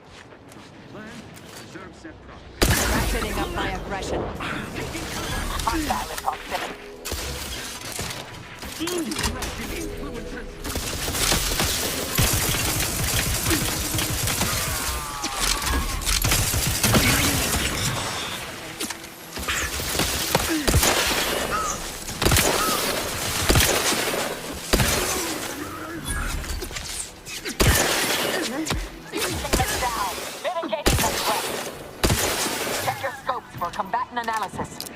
reserve set property. Ratcheting up my aggression. Hostile in proximity. Combatant analysis.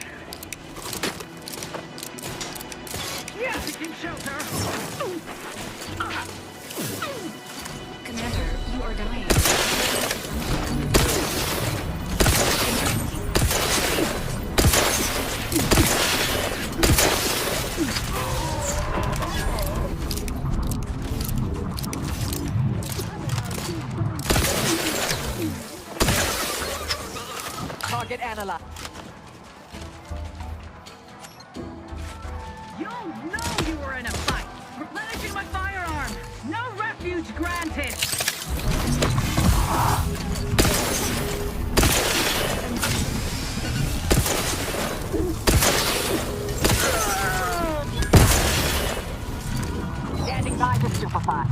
Yeah, taking shelter. Commander, you are dying. Target analyzed. You know you were in a fight. Replenishing my firearm. No refuge granted. Standing by to stupefy.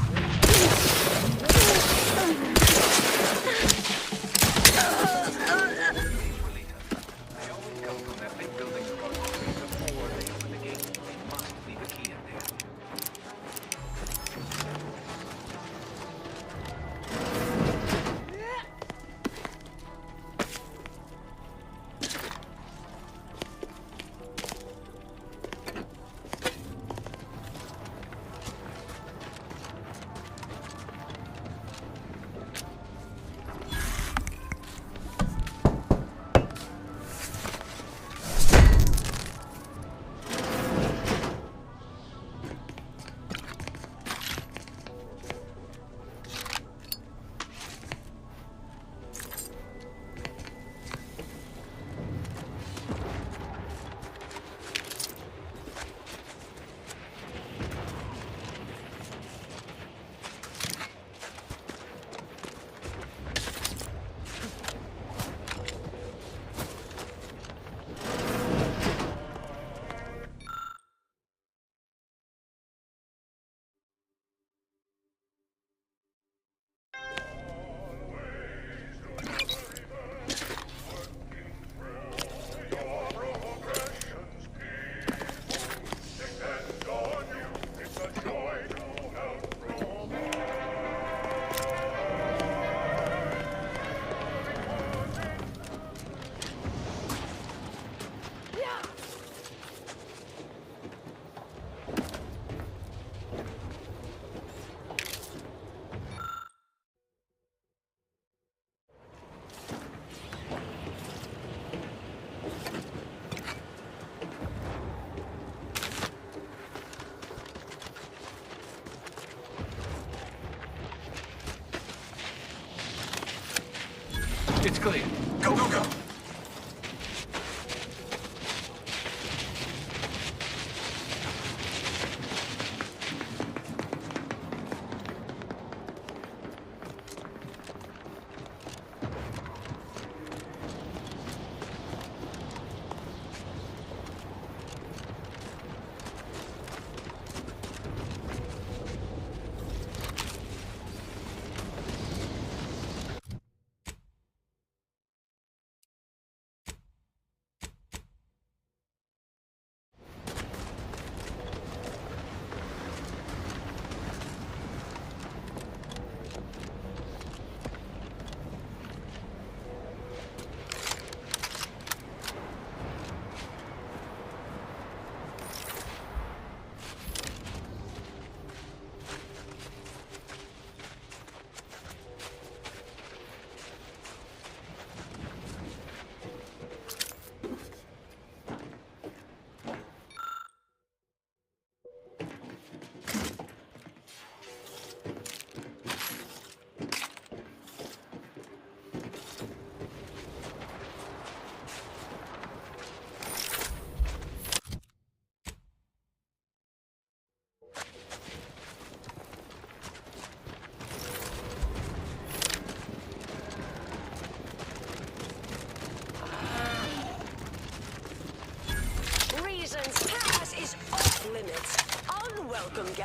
It's clear. Go, go, go!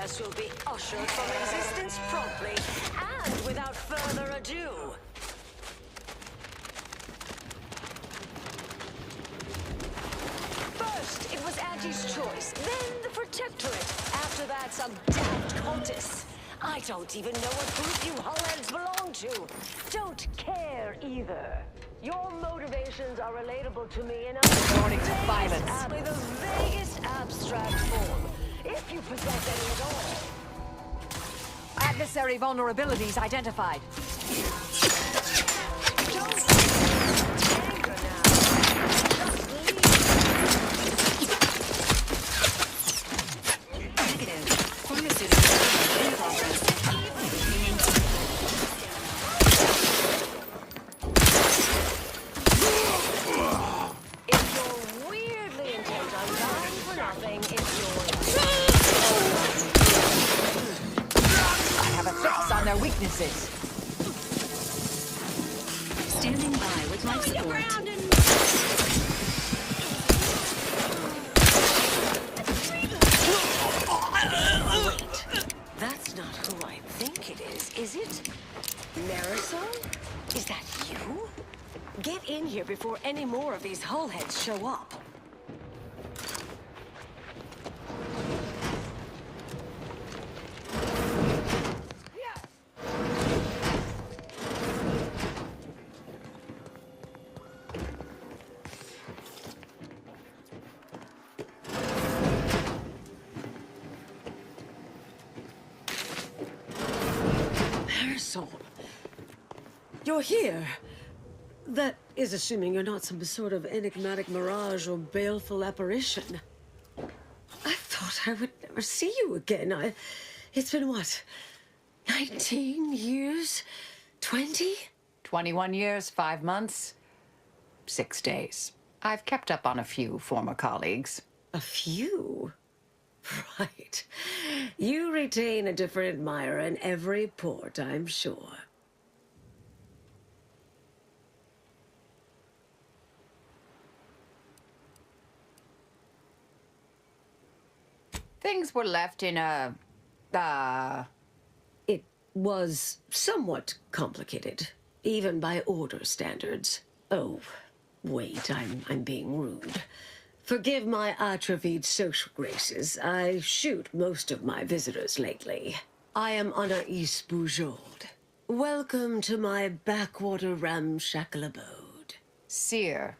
process will be ushered from existence promptly and without further ado. First, it was Auntie's choice, then the Protectorate. After that, some damned cultists. I don't even know what group you hullheads belong to. Don't care either. Your motivations are relatable to me in a the vaguest abstract form, if you possess any at all. Adversary vulnerabilities identified. Weaknesses. Standing by with life support. Wait, that's not who I think it is it? Marisol? Is that you? Get in here before any more of these hullheads show up. You're here. That is assuming you're not some sort of enigmatic mirage or baleful apparition. I thought I would never see you again. It's been what? 19 years? 20? 21 years, 5 months, 6 days. I've kept up on a few former colleagues. A few? Right. You retain a different admirer in every port, I'm sure. Things were left in a... It was somewhat complicated, even by order standards. Oh, wait, I'm being rude. Forgive my atrophied social graces. I shoot most of my visitors lately. I am Anaïs Bujold. Welcome to my backwater ramshackle abode. Seer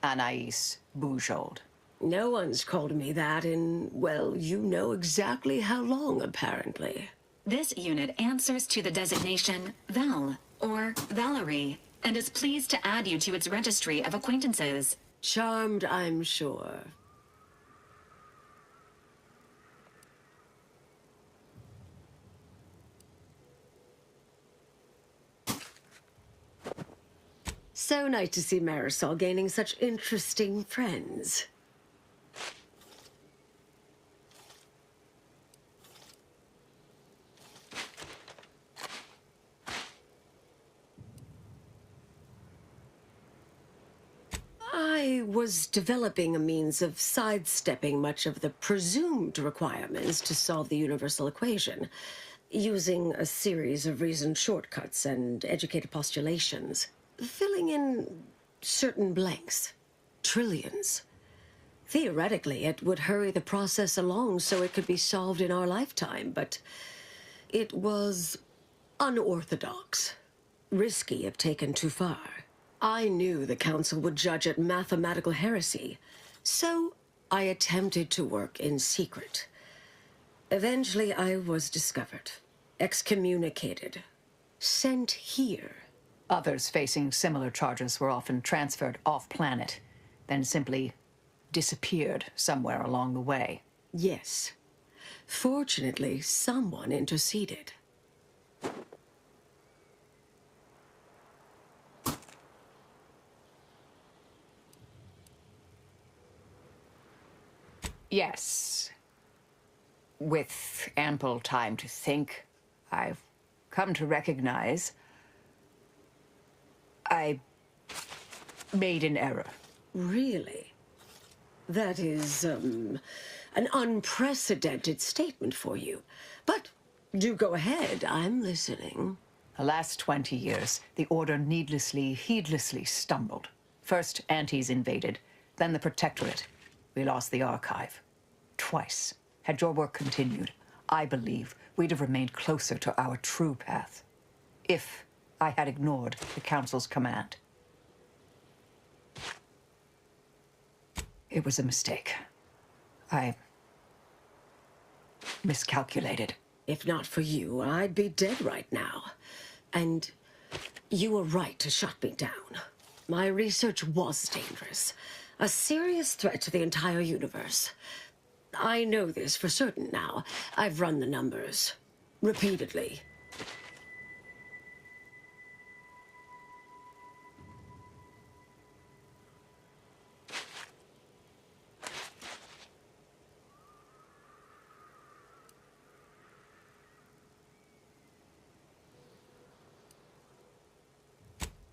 Anaïs Bujold. No one's called me that in, well, you know exactly how long, apparently. This unit answers to the designation Val, or Valerie, and is pleased to add you to its registry of acquaintances. Charmed, I'm sure. So nice to see Marisol gaining such interesting friends. I was developing a means of sidestepping much of the presumed requirements to solve the universal equation, using a series of reasoned shortcuts and educated postulations, filling in certain blanks. Trillions. Theoretically, it would hurry the process along so it could be solved in our lifetime, but it was unorthodox, risky if taken too far. I knew the council would judge it mathematical heresy, so I attempted to work in secret. Eventually, I was discovered, excommunicated, sent here. Others facing similar charges were often transferred off-planet, then simply disappeared somewhere along the way. Yes. Fortunately, someone interceded. Yes. With ample time to think, I've come to recognize I made an error. Really? That is, an unprecedented statement for you. But do go ahead, I'm listening. The last 20 years, the Order heedlessly stumbled. First, Antes invaded, then the Protectorate. We lost the Archive. Twice. Had your work continued, I believe we'd have remained closer to our true path. If I had ignored the Council's command. It was a mistake. I miscalculated. If not for you, I'd be dead right now. And you were right to shut me down. My research was dangerous. A serious threat to the entire universe. I know this for certain now. I've run the numbers. Repeatedly.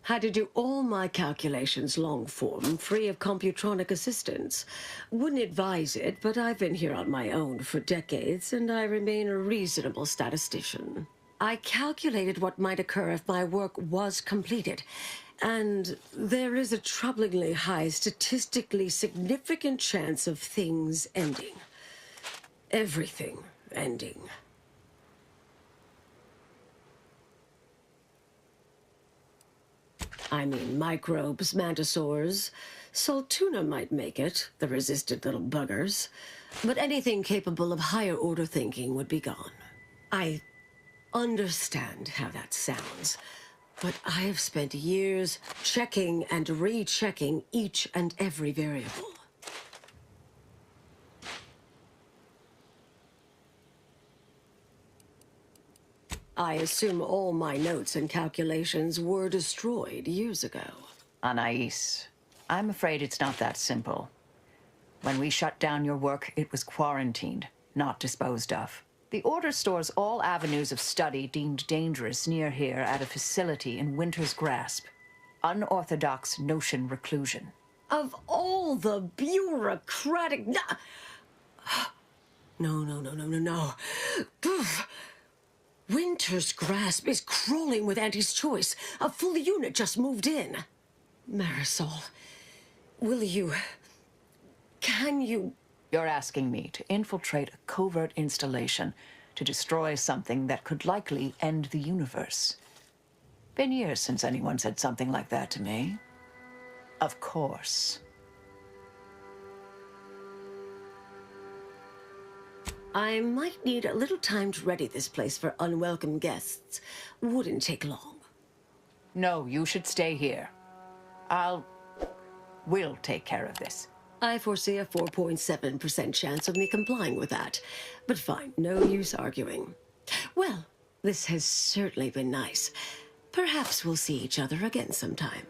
Had to do all my calculations long form, free of computronic assistance. Wouldn't advise it, but I've been here on my own for decades, and I remain a reasonable statistician. I calculated what might occur if my work was completed, and there is a troublingly high, statistically significant chance of things ending. Everything ending. I mean, microbes, mantisaurs. Saltuna might make it, the resistant little buggers. But anything capable of higher order thinking would be gone. I understand how that sounds, but I have spent years checking and rechecking each and every variable. I assume all my notes and calculations were destroyed years ago. Anais, I'm afraid it's not that simple. When we shut down your work, it was quarantined, not disposed of. The Order stores all avenues of study deemed dangerous near here at a facility in Winter's Grasp. Unorthodox notion reclusion. Of all the bureaucratic... No. Winter's Grasp is crawling with Anti's choice. A full unit just moved in. Marisol, will you... Can you... You're asking me to infiltrate a covert installation to destroy something that could likely end the universe. Been years since anyone said something like that to me. Of course. I might need a little time to ready this place for unwelcome guests. Wouldn't take long. No, you should stay here. We'll take care of this. I foresee a 4.7% chance of me complying with that. But fine, no use arguing. Well, this has certainly been nice. Perhaps we'll see each other again sometime.